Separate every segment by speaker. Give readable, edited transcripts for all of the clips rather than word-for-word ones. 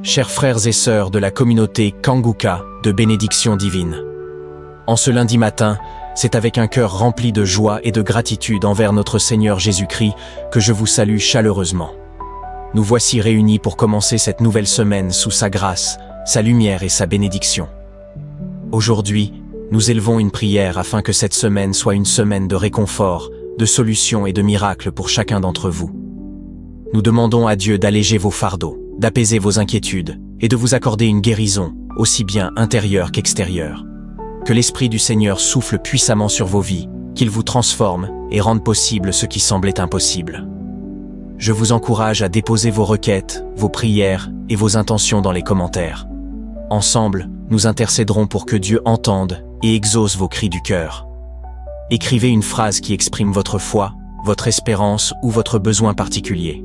Speaker 1: chers frères et sœurs de la communauté Kanguka de bénédiction divine. En ce lundi matin, c'est avec un cœur rempli de joie et de gratitude envers notre Seigneur Jésus-Christ que je vous salue chaleureusement. Nous voici réunis pour commencer cette nouvelle semaine sous sa grâce, sa lumière et sa bénédiction. Aujourd'hui, nous élevons une prière afin que cette semaine soit une semaine de réconfort, de solutions et de miracles pour chacun d'entre vous. Nous demandons à Dieu d'alléger vos fardeaux, d'apaiser vos inquiétudes et de vous accorder une guérison, aussi bien intérieure qu'extérieure. Que l'Esprit du Seigneur souffle puissamment sur vos vies, qu'il vous transforme et rende possible ce qui semblait impossible. Je vous encourage à déposer vos requêtes, vos prières et vos intentions dans les commentaires. Ensemble, nous intercéderons pour que Dieu entende et exauce vos cris du cœur. Écrivez une phrase qui exprime votre foi, votre espérance ou votre besoin particulier.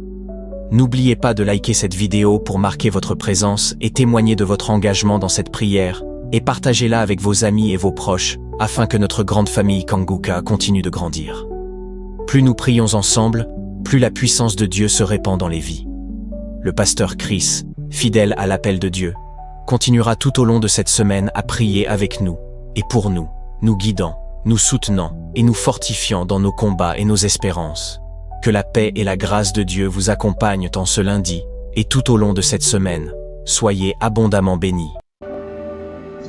Speaker 1: N'oubliez pas de liker cette vidéo pour marquer votre présence et témoigner de votre engagement dans cette prière, et partagez-la avec vos amis et vos proches, afin que notre grande famille Kanguka continue de grandir. Plus nous prions ensemble, plus la puissance de Dieu se répand dans les vies. Le pasteur Chris, fidèle à l'appel de Dieu, continuera tout au long de cette semaine à prier avec nous, et pour nous, nous guidant, nous soutenant et nous fortifiant dans nos combats et nos espérances. Que la paix et la grâce de Dieu vous accompagnent en ce lundi, et tout au long de cette semaine. Soyez abondamment bénis.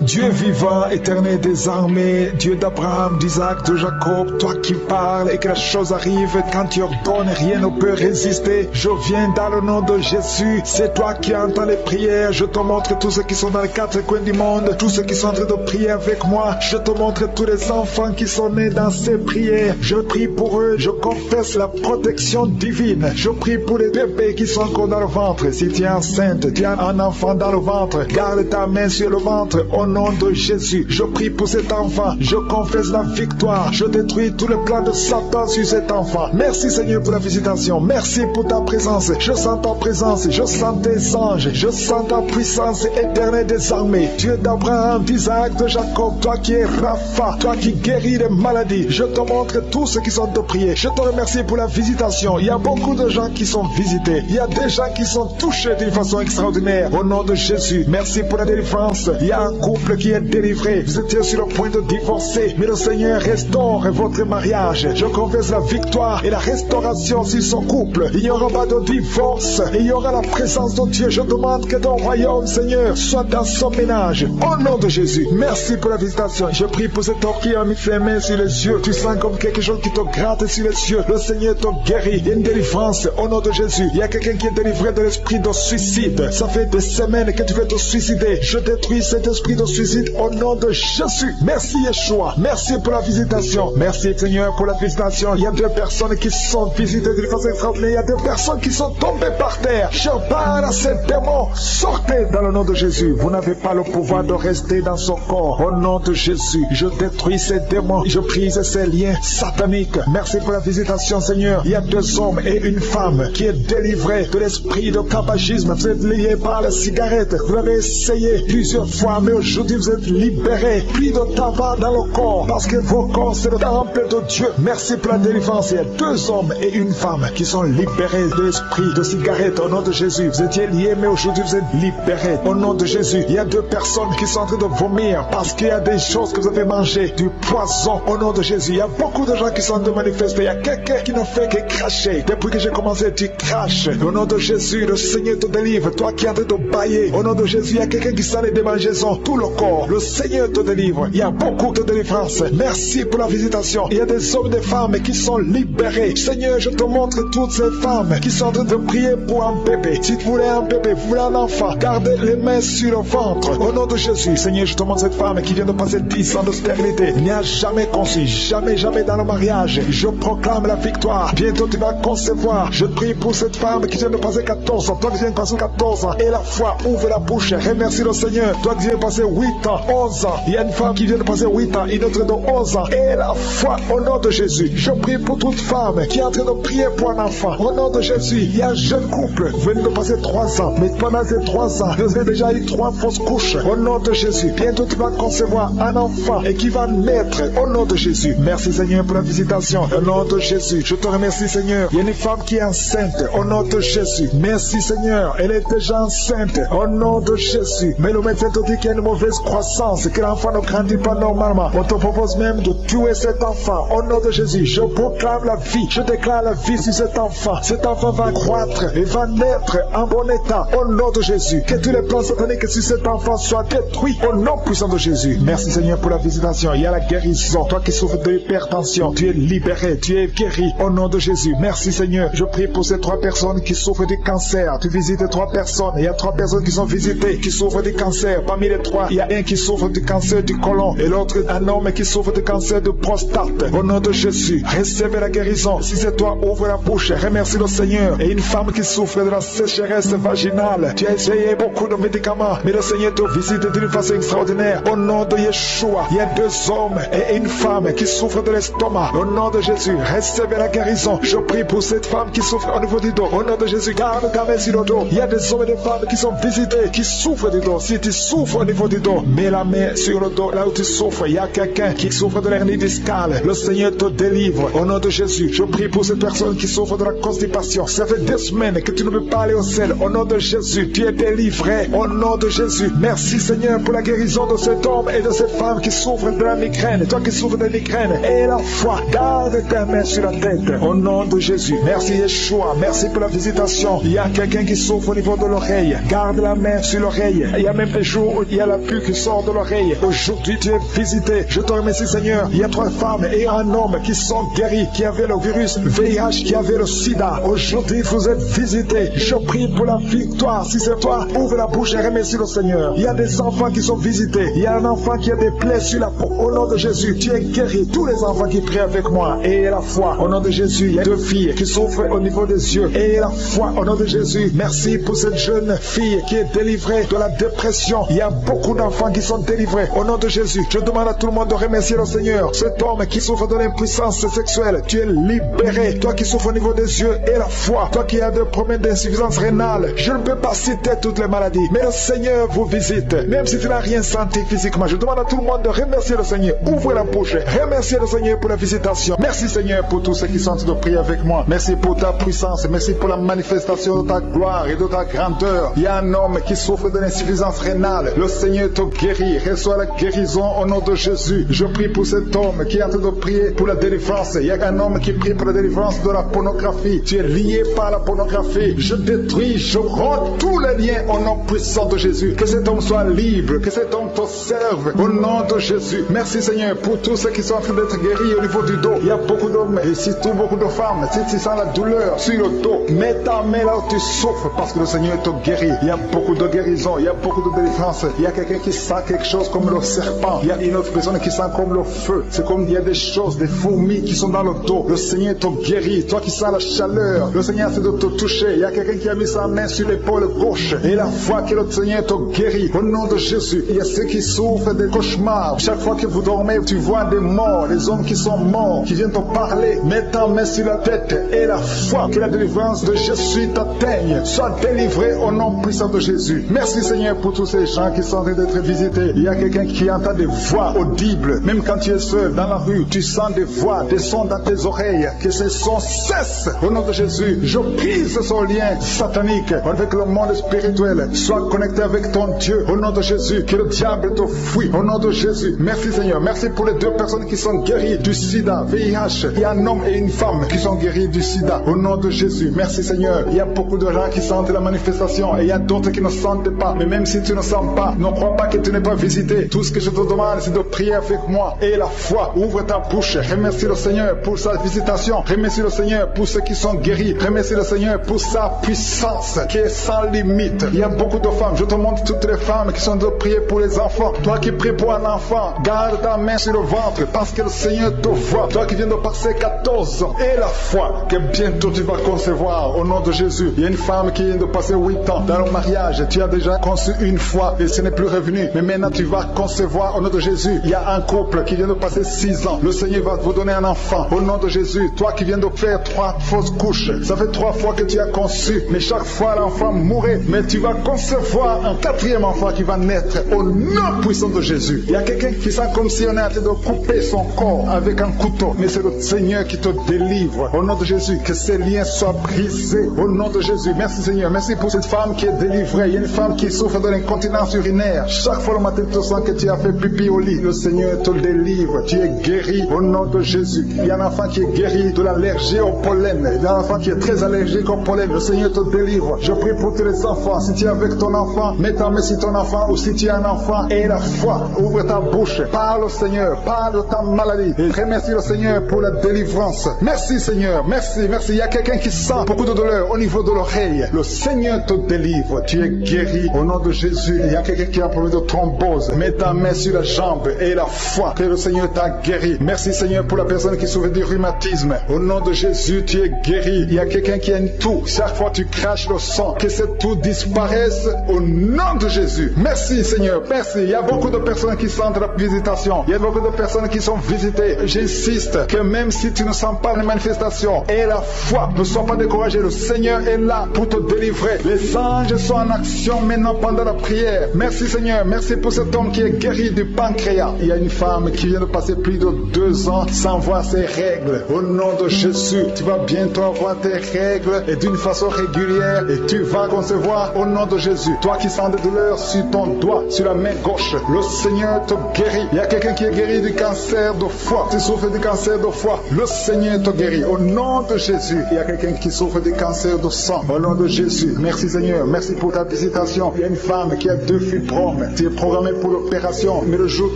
Speaker 2: Dieu vivant, éternel des armées, Dieu d'Abraham, d'Isaac, de Jacob, toi qui parles et que la chose arrive, quand tu ordonnes, rien ne peut résister. Je viens dans le nom de Jésus, c'est toi qui entends les prières. Je te montre tous ceux qui sont dans les quatre coins du monde, tous ceux qui sont en train de prier avec moi. Je te montre tous les enfants qui sont nés dans ces prières. Je prie pour eux, je confesse la protection divine. Je prie pour les bébés qui sont encore dans le ventre. Si tu es enceinte, tu as un enfant dans le ventre, garde ta main sur le ventre. Au nom de Jésus, je prie pour cet enfant. Je confesse la victoire. Je détruis tous les plans de Satan sur cet enfant. Merci Seigneur pour la visitation. Merci pour ta présence. Je sens ta présence. Je sens tes anges. Je sens ta puissance éternelle des armées. Dieu d'Abraham, d'Isaac, de Jacob. Toi qui es Rapha. Toi qui guéris les maladies. Je te montre tous ceux qui sont de prier. Je te remercie pour la visitation. Il y a beaucoup de gens qui sont visités. Il y a des gens qui sont touchés d'une façon extraordinaire. Au nom de Jésus, merci pour la délivrance. Il y a un couple qui est délivré, vous étiez sur le point de divorcer, mais le Seigneur restaure votre mariage. Je confesse la victoire et la restauration sur son couple. Il n'y aura pas de divorce, il y aura la présence de Dieu. Je demande que ton royaume, Seigneur, soit dans son ménage. Au nom de Jésus, merci pour la visitation. Je prie pour cet homme qui a mis ses mains sur les yeux. Tu sens comme quelque chose qui te gratte sur les yeux. Le Seigneur te guérit. Il y a une délivrance au nom de Jésus. Il y a quelqu'un qui est délivré de l'esprit de suicide. Ça fait des semaines que tu veux te suicider. Je détruis cet esprit de suicide au nom de Jésus. Merci Yeshua. Merci pour la visitation. Merci Seigneur pour la visitation. Il y a deux personnes qui sont visitées d'une façon extraordinaire. Il y a deux personnes qui sont tombées par terre. Je parle à ces démons. Sortez dans le nom de Jésus. Vous n'avez pas le pouvoir de rester dans son corps. Au nom de Jésus, je détruis ces démons. Je brise ces liens sataniques. Merci pour la visitation Seigneur. Il y a deux hommes et une femme qui est délivrée de l'esprit de tabagisme. Vous êtes liés par la cigarette. Vous l'avez essayé plusieurs fois, mais aujourd'hui vous êtes libérés. Plus de tabac dans le corps parce que vos corps c'est le temple de Dieu. Merci pour la délivrance. Il y a deux hommes et une femme qui sont libérés de l'esprit de cigarette au nom de Jésus. Vous étiez liés mais aujourd'hui vous êtes libérés au nom de Jésus. Il y a deux personnes qui sont en train de vomir parce qu'il y a des choses que vous avez mangées, du poison au nom de Jésus. Il y a beaucoup de gens qui sont en train de manifester. Il y a quelqu'un qui ne fait que cracher. Depuis que j'ai commencé, tu craches. Au nom de Jésus, le Seigneur te délivre. Toi qui es en train de bailler, au nom de Jésus, il y a quelqu'un qui sent les démangeaisons, tout le corps. Le Seigneur te délivre. Il y a beaucoup de délivrance. Merci pour la visitation. Il y a des hommes et des femmes qui sont libérés. Seigneur, je te montre toutes ces femmes qui sont en train de prier pour un bébé. Si vous voulez un bébé, vous voulez un enfant, gardez les mains sur le ventre. Au nom de Jésus, Seigneur, je te montre cette femme qui vient de passer 10 ans de stérilité. Il n'y a jamais conçu, jamais dans le mariage. Je proclame la victoire. Bientôt tu vas concevoir. Je prie pour cette femme qui vient de passer 14 ans. Toi qui viens de passer 14 ans. Et la foi, ouvre la bouche. Remercie le Seigneur. Toi qui viens de passer 8 ans, 11 ans. Il y a une femme qui vient de passer 8 ans, une autre de 11 ans. Et la foi au nom de Jésus. Je prie pour toute femme qui est en train de prier pour un enfant. Au nom de Jésus, il y a un jeune couple venu de passer 3 ans. Mais pendant ces 3 ans, vous avez déjà eu 3 fausses couches. Au nom de Jésus, bientôt tu vas concevoir un enfant et qui va naître. Au nom de Jésus. Merci Seigneur pour la visitation. Au nom de Jésus, je te remercie Seigneur. Il y a une femme qui est enceinte. Au nom de Jésus. Merci Seigneur. Elle est déjà enceinte. Au nom de Jésus. Mais le médecin te dit qu'il y a une mauvaise croissance, que l'enfant ne grandit pas normalement. On te propose même de tuer cet enfant. Au nom de Jésus, je proclame la vie. Je déclare la vie sur cet enfant. Cet enfant va croître et va naître en bon état. Au nom de Jésus. Que tous les plans sataniques sur cet enfant soient détruits. Au nom puissant de Jésus. Merci Seigneur pour la visitation. Il y a la guérison. Toi qui souffres de l'hypertension, tu es libéré, tu es guéri. Au nom de Jésus. Merci Seigneur. Je prie pour ces 3 personnes qui souffrent du cancer. Tu visites 3 personnes. Il y a 3 personnes qui sont visitées, qui souffrent du cancer. Parmi les 3, il y a un qui souffre du cancer du côlon et l'autre un homme qui souffre du cancer de prostate. Au nom de Jésus, recevez la guérison. Si c'est toi, ouvre la bouche, remercie le Seigneur. Et une femme qui souffre de la sécheresse vaginale, tu as essayé beaucoup de médicaments, mais le Seigneur te visite d'une façon extraordinaire. Au nom de Yeshua, il y a 2 hommes et une femme qui souffrent de l'estomac. Au nom de Jésus, recevez la guérison. Je prie pour cette femme qui souffre au niveau du dos. Au nom de Jésus, garde ta main sur le dos. Il y a des hommes et des femmes qui sont visités, qui souffrent du dos. Si tu souffres au niveau du dos, mets la main sur le dos, là où tu souffres. Il y a quelqu'un qui souffre de l'hernie discale. Le Seigneur te délivre. Au nom de Jésus, je prie pour cette personne qui souffre de la constipation. Ça fait 2 semaines que tu ne peux pas aller au ciel. Au nom de Jésus, tu es délivré. Au nom de Jésus, merci Seigneur pour la guérison de cet homme et de cette femme qui souffrent de la migraine. Toi qui souffres de la migraine, et la foi, garde ta main sur la tête. Au nom de Jésus, merci Yeshua. Merci pour la visitation. Il y a quelqu'un qui souffre au niveau de l'oreille. Garde la main sur l'oreille. Il y a même des jours où il y a la pluie qui sort de l'oreille. Aujourd'hui, tu es visité. Je te remercie, Seigneur. Il y a 3 femmes et un homme qui sont guéris, qui avaient le virus VIH, qui avaient le sida. Aujourd'hui, vous êtes visités. Je prie pour la victoire. Si c'est toi, ouvre la bouche et remercie le Seigneur. Il y a des enfants qui sont visités. Il y a un enfant qui a des plaies sur la peau. Au nom de Jésus, tu es guéri. Tous les enfants qui prient avec moi. Et la foi. Au nom de Jésus, il y a 2 filles qui souffrent au niveau des yeux. Et la foi. Au nom de Jésus, merci pour cette jeune fille qui est délivrée de la dépression. Il y a beaucoup d'enfants qui sont délivrés. Au nom de Jésus, je demande à tout le monde de remercier le Seigneur. Cet homme qui souffre de l'impuissance sexuelle, tu es libéré. Toi qui souffres au niveau des yeux et la foi. Toi qui as des problèmes d'insuffisance rénale. Je ne peux pas citer toutes les maladies, mais le Seigneur vous visite. Même si tu n'as rien senti physiquement, je demande à tout le monde de remercier le Seigneur. Ouvrez la bouche. Remerciez le Seigneur pour la visitation. Merci Seigneur pour tous ceux qui sont en train de prier avec moi. Merci pour ta puissance. Merci pour la manifestation de ta gloire et de ta grandeur. Il y a un homme qui souffre de l'insuffisance rénale. Le Seigneur te guérit. Reçois la guérison au nom de Jésus. Je prie pour cet homme qui est en train de prier pour la délivrance. Il y a un homme qui prie pour la délivrance de la pornographie. Tu es lié par la pornographie. Je détruis, je romps tous les liens au nom puissant de Jésus. Que cet homme soit libre. Que cet homme te serve au nom de Jésus. Merci Seigneur pour tous ceux qui sont en train d'être guéris au niveau du dos. Il y a beaucoup d'hommes et surtout beaucoup de femmes. Si tu sens la douleur sur le dos, mets ta main là où tu souffres parce que le Seigneur te guérit. Il y a beaucoup de guérison. Il y a beaucoup de délivrance. Il y a quelqu'un qui sent quelque chose comme le serpent. Il y a une autre personne qui sent comme le feu. C'est comme il y a des choses, des fourmis qui sont dans le dos. Le Seigneur te guérit. Toi qui sens la chaleur, le Seigneur essaie de te toucher. Il y a quelqu'un qui a mis sa main sur l'épaule gauche. Et la foi que le Seigneur te guérit. Au nom de Jésus, il y a ceux qui souffrent des cauchemars. Chaque fois que vous dormez, tu vois des morts, des hommes qui sont morts, qui viennent te parler. Mets ta main sur la tête et la foi que la délivrance de Jésus t'atteigne. Sois délivré au nom puissant de Jésus. Merci Seigneur pour tous ces gens qui sont en train d'être visités. Il y a quelqu'un qui entend des voix audibles. Même quand tu es seul dans la rue, tu sens des voix, des sons dans tes oreilles. Que ces sons cessent au nom de Jésus. Je brise ce lien satanique avec le monde spirituel. Sois connecté avec ton Dieu au nom de Jésus. Que le diable te fuit au nom de Jésus. Merci Seigneur. Merci pour les 2 personnes qui sont guéries du sida, VIH. Il y a un homme et une femme qui sont guéris du sida au nom de Jésus. Merci Seigneur. Il y a beaucoup de gens qui sentent la manifestation et il y a d'autres qui ne sentent pas. Mais même si tu ne sens pas, ne crois pas que tu n'es pas visité. Tout ce que je te demande, c'est de prier avec moi. Et la foi, ouvre ta bouche. Remercie le Seigneur pour sa visitation. Remercie le Seigneur pour ceux qui sont guéris. Remercie le Seigneur pour sa puissance qui est sans limite. Il y a beaucoup de femmes. Je te montre toutes les femmes qui sont de prier pour les enfants. Toi qui pries pour un enfant, garde ta main sur le ventre parce que le Seigneur te voit. Toi qui viens de passer 14 ans. Et la foi que bientôt tu vas concevoir au nom de Jésus. Il y a une femme qui vient de passer 8 ans dans le mariage. Tu as déjà conçu une fois et ce n'est plus revenu. Mais maintenant, tu vas concevoir au nom de Jésus. Il y a un couple qui vient de passer 6 ans. Le Seigneur va vous donner un enfant. Au nom de Jésus, toi qui viens de faire 3 fausses couches, ça fait 3 fois que tu as conçu. Mais chaque fois, l'enfant mourait. Mais tu vas concevoir un 4e enfant qui va naître au nom puissant de Jésus. Il y a quelqu'un qui sent comme si on est en train de couper son corps avec un couteau. Mais c'est le Seigneur qui te délivre. Au nom de Jésus, que ces liens soient brisés. Au nom de Jésus. Merci Seigneur. Merci pour cette femme qui est délivrée. Il y a une femme qui souffre de l'incontinence urinaire. Chaque fois le matin, tu sens que tu as fait pipi au lit. Le Seigneur te délivre. Tu es guéri au nom de Jésus. Il y a un enfant qui est guéri de l'allergie au pollen. Il y a un enfant qui est très allergique au pollen. Le Seigneur te délivre. Je prie pour tous les enfants. Si tu es avec ton enfant, mets ta main sur ton enfant. Ou si tu es un enfant, et la foi. Ouvre ta bouche. Parle au Seigneur. Parle de ta maladie. Et remercie le Seigneur pour la délivrance. Merci Seigneur. Merci. Merci. Il y a quelqu'un qui sent beaucoup de douleur au niveau de l'oreille. Le Seigneur te délivre. Tu es guéri au nom de Jésus. Il y a quelqu'un qui a un problème de thrombose. Mets ta main sur la jambe et la foi que le Seigneur t'a guéri. Merci Seigneur pour la personne qui souffre du rhumatisme. Au nom de Jésus, tu es guéri. Il y a quelqu'un qui a une toux. Chaque fois tu craches le sang. Que cette toux disparaisse au nom de Jésus. Merci Seigneur. Merci. Il y a beaucoup de personnes qui sentent la visitation. Il y a beaucoup de personnes qui sont visitées. J'insiste que même si tu ne sens pas les manifestations, et la foi, ne sois pas découragé. Le Seigneur est là pour te délivrer. Les anges sont en action maintenant pendant la prière. Merci Seigneur. Merci pour cet homme qui est guéri du pancréas. Il y a une femme qui vient de passer plus de 2 ans sans voir ses règles. Au nom de Jésus, tu vas bientôt avoir tes règles et d'une façon régulière et tu vas concevoir au nom de Jésus. Toi qui sens des douleurs sur ton doigt, sur la main gauche, le Seigneur te guérit. Il y a quelqu'un qui est guéri du cancer de foie. Tu souffres du cancer de foie. Le Seigneur te guérit au nom de Jésus. Il y a quelqu'un qui souffre du cancer de sang. Au nom de Jésus. Merci Seigneur. Merci pour ta visitation. Il y a une femme qui a 2 fibromes. Tu es programmé pour l'opération. Mais le jour où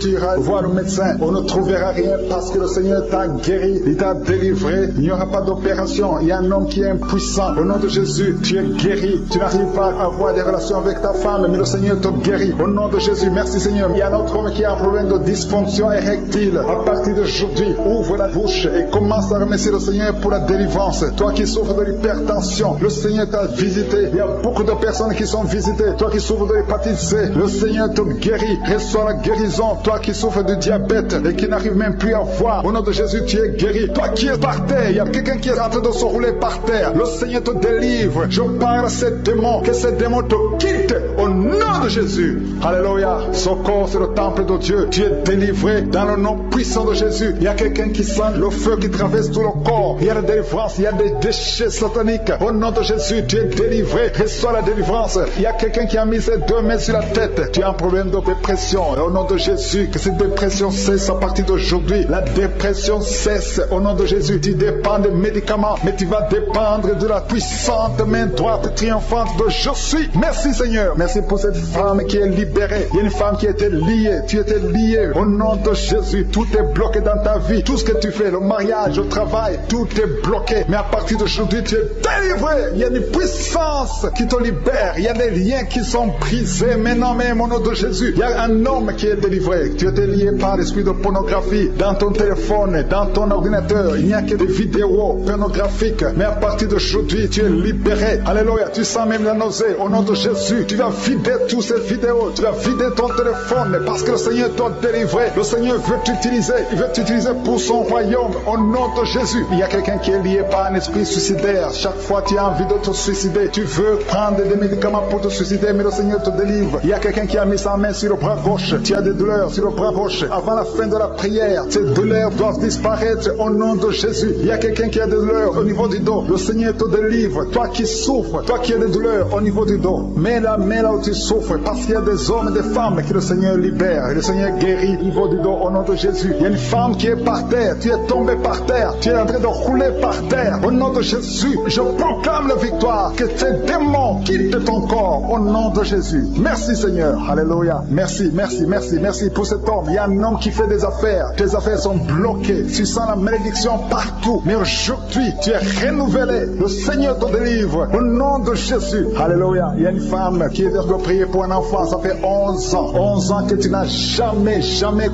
Speaker 2: tu iras voir le médecin, on ne trouvera rien parce que le Seigneur t'a guéri. Il t'a délivré. Il n'y aura pas d'opération. Il y a un homme qui est impuissant. Au nom de Jésus, tu es guéri. Tu n'arrives pas à avoir des relations avec ta femme, mais le Seigneur te guérit. Au nom de Jésus, merci Seigneur. Il y a un autre homme qui a un problème de dysfonction érectile. À partir d'aujourd'hui, ouvre la bouche et commence à remercier le Seigneur pour la délivrance. Toi qui souffres de l'hypertension, le Seigneur t'a visité. Il y a beaucoup de personnes qui sont visitées. Toi qui souffres de l'hépatite C, le Seigneur te guérit. Reçois la guérison. Toi qui souffres de diabète et qui n'arrive même plus à voir, au nom de Jésus, tu es guéri. Toi qui es par terre, il y a quelqu'un qui est en train de se rouler par terre. Le Seigneur te délivre. Je parle à ces démons, que ces démons te quittent au nom de Jésus. Alléluia. Ce corps, c'est le temple de Dieu. Tu es délivré dans le nom puissant de Jésus. Il y a quelqu'un qui sent le feu qui traverse tout le corps. Il y a la délivrance, il y a des déchets sataniques. Au nom de Jésus, tu es délivré. Reçois la délivrance. Il y a quelqu'un qui a mis ses 2 mains sur la tête. Tu as un problème de dépression. Au nom de Jésus, que cette dépression cesse à partir d'aujourd'hui. La dépression cesse au nom de Jésus. Tu dépends des médicaments, mais tu vas dépendre de la puissante main droite triomphante de Jésus. Merci Seigneur. Merci pour cette femme qui est libérée. Il y a une femme qui était liée. Tu étais lié. Au nom de Jésus, tout est bloqué dans ta vie. Tout ce que tu fais, le mariage, le travail, tout est bloqué. Mais à partir d'aujourd'hui, tu es délivré. Il y a une puissance qui te libère. Il y a des liens qui sont brisés. Maintenant même, au nom de Jésus, il y a un homme qui est délivré. Tu étais lié par l'esprit de pornographie dans ton téléphone, dans ton ordinateur. Il n'y a que des vidéos pornographiques. Mais à partir d'aujourd'hui, tu es libéré. Alléluia. Tu sens même la nausée. Au nom de Jésus, tu vas vider toutes ces vidéos. Tu vas vider ton téléphone parce que le Seigneur t'a délivré. Le Seigneur veut t'utiliser. Il veut t'utiliser pour son royaume. Au nom de Jésus. Il y a quelqu'un qui est lié par un esprit suicidaire. Chaque fois tu as envie de te suicider, tu veux prendre des médicaments pour te suicider, mais le Seigneur te délivre. Il y a quelqu'un qui a mis sa main sur le bras gauche. Tu as des douleurs sur le bras gauche. Avant la fin de la prière, ces douleurs doivent disparaître au nom de Jésus. Il y a quelqu'un qui a des douleurs au niveau du dos. Le Seigneur te délivre. Toi qui souffres, toi qui as des douleurs au niveau du dos, mets la main là où tu souffres, parce qu'il y a des hommes et des femmes que le Seigneur libère. Et le Seigneur guérit au niveau du dos au nom de Jésus. Il y a une femme qui est par terre. Tu es tombé par terre. Tu es en train de rouler par terre. Au nom de Jésus, je proclame la victoire. Que ces démons quittent ton corps au nom de Jésus. Merci Seigneur. Alléluia. Merci, merci, merci, merci pour cet homme. Il y a un homme qui fait des affaires. Tes affaires sont bloquées. Tu sens la malédiction partout. Mais aujourd'hui, tu es renouvelé. Le Seigneur te délivre au nom de Jésus. Alléluia. Il y a une femme qui est de prier pour pour un enfant, ça fait 11 ans. 11 ans que tu n'as jamais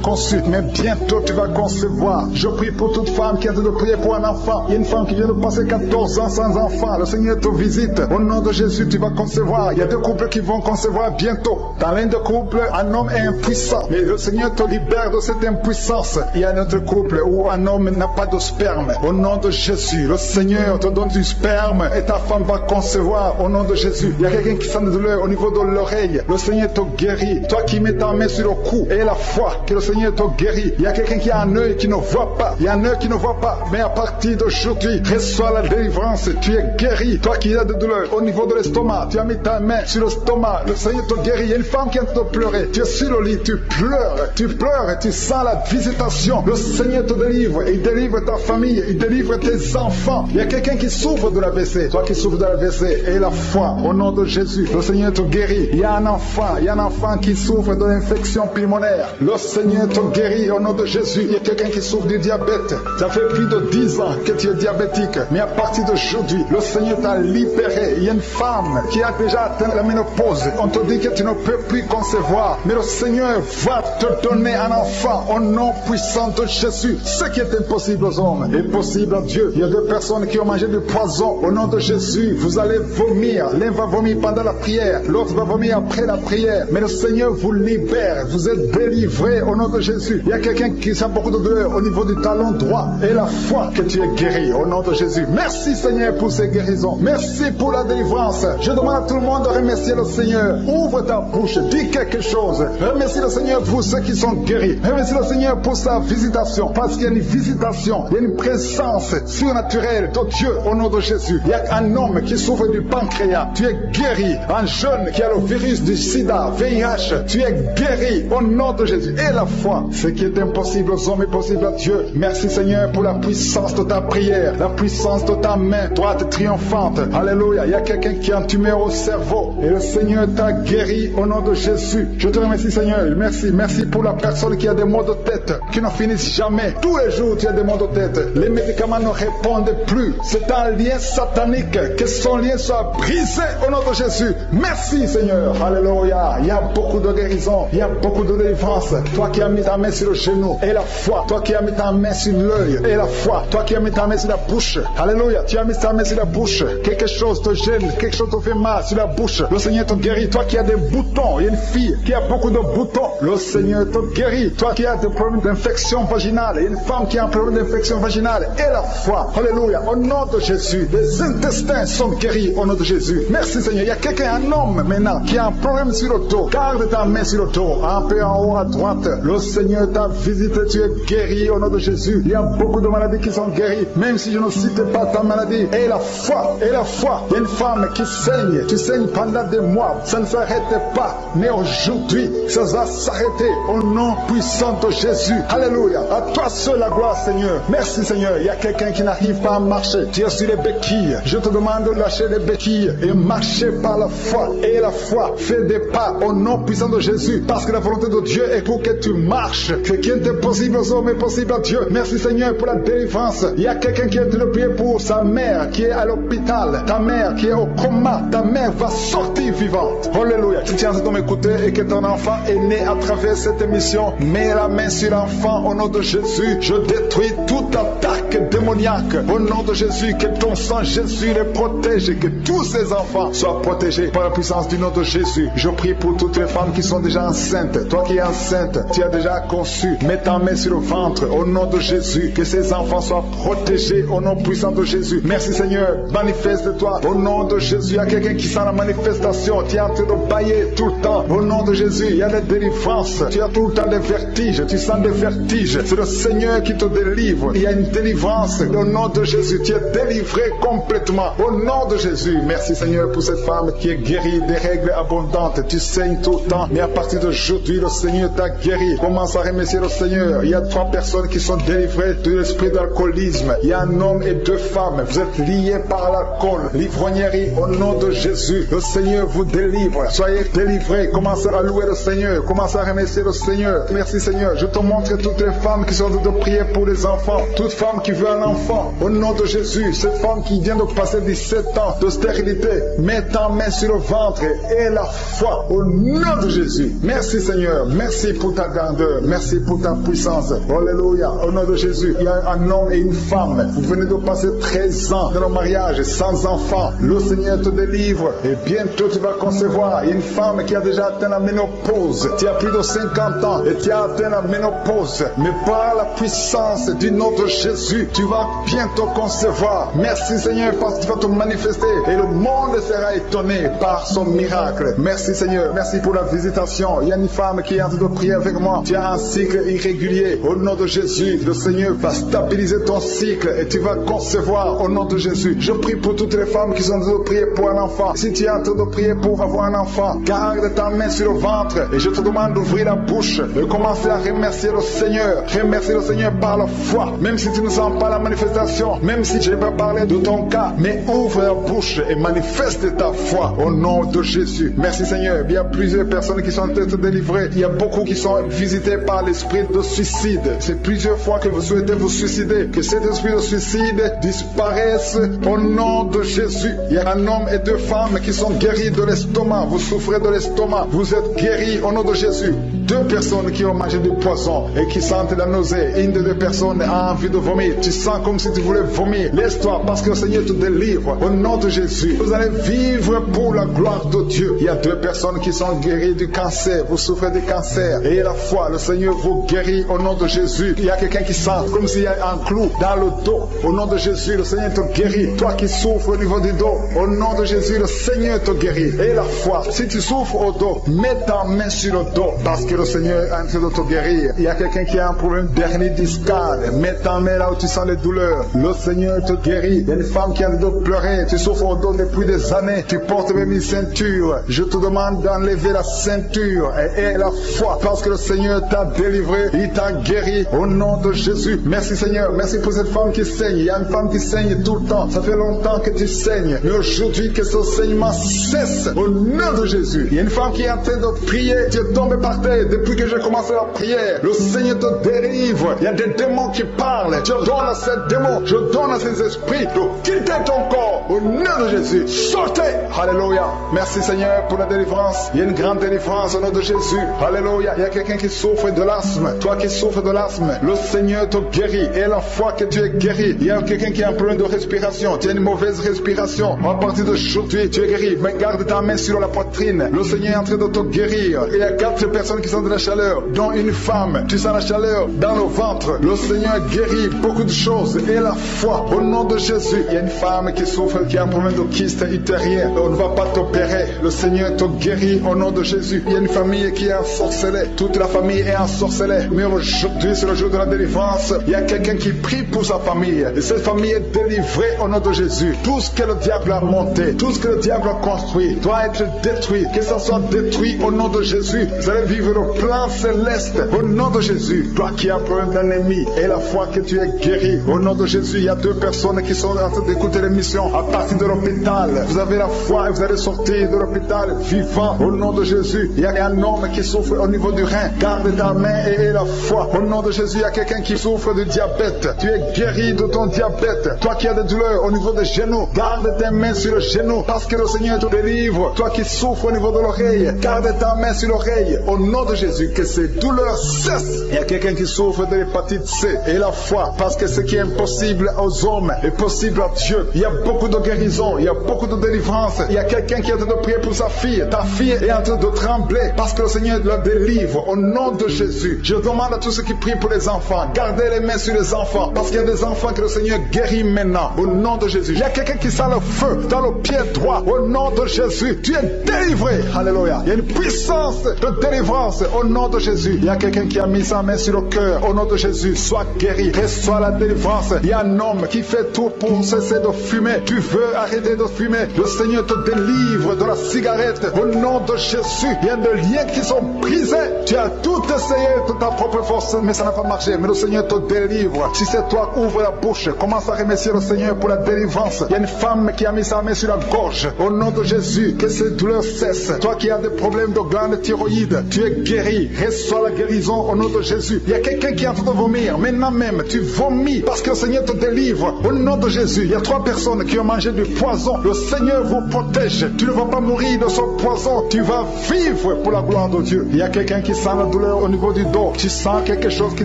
Speaker 2: conçu. Mais bientôt tu vas concevoir. Je prie pour toute femme qui est en train de prier pour un enfant. Il y a une femme qui vient de passer 14 ans sans enfant. Le Seigneur te visite. Au nom de Jésus, tu vas concevoir. Il y a deux couples qui vont concevoir bientôt. Dans l'un des couples, un homme est impuissant. Mais le Seigneur te libère de cette impuissance. Il y a un autre couple où un homme n'a pas de sperme. Au nom de Jésus, le Seigneur te donne du sperme et ta femme va concevoir au nom de Jésus. Il y a quelqu'un qui sent de douleur au niveau de l'oreille. Le Seigneur te guérit. Toi qui mets ta main sur le cou et la foi que le Seigneur te guérit. Il y a quelqu'un qui a un œil qui ne voit pas. Il y a un œil qui ne voit pas. Mais à partir d'aujourd'hui, reçois la délivrance. Tu es guéri. Toi qui as de douleur au niveau de l'estomac, tu as mis ta main sur l'estomac. Le Seigneur te guérit. Il y a une femme qui est en train de pleurer. Tu es sur le lit, tu pleures et tu sens la visitation. Le Seigneur te délivre. Il délivre ta famille. Il délivre tes enfants. Il y a quelqu'un qui souffre de l'AVC. Toi qui souffres de l'AVC et la foi au nom de Jésus. Le Seigneur te guérit. Il y a un enfant qui souffre de l'infection pulmonaire. Le Seigneur te guérit au nom de Jésus. Il y a quelqu'un qui souffre du diabète. Ça fait plus de 10 ans que tu es diabétique. Mais à partir d'aujourd'hui, le Seigneur t'a libéré. Il y a une femme qui a déjà atteint la ménopause. On te dit que tu ne peux plus concevoir. Mais le Seigneur va te donner un enfant au nom puissant de Jésus. Ce qui est impossible aux hommes est possible à Dieu. Il y a deux personnes qui ont mangé du poison. Au nom de Jésus, vous allez vomir. L'un va vomir pendant la prière. L'autre va vomir après la prière. Mais le Seigneur vous libère. Vous êtes délivrés au nom de Jésus. Il y a quelqu'un qui sent beaucoup de douleur au niveau du talon droit. Et la foi que tu es guéri au nom de Jésus. Merci Seigneur pour ces guérisons. Merci pour la délivrance. Je demande à tout le monde de remercier le Seigneur. Ouvre ta bouche. Dis quelque chose. Remercie le Seigneur pour ceux qui sont guéris. Remercie le Seigneur pour sa visitation. Parce qu'il y a une visitation. Il y a une présence surnaturelle de Dieu au nom de Jésus. Il y a un homme qui souffre du pancréas. Tu es guéri. Un jeune qui a le virus du sida, VIH. Tu es guéri au nom de Jésus. Et la foi. Ce qui est impossible aux hommes est possible à Dieu. Merci Seigneur pour la puissance de ta prière. La puissance de ta main droite triomphante. Alléluia. Il y a quelqu'un qui a un tumeur au cerveau. Et le Seigneur t'a guéri au nom de Jésus. Je te remercie Seigneur. Merci pour la personne qui a des maux de tête qui ne finissent jamais. Tous les jours tu as des maux de tête. Les médicaments ne répondent plus. C'est un lien satanique. Que son lien soit brisé au nom de Jésus. Merci Seigneur. Alléluia. Il y a beaucoup de guérison. Il y a beaucoup de délivrance. Toi qui as mis ta main sur le genou et la foi. Toi qui as mis ta main sur l'œil et la foi. Toi qui as mis ta main sur la bouche. Alléluia. Tu as mis ta main sur la bouche. Quelque chose te gêne. Quelque chose te fait mal sur la bouche. Le Seigneur te guérit. Toi qui as des boutons. Il y a une fille qui a beaucoup de boutons. Le Seigneur te guérit. Toi qui as des problèmes d'infection vaginale. Il y a une femme qui a un problème d'infection vaginale et la foi. Alléluia. Au nom de Jésus. Les intestins sont guéris au nom de Jésus. Merci Seigneur. Il y a quelqu'un, un homme maintenant, qui a un problème sur le dos. Garde ta main sur le dos. Un peu en haut à droite. Le Seigneur t'a visité. Tu es guéri au nom de Jésus. Il y a beaucoup de maladies qui sont guéries. Même si je ne cite pas ta maladie. Et la foi. Et la foi. Il y a une femme qui saigne. Tu saignes pendant des mois. Ça ne s'arrête pas. Mais aujourd'hui, ça va s'arrêter au nom puissant de Jésus. Alléluia. À toi seul la gloire Seigneur. Merci Seigneur. Il y a quelqu'un qui n'arrive pas à marcher. Tu es sur les béquilles. Je te demande de lâcher les béquilles et marcher par la foi. Et la foi fait des pas au nom puissant de Jésus. Parce que la volonté de Dieu est pour que tu marches. Ce qui est impossible aux hommes est possible à Dieu. Merci Seigneur pour la délivrance. Il y a quelqu'un qui est en train de prier pour sa mère qui est à l'hôpital. Ta mère qui est au coma. Ta mère va sortir vivante. Alléluia. Tu tiens à m'écouter et que ton enfant est né à travers cette émission. Mets la main sur l'enfant au nom de Jésus. Je détruis toute attaque démoniaque. Au nom de Jésus, que ton sang Jésus les protège et que tous ces enfants soient protégés par la puissance du nom de Jésus. Je prie pour toutes les femmes qui sont déjà enceintes. Toi qui es enceinte, tu as déjà conçu. Mets ta main sur le ventre au nom de Jésus. Que ces enfants soient protégés au nom puissant de Jésus. Merci Seigneur. Manifeste-toi au nom de Jésus. Il y a quelqu'un qui sent la manifestation. Tu es en train de bailler tout le temps. Au nom de Jésus, il y a des délivrances. Tu as tout le temps des vertiges. Tu sens des vertiges. C'est le Seigneur qui te délivre. Il y a une délivrance. Au nom de Jésus, tu es délivré complètement. Au nom de Jésus. Merci Seigneur pour cette femme qui est guérie des règles abondantes. Tu saignes tout le temps. Mais à partir d'aujourd'hui, le Seigneur t'a guéri. Commence à remercier le Seigneur. Il y a 3 personnes qui sont délivrées de l'esprit d'alcoolisme. Il y a un homme et 2 femmes. Vous êtes liés par l'alcool. L'ivrognerie au nom de Jésus. Le Seigneur vous délivre. Soyez délivrés. Commencez à louer le Seigneur. Commencez à remercier le Seigneur. Merci Seigneur. Je te montre toutes les femmes qui sont en train de prier pour les enfants. Toute femme qui veut un enfant. Au nom de Jésus. Cette femme qui vient de passer 17 ans de stérilité. Mets ta main sur le ventre et la foi au nom de Jésus. Merci Seigneur, merci pour ta grandeur, merci pour ta puissance. Alléluia, au nom de Jésus. Il y a un homme et une femme. Vous venez de passer 13 ans dans le mariage sans enfant. Le Seigneur te délivre et bientôt tu vas concevoir. Il y a une femme qui a déjà atteint la ménopause. Tu as plus de 50 ans et tu as atteint la ménopause. Mais par la puissance du nom de Jésus, tu vas bientôt concevoir. Merci Seigneur parce que tu vas te manifester et le monde sera étonné par son miracle. Merci Seigneur, merci pour la visitation. Il y a une femme qui est en train de prier avec moi. Tu as un cycle irrégulier. Au nom de Jésus, le Seigneur va stabiliser ton cycle et tu vas concevoir au nom de Jésus. Je prie pour toutes les femmes qui sont en train de prier pour un enfant. Si tu es en train de prier pour avoir un enfant, garde ta main sur le ventre et je te demande d'ouvrir la bouche et commencer à remercier le Seigneur. Remercier le Seigneur par la foi. Même si tu ne sens pas la manifestation, même si je ne vais pas parler de ton cas, mais ouvre la bouche et manifeste ta foi au nom de Jésus. Merci Seigneur. Il y a plusieurs personnes qui sont en train de se délivrer. Il y a beaucoup qui sont visités par l'esprit de suicide. C'est plusieurs fois que vous souhaitez vous suicider. Que cet esprit de suicide disparaisse au nom de Jésus. Il y a un homme et deux femmes qui sont guéris de l'estomac. Vous souffrez de l'estomac. Vous êtes guéris au nom de Jésus. Deux personnes qui ont mangé du poisson et qui sentent la nausée. Une des deux personnes a envie de vomir. Tu sens comme si tu voulais vomir. Laisse-toi parce que le Seigneur te délivre au nom de Jésus. Vous allez vivre pour la gloire de Dieu. Il y a deux personnes qui sont guéries du cancer. Vous souffrez du cancer. Et la foi, le Seigneur vous guérit au nom de Jésus. Il y a quelqu'un qui sent comme s'il y a un clou dans le dos. Au nom de Jésus, le Seigneur te guérit. Toi qui souffres au niveau du dos, au nom de Jésus, le Seigneur te guérit. Et la foi, si tu souffres au dos, mets ta main sur le dos parce que le Seigneur est en train de te guérir. Il y a quelqu'un qui a un problème d'hernie discale. Mets ta main là où tu sens les douleurs. Le Seigneur te guérit. Il y a une femme qui a le dos pleurer. Tu souffres au dos depuis des années. Tu portes même une ceinture. Je te demande d'enlever la ceinture et la foi parce que le Seigneur t'a délivré. Il t'a guéri au nom de Jésus. Merci Seigneur. Merci pour cette femme qui saigne. Il y a une femme qui saigne tout le temps. Ça fait longtemps que tu saignes. Mais aujourd'hui, que ce saignement cesse au nom de Jésus. Il y a une femme qui est en train de prier. Tu es tombé par terre depuis que j'ai commencé la prière. Le Seigneur te délivre. Il y a des démons qui parlent. Je donne à ces démons. Je donne à ces esprits de quitter ton corps au nom de Jésus. Sortez. Alléluia. Merci Seigneur pour la délivrance. Il y a une grande délivrance au nom de Jésus. Alléluia. Il y a quelqu'un qui souffre de l'asthme. Toi qui souffres de l'asthme, le Seigneur te guérit. Et la foi que tu es guéri. Il y a quelqu'un qui a un problème de respiration. Tu as une mauvaise respiration. À partir d'aujourd'hui, tu es guéri. Mais garde ta main sur la poitrine. Le Seigneur est en train de te guérir. Il y a 4 personnes qui sont de la chaleur, dont une femme. Tu sens la chaleur dans le ventre. Le Seigneur guérit beaucoup de choses. Et la foi au nom de Jésus. Il y a une femme qui souffre, qui a un problème de kyste utérien. On ne va pas t'opérer. Le Seigneur te guérit au nom de Jésus. Il y a une famille qui est ensorcelée. Toute la famille est ensorcelée. Mais aujourd'hui, c'est le jour de la délivrance. Il y a quelqu'un qui prie pour sa famille. Et cette famille est délivrée au nom de Jésus. Tout ce que le diable a monté, tout ce que le diable a construit, doit être détruit. Que ça soit détruit au nom de Jésus. Vous allez vivre le plan céleste au nom de Jésus. Toi qui as problème d'ennemi et la foi que tu es guéri au nom de Jésus. Il y a 2 personnes qui sont en train d'écouter l'émission à partir de l'hôpital. Vous avez la foi et vous allez sortir de l'hôpital vivant au nom de Jésus. Il y a un homme qui souffre au niveau du rein. Garde ta main et la foi au nom de Jésus. Il y a quelqu'un qui souffre de diabète. Tu es guéri de ton diabète. Toi qui as des douleurs au niveau des genoux, garde tes mains sur le genou parce que le Seigneur te délivre. Toi qui souffres au niveau de l'oreille, garde ta main sur l'oreille au nom de Jésus. Que ces douleurs cessent. Il y a quelqu'un qui souffre de l'hépatite C et la foi parce que ce qui est impossible aux hommes est possible à Dieu. Il y a beaucoup de guérison, il y a beaucoup de délivrance. Il y a quelqu'un qui est en train de prier pour sa fille. Ta fille est en train de trembler parce que le Seigneur la délivre au nom de Jésus. Je demande à tous ceux qui prient pour les enfants, gardez les mains sur les enfants parce qu'il y a des enfants que le Seigneur guérit maintenant au nom de Jésus. Il y a quelqu'un qui sent le feu dans le pied droit au nom de Jésus. Tu es délivré. Alléluia. Il y a une puissance de délivrance au nom de Jésus. Il y a quelqu'un qui a mis sa main sur le cœur au nom de Jésus. Sois guéri, reçois la délivrance. Il y a un homme qui fait tout pour cesser de fumer. Tu veux arrêter de fumer. Le Seigneur te délivre de la cigarette au nom de Jésus. Il y a des liens qui sont brisés. Tu as tout essayé de ta propre force, mais ça n'a pas marché. Mais le Seigneur te délivre. Si c'est toi, ouvre la bouche. Commence à remercier le Seigneur pour la délivrance. Il y a une femme qui a mis sa main sur la gorge. Au nom de Jésus, que ces douleurs cessent. Toi qui as des problèmes de glande thyroïde, tu es guéri. Reçois la guérison au nom de Jésus. Il y a quelqu'un qui est en train de vomir. Maintenant même, tu vomis parce que le Seigneur te délivre. Au nom de Jésus, il y a 3 personnes qui ont mal manger du poison. Le Seigneur vous protège. Tu ne vas pas mourir de son poison. Tu vas vivre pour la gloire de Dieu. Il y a quelqu'un qui sent la douleur au niveau du dos. Tu sens quelque chose qui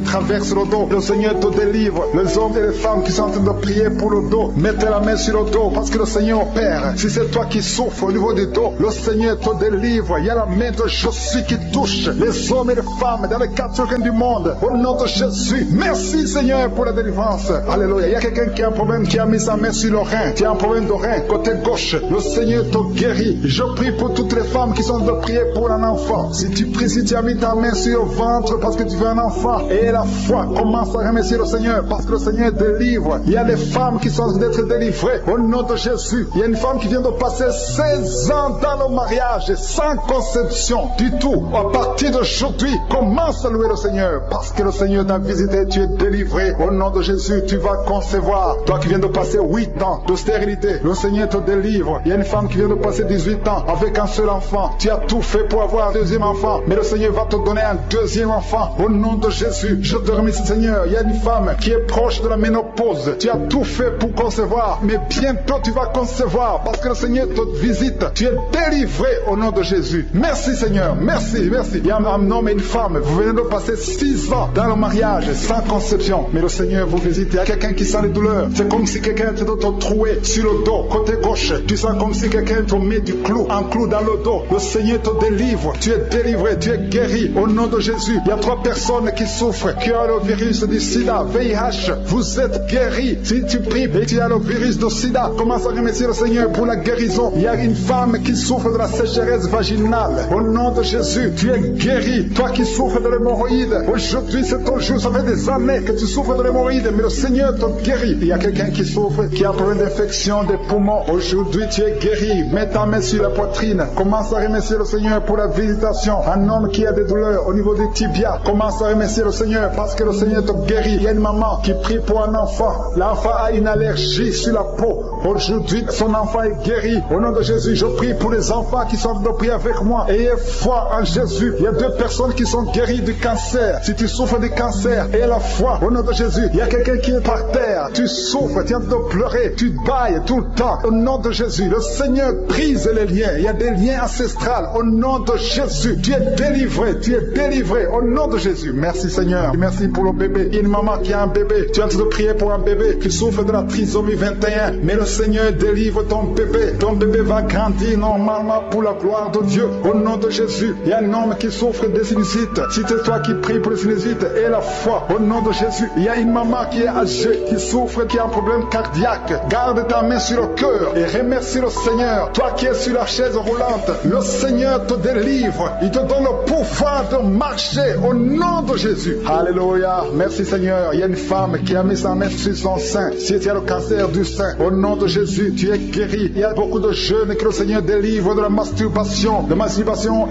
Speaker 2: traverse le dos. Le Seigneur te délivre. Les hommes et les femmes qui sont en train de prier pour le dos, mettez la main sur le dos parce que le Seigneur opère. Si c'est toi qui souffres au niveau du dos, le Seigneur te délivre. Il y a la main de Jésus qui touche les hommes et les femmes dans les quatre coins du monde. Au nom de Jésus, merci Seigneur pour la délivrance. Alléluia. Il y a quelqu'un qui a un problème, qui a mis sa main sur le rein. Tu as un problème de rein, côté gauche. Le Seigneur te guérit. Je prie pour toutes les femmes qui sont en train de prier pour un enfant. Si tu pries, si tu as mis ta main sur le ventre parce que tu veux un enfant, et la foi, commence à remercier le Seigneur parce que le Seigneur délivre. Il y a des femmes qui sont en train d'être délivrées au nom de Jésus. Il y a une femme qui vient de passer 16 ans dans le mariage sans conception du tout. À partir d'aujourd'hui, commence à louer le Seigneur parce que le Seigneur t'a visité, tu es délivré. Au nom de Jésus, tu vas concevoir. Toi qui viens de passer 8 ans de stérilité, le Seigneur te délivre. Il y a une femme qui vient de passer 18 ans avec un seul enfant. Tu as tout fait pour avoir un deuxième enfant, mais le Seigneur va te donner un deuxième enfant. Au nom de Jésus, je te remercie Seigneur. Il y a une femme qui est proche de la ménopause. Tu as tout fait pour concevoir, mais bientôt tu vas concevoir parce que le Seigneur te visite. Tu es délivré au nom de Jésus. Merci Seigneur, merci, merci. Il y a un homme et une femme, vous venez de passer 6 ans dans le mariage sans conception, mais le Seigneur vous visite. Il y a quelqu'un qui sent les douleurs. C'est comme si quelqu'un te troué sur le dos, côté gauche. Tu sens comme si quelqu'un te met un clou dans le dos. Le Seigneur te délivre. Tu es délivré, tu es guéri au nom de Jésus. Il y a 3 personnes qui souffrent, qui ont le virus du sida, VIH. Vous êtes guéris. Si tu pries et tu as le virus du sida, commence à remercier le Seigneur pour la guérison. Il y a une femme qui souffre de la sécheresse vaginale. Au nom de Jésus, tu es guéri. Toi qui souffres de l'hémorroïde, aujourd'hui c'est ton jour. Ça fait des années que tu souffres de l'hémorroïde, mais le Seigneur te guérit. Il y a quelqu'un qui souffre, qui a un problème d'infection des poumons. Aujourd'hui tu es guéri. Mets ta main sur la poitrine. Commence à remercier le Seigneur pour la visitation. Un homme qui a des douleurs au niveau du tibia, commence à remercier le Seigneur parce que le Seigneur te guérit. Il y a une maman qui prie pour un enfant. L'enfant a une allergie sur la peau. Aujourd'hui, son enfant est guéri. Au nom de Jésus, je prie pour les enfants qui sont de prier avec moi. Ayez foi en Jésus. Il y a 2 personnes qui sont guéries du cancer. Si tu souffres du cancer, aie la foi. Au nom de Jésus, il y a quelqu'un qui est par terre. Tu souffres, tu es en train de pleurer, tu bailles tout le temps. Au nom de Jésus, le Seigneur brise les liens. Il y a des liens ancestrales. Au nom de Jésus, tu es délivré. Tu es délivré. Au nom de Jésus. Merci Seigneur. Merci pour le bébé. Il y a une maman qui a un bébé. Tu es en train de prier pour un bébé qui souffre de la trisomie 21. Mais le Seigneur délivre ton bébé. Ton bébé va grandir normalement pour la gloire de Dieu. Au nom de Jésus, il y a un homme qui souffre de sinusite. Si c'est toi qui pries pour le sinusite, aie la foi. Au nom de Jésus, il y a une maman qui est âgée, qui souffre, qui a un problème cardiaque. Garde ta main sur le cœur et remercie le Seigneur. Toi qui es sur la chaise roulante, le Seigneur te délivre. Il te donne le pouvoir de marcher au nom de Jésus. Alléluia. Merci Seigneur. Il y a une femme qui a mis sa main sur son sein. Si tu as le cancer du sein, au nom de Jésus, tu es guéri. Il y a beaucoup de jeunes que le Seigneur délivre de la masturbation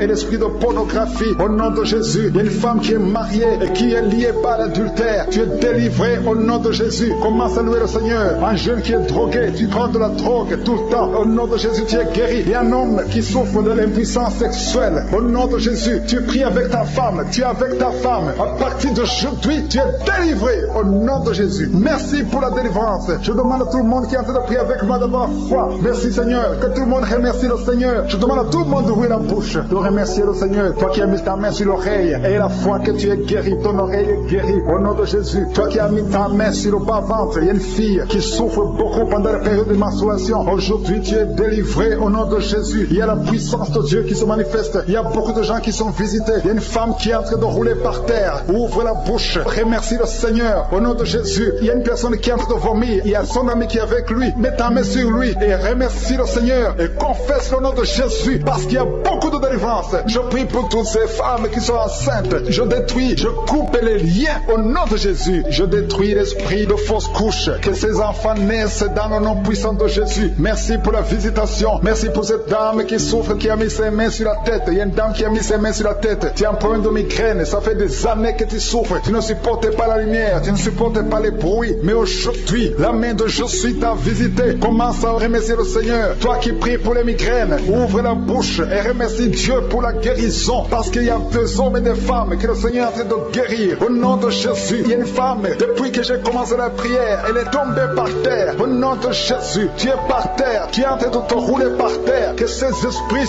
Speaker 2: et l'esprit de pornographie. Au nom de Jésus, il y a une femme qui est mariée et qui est liée par l'adultère. Tu es délivré au nom de Jésus. Commence à louer le Seigneur. Un jeune qui est drogué, tu prends de la drogue tout le temps. Au nom de Jésus, tu es guéri. Il y a un homme qui souffre de l'impuissance sexuelle. Au nom de Jésus, tu pries avec ta femme. Tu es avec ta femme. À partir d'aujourd'hui, tu es délivré au nom de Jésus. Merci pour la délivrance. Je demande à tout le monde qui est en train de prier avec moi d'avoir foi. Merci Seigneur. Que tout le monde remercie le Seigneur. Je demande à tout le monde d'ouvrir la bouche, de remercier le Seigneur. Toi qui as mis ta main sur l'oreille, et la foi que tu es guéri. Ton oreille est guérie au nom de Jésus. Toi qui as mis ta main sur le bas-ventre, il y a une fille qui souffre beaucoup pendant la période de menstruation. Aujourd'hui, tu es délivré au nom de Jésus. Il y a la puissance de Dieu qui se manifeste. Il y a beaucoup de gens qui sont visités. Il y a une femme qui est en train de rouler par terre. Ouvre la bouche. Remercie le Seigneur au nom de Jésus. Il y a une personne qui est en train de vomir. Il y a son ami qui est avec lui. Mets ta main sur lui et remercie le Seigneur et confesse le nom de Jésus parce qu'il y a beaucoup de délivrance. Je prie pour toutes ces femmes qui sont enceintes. Je détruis, je coupe les liens au nom de Jésus. Je détruis l'esprit de fausse couche. Que ces enfants naissent dans le nom puissant de Jésus. Merci pour la visitation. Merci pour cette dame qui souffre, qui a mis ses mains sur la tête. Il y a une dame qui a mis ses mains sur la tête. Tu as un problème de migraine. Ça fait des années que tu souffres. Tu ne supportes pas la lumière. Tu ne supportes pas les bruits. Mais aujourd'hui, la main de Jésus t'a visité. difficultés, commence à remercier le Seigneur. Toi qui pries pour les migraines, ouvre la bouche et remercie Dieu pour la guérison, parce qu'il y a des hommes et des femmes que le Seigneur est en train de guérir. Au nom de Jésus, il y a une femme, depuis que j'ai commencé la prière, elle est tombée par terre. Au nom de Jésus, tu es par terre, tu es en train de te rouler par terre, que ces esprits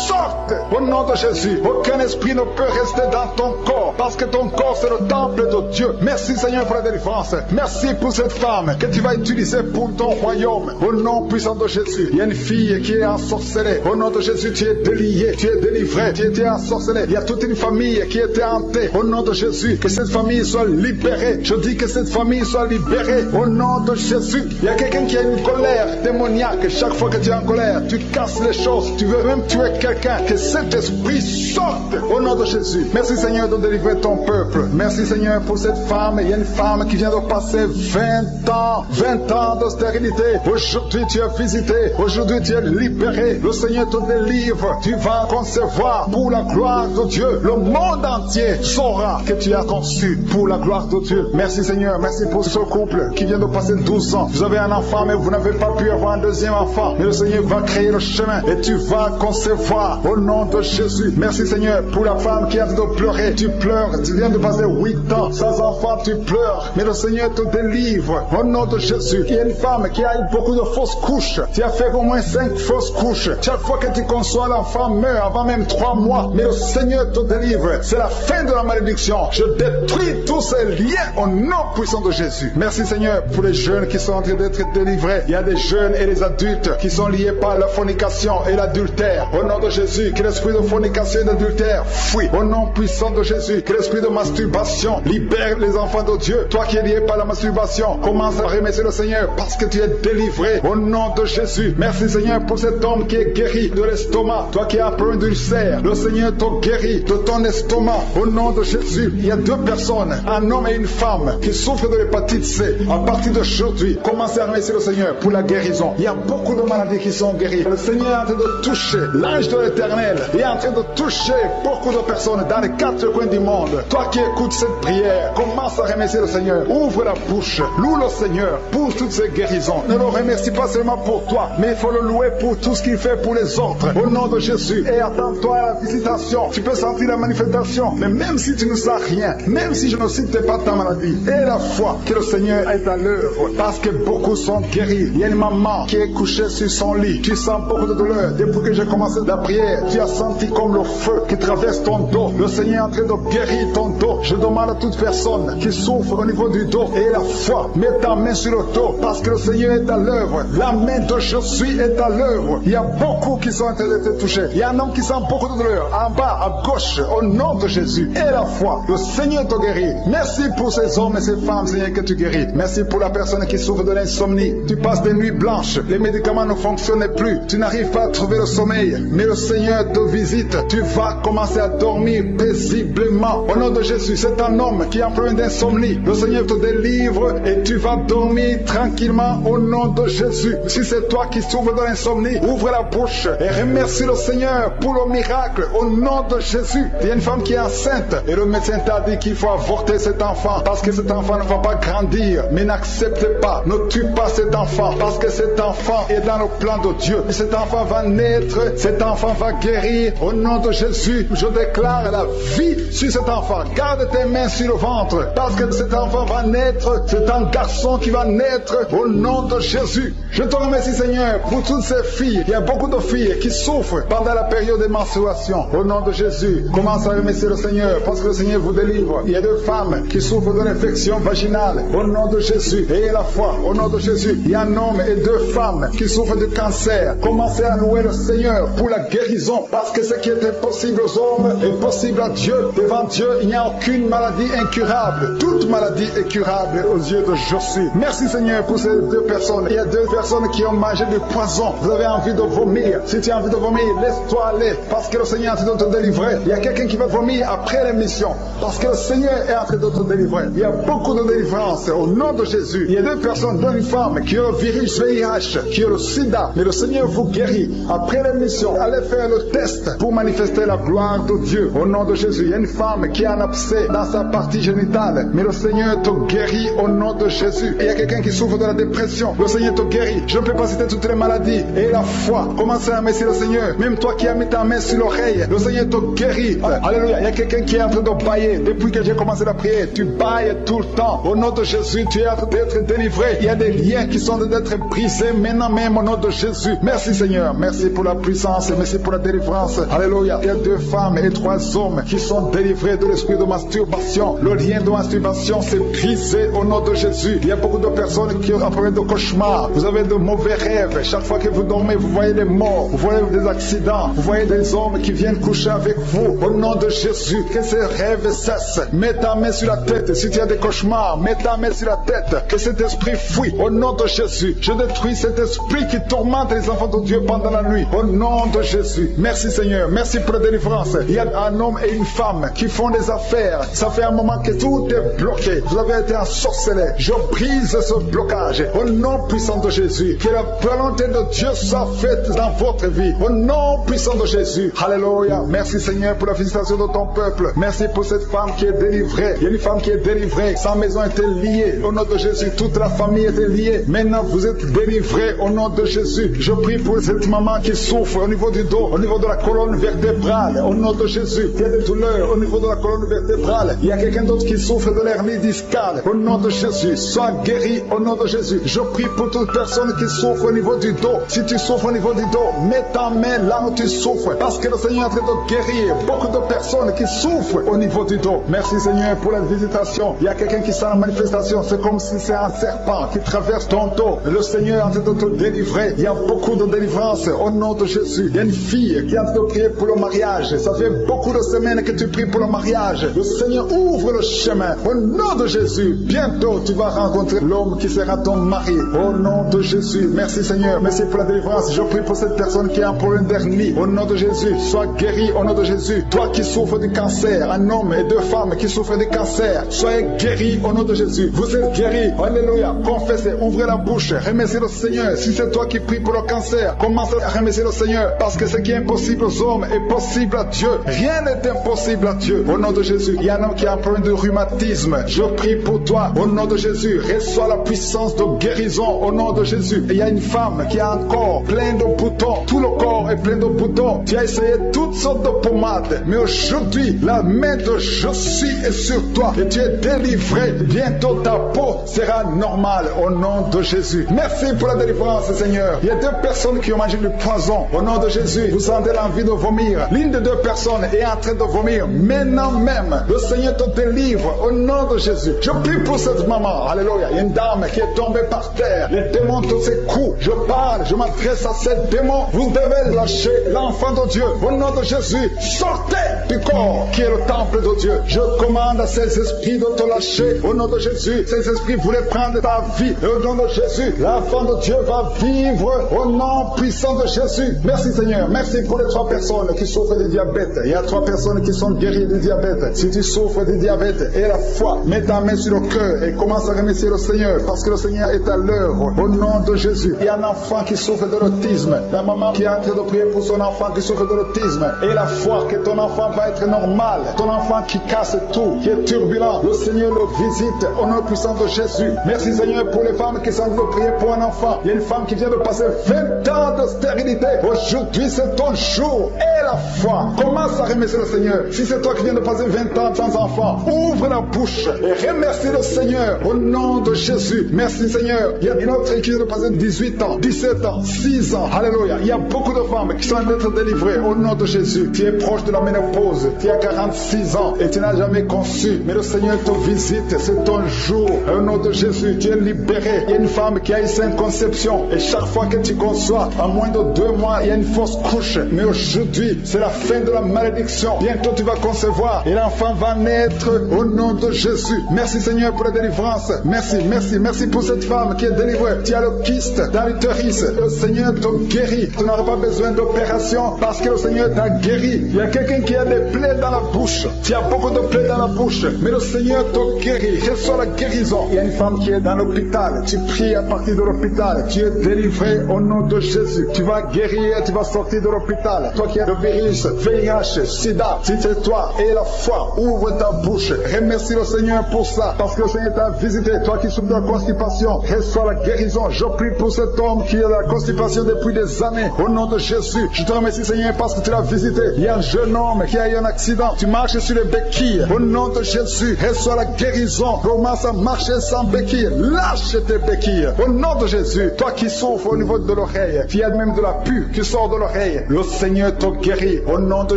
Speaker 2: sortent. Au nom de Jésus, aucun esprit ne peut rester dans ton corps, parce que ton corps c'est le temple de Dieu. Merci Seigneur pour la délivrance. Merci pour cette femme que tu vas utiliser pour ton royaume. Au nom puissant de Jésus, il y a une fille qui est ensorcelée. Au nom de Jésus, tu es délié, tu es délivré, tu étais ensorcelé. Il y a toute une famille qui était hantée. Au nom de Jésus, que cette famille soit libérée. Je dis que cette famille soit libérée. Au nom de Jésus, il y a quelqu'un qui a une colère démoniaque. Chaque fois que tu es en colère, tu casses les choses. Tu veux même tuer quelqu'un. Que cet esprit sorte. Au nom de Jésus. Merci Seigneur de délivrer ton peuple. Merci Seigneur pour cette femme. Il y a une femme qui vient de passer 20 ans de stérilité. Aujourd'hui tu es visité. Aujourd'hui tu es libéré. Le Seigneur te délivre. Tu vas concevoir pour la gloire de Dieu. Le monde entier saura que tu as conçu pour la gloire de Dieu. Merci Seigneur. Merci pour ce couple qui vient de passer 12 ans. Vous avez un enfant mais vous n'avez pas pu avoir un deuxième enfant. Mais le Seigneur va créer le chemin et tu vas concevoir au nom de Jésus. Merci Seigneur pour la femme qui a de pleurer. Tu pleures. Tu viens de passer 8 ans sans enfant. Tu pleures. Mais le Seigneur te délivre au nom de Jésus. Il y a une femme qui a eu beaucoup de fausses couches. Tu as fait au moins 5 fausses couches. Chaque fois que tu conçois, l'enfant meurt avant même 3 mois. Mais le Seigneur te délivre. C'est la fin de la malédiction. Je détruis tous ces liens au nom puissant de Jésus. Merci Seigneur pour les jeunes qui sont en train d'être délivrés. Il y a des jeunes et des adultes qui sont liés par la fornication et l'adultère. Au nom de Jésus, que l'esprit de fornication et d'adultère fuit. Au nom puissant de Jésus, que l'esprit de masturbation libère les enfants de Dieu. Toi qui es lié par la masturbation, commence à remercier le Seigneur parce que tu es délivré. Au nom de Jésus, merci Seigneur pour cet homme qui est guéri de l'estomac. Toi qui as un problème d'ulcère, le Seigneur te guérit de ton estomac. Au nom de Jésus, il y a 2 personnes, un homme et une femme, qui souffrent de l'hépatite C. À partir d'aujourd'hui, commencez à remercier le Seigneur pour la guérison. Il y a beaucoup de maladies qui sont guéries. Le Seigneur est en train de toucher l'ange de l'Éternel. Il est en train de toucher beaucoup de personnes dans les 4 coins du monde. Toi qui écoutes cette prière, commence à remercier le Seigneur. Ouvre la bouche, loue le Seigneur pour toutes ces guérisons. Ne le remercie pas seulement pour toi, mais il faut le louer pour tout ce qu'il fait pour les autres. Au nom de Jésus, et attends-toi à la visitation. Tu peux sentir la manifestation, mais même si tu ne sens rien, même si je ne cite pas ta maladie, et la foi que le Seigneur est à l'œuvre, parce que beaucoup sont guéris. Il y a une maman qui est couchée sur son lit. Tu sens beaucoup de douleur. Depuis que j'ai commencé la prière, tu as senti comme le feu qui traverse ton dos. Le Seigneur est en train de guérir ton dos. Je demande à toute personne qui souffre au niveau du dos et la foi, mets ta main sur le dos, parce que le Seigneur est à l'œuvre. La main de Jésus est à l'œuvre. Il y a beaucoup qui sont en train d'être touchés. Il y a un homme qui sent beaucoup de douleur en bas, à gauche, au nom de Jésus. Et la foi, le Seigneur te guérit. Merci pour ces hommes et ces femmes, Seigneur, que tu guéris. Merci pour la personne qui souffre de l'insomnie. Tu passes des nuits blanches, les médicaments ne fonctionnent plus, tu n'arrives pas à trouver le sommeil, mais le Seigneur te visite. Tu vas commencer à dormir paisiblement. Au nom de Jésus, c'est un homme qui a un problème d'insomnie. Le Seigneur te délivre et tu vas dormir tranquillement au nom de Jésus. Si c'est toi qui souffres de l'insomnie, ouvre la bouche et remercie le Seigneur pour le miracle au nom de Jésus. Il y a une femme qui est enceinte et le médecin t'a dit qu'il faut avorter cet enfant parce que cet enfant ne va pas grandir. Mais n'accepte pas, ne tue pas cet enfant parce que cet enfant est dans le plan de Dieu. Et cet enfant va naître, cet enfant va guérir au nom de Jésus. Je déclare la vie sur cet enfant. Garde tes mains sur le ventre parce que cet enfant va naître. C'est un garçon qui va naître au nom de Jésus. Je te remercie Seigneur pour toutes ces filles. Il y a beaucoup de filles qui souffrent pendant la période de menstruation. Au nom de Jésus, commence à remercier le Seigneur parce que le Seigneur vous délivre. Il y a 2 femmes qui souffrent de l'infection vaginale. Au nom de Jésus, ayez la foi. Au nom de Jésus, il y a un homme et 2 femmes qui souffrent de cancer. Commencez à louer le Seigneur pour la guérison parce que ce qui est impossible aux hommes est possible à Dieu. Devant Dieu, il n'y a aucune maladie incurable. Toute maladie est curable aux yeux de Jésus. Merci Seigneur pour ces 2 personnes. Il y a 2 personnes qui ont mangé du poison. Vous avez envie de vomir. Si tu as envie de vomir, laisse-toi aller parce que le Seigneur est en train de te délivrer. Il y a quelqu'un qui va vomir après l'émission parce que le Seigneur est en train de te délivrer. Il y a beaucoup de délivrance au nom de Jésus. Il y a 2 personnes, dont une femme qui a le virus VIH, qui a le sida, mais le Seigneur vous guérit. Après l'émission, allez faire le test pour manifester la gloire de Dieu au nom de Jésus. Il y a une femme qui a un abcès dans sa partie génitale, mais le Seigneur te guérit au nom de Jésus. Il y a quelqu'un qui souffre de la dépression. Le Seigneur Seigneur te guérit. Je ne peux pas citer toutes les maladies. Et la foi, commencez à remercier le Seigneur. Même toi qui as mis ta main sur l'oreille, le Seigneur te guérit. Alléluia. Il y a quelqu'un qui est en train de bailler. Depuis que j'ai commencé la prière, tu bailles tout le temps. Au nom de Jésus, tu es en train d'être délivré. Il y a des liens qui sont en train d'être brisés maintenant même au nom de Jésus. Merci Seigneur. Merci pour la puissance. Merci pour la délivrance. Alléluia. Il y a 2 femmes et 3 hommes qui sont délivrés de l'esprit de masturbation. Le lien de masturbation s'est brisé au nom de Jésus. Il y a beaucoup de personnes qui ont un problème de cauchemar. Vous avez de mauvais rêves. Chaque fois que vous dormez, vous voyez des morts. Vous voyez des accidents. Vous voyez des hommes qui viennent coucher avec vous. Au nom de Jésus, que ces rêves cessent. Mets ta main sur la tête. Si tu as des cauchemars, mets ta main sur la tête. Que cet esprit fuit. Au nom de Jésus, je détruis cet esprit qui tourmente les enfants de Dieu pendant la nuit. Au nom de Jésus. Merci Seigneur. Merci pour la délivrance. Il y a un homme et une femme qui font des affaires. Ça fait un moment que tout est bloqué. Vous avez été ensorcelé. Je brise ce blocage. Au nom puissant de Jésus. Que la volonté de Dieu soit faite dans votre vie. Au nom puissant de Jésus. Alléluia. Merci Seigneur pour la visitation de ton peuple. Merci pour cette femme qui est délivrée. Il y a une femme qui est délivrée. Sa maison était liée. Au nom de Jésus, toute la famille était liée. Maintenant, vous êtes délivrés au nom de Jésus. Je prie pour cette maman qui souffre au niveau du dos, au niveau de la colonne vertébrale. Au nom de Jésus, il y a des douleurs au niveau de la colonne vertébrale. Il y a quelqu'un d'autre qui souffre de l'hernie discale. Au nom de Jésus, sois guéri au nom de Jésus. Je prie pour toute personne qui souffre au niveau du dos. Si tu souffres au niveau du dos, mets ta main là où tu souffres. Parce que le Seigneur est en train de guérir beaucoup de personnes qui souffrent au niveau du dos. Merci Seigneur pour la visitation. Il y a quelqu'un qui sent la manifestation. C'est comme si c'est un serpent qui traverse ton dos. Le Seigneur est en train de te délivrer. Il y a beaucoup de délivrance au nom de Jésus. Il y a une fille qui est en train de prier pour le mariage. Ça fait beaucoup de semaines que tu pries pour le mariage. Le Seigneur ouvre le chemin. Au nom de Jésus, bientôt tu vas rencontrer l'homme qui sera ton mari. Au nom de Jésus, merci Seigneur. Merci pour la délivrance. Je prie pour cette personne qui a un problème d'hernie. Au nom de Jésus, sois guéri au nom de Jésus. Toi qui souffres du cancer, un homme et 2 femmes qui souffrent du cancer, soyez guéris au nom de Jésus. Vous êtes guéris. Alléluia. Confessez, ouvrez la bouche, remerciez le Seigneur. Si c'est toi qui pries pour le cancer, commence à remercier le Seigneur. Parce que ce qui est impossible aux hommes est possible à Dieu. Rien n'est impossible à Dieu. Au nom de Jésus, il y a un homme qui a un problème de rhumatisme. Je prie pour toi. Au nom de Jésus, reçois la puissance de guérison. Au nom de Jésus. Et il y a une femme qui a un corps plein de boutons. Tout le corps est plein de boutons. Tu as essayé toutes sortes de pommades. Mais aujourd'hui, la main de Jésus est sur toi. Et tu es délivré. Bientôt ta peau sera normale. Au nom de Jésus. Merci pour la délivrance, Seigneur. Il y a 2 personnes qui ont mangé du poison. Au nom de Jésus, vous sentez l'envie de vomir. L'une des 2 personnes est en train de vomir. Maintenant même, le Seigneur te délivre. Au nom de Jésus. Je prie pour cette maman. Alléluia. Il y a une dame qui est tombée par terre. Les démons te secouent. Je parle, je m'adresse à ces démons. Vous devez lâcher l'enfant de Dieu. Au nom de Jésus, sortez du corps qui est le temple de Dieu. Je commande à ces esprits de te lâcher. Au nom de Jésus, ces esprits voulaient prendre ta vie. Et au nom de Jésus, l'enfant de Dieu va vivre au nom puissant de Jésus. Merci Seigneur. Merci pour les 3 personnes qui souffrent du diabète. Il y a 3 personnes qui sont guéries du diabète. Si tu souffres du diabète et la foi, mets ta main sur le cœur et commence à remercier le Seigneur. Parce que le Seigneur est à l'heure. Au nom de Jésus. Il y a un enfant qui souffre de l'autisme. La maman qui est en train de prier pour son enfant qui souffre de l'autisme. Et la foi que ton enfant va être normal. Ton enfant qui casse tout, qui est turbulent. Le Seigneur le visite au nom puissant de Jésus. Merci Seigneur pour les femmes qui sont en train de prier pour un enfant. Il y a une femme qui vient de passer 20 ans de stérilité. Aujourd'hui c'est ton jour. Et la foi. Commence à remercier le Seigneur. Si c'est toi qui viens de passer 20 ans sans enfant, ouvre la bouche et remercie le Seigneur au nom de Jésus. Merci Seigneur. Il y a une autre qui vient de passer 18 ans, 17 ans, 6 ans. Alléluia. Il y a beaucoup de femmes qui sont en train d'être délivrées au nom de Jésus. Tu es proche de la ménopause. Tu as 46 ans et tu n'as jamais conçu. Mais le Seigneur te visite. C'est ton jour. Au nom de Jésus, tu es libéré. Il y a une femme qui a une sainte conception. Et chaque fois que tu conçois, en moins de 2 mois, il y a une fausse couche. Mais aujourd'hui, c'est la fin de la malédiction. Bientôt tu vas concevoir. Et l'enfant va naître au nom de Jésus. Merci Seigneur pour la délivrance. Merci, merci, merci pour cette femme qui est délivrée. Tu as le kyste dans l'utérus. Le Seigneur te guérit. Tu n'auras pas besoin d'opération parce que le Seigneur t'a guéri. Il y a quelqu'un qui a des plaies dans la bouche. Tu as beaucoup de plaies dans la bouche. Mais le Seigneur te guérit. Reçois la guérison. Il y a une femme qui est dans l'hôpital. Tu pries à partir de l'hôpital. Tu es délivré au nom de Jésus. Tu vas guérir. Tu vas sortir de l'hôpital. Toi qui as le virus, VIH, SIDA. Si c'est toi et la foi, ouvre ta bouche. Remercie le Seigneur pour ça, parce que le Seigneur t'a visité. Toi qui souffres de la constipation, reçois la guérison. Je prie pour cet homme qui a la constipation depuis des années. Au nom de Jésus, je te remercie Seigneur parce que tu l'as visité. Il y a un jeune homme qui a eu un accident. Tu marches sur les béquilles. Au nom de Jésus, reçois la guérison. Commence à marcher sans béquilles. Lâche tes béquilles. Au nom de Jésus, toi qui souffres au niveau de l'oreille, qui a même de la pus qui sort de l'oreille, le Seigneur te guérit. Au nom de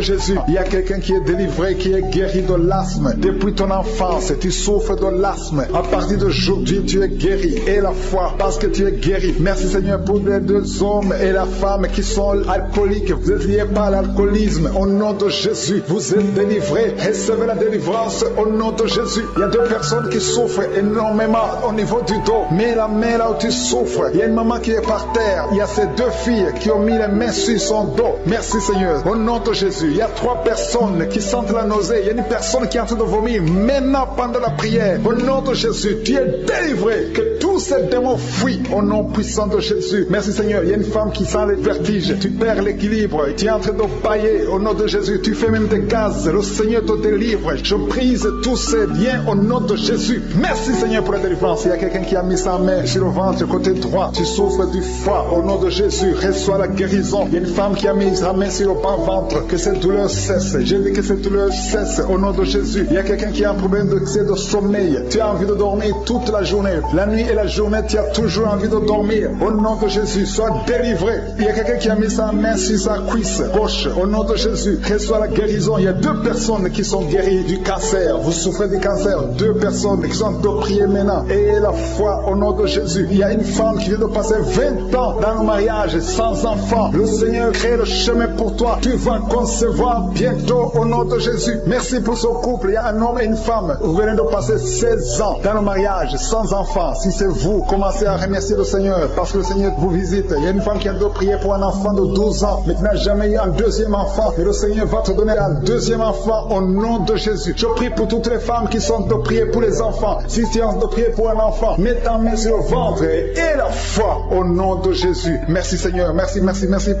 Speaker 2: Jésus, il y a quelqu'un qui est délivré, qui est guéri de l'asthme. Depuis ton enfance, tu souffres de l'asthme. À partir d'aujourd'hui, tu es guéri. Et la foi, parce que tu es guéri. Merci Seigneur pour les deux hommes et la femme qui sont alcooliques. Vous êtes liés par l'alcoolisme. Au nom de Jésus, vous êtes délivrés. Recevez la délivrance au nom de Jésus. Il y a deux personnes qui souffrent énormément au niveau du dos. Mais la main là où tu souffres, il y a une maman qui est par terre. Il y a ces deux filles qui ont mis les mains sur son dos. Merci Seigneur. Au nom de Jésus, il y a trois personnes qui sentent la nausée. Il y a une personne qui est en train de vomir maintenant pendant la prière. Au nom de Jésus, tu es délivré. Que tous ces démons fuient au nom puissant de Jésus. Merci Seigneur. Il y a une femme qui sent les vertiges. Tu perds l'équilibre. Tu es en train de bailler au nom de Jésus. Tu fais même des gaz. Le Seigneur te délivre. Je brise tous ces liens au nom de Jésus. Merci Seigneur pour la délivrance. Il y a quelqu'un qui a mis sa main sur le ventre côté droit. Tu souffres du foie au nom de Jésus. Reçois la guérison. Il y a une femme qui a mis sa main sur le bas-ventre. Que cette douleur cesse. Je dis que cette douleur cesse au nom de Jésus. Il y a quelqu'un qui a un problème de sommeil. Tu as envie de dormir toute la journée. La nuit et la journée, tu as toujours envie de dormir. Au nom de Jésus, sois délivré. Il y a quelqu'un qui a mis sa main sur sa cuisse gauche. Au nom de Jésus, reçois la guérison. Il y a deux personnes qui sont guéries du cancer. Vous souffrez du cancer. Deux personnes qui sont de prier maintenant. Et la foi au nom de Jésus. Il y a une femme qui vient de passer 20 ans dans le mariage sans enfant. Le Seigneur crée le chemin pour toi. Tu vas concevoir bientôt au nom de Jésus. Merci pour ce couple. Il y a un homme et une femme. Vous venez de passer 16 ans dans le mariage sans enfant. Si c'est vous, commencez à remercier le Seigneur parce que le Seigneur vous visite. Il y a une femme qui a de prier pour un enfant de 12 ans mais qui n'a jamais eu un deuxième enfant. Et le Seigneur va te donner un deuxième enfant au nom de Jésus. Je prie pour toutes les femmes qui sont de prier pour les enfants. Si tu es de prier pour un enfant, mets ta main sur le ventre et la foi au nom de Jésus. Merci Seigneur. Merci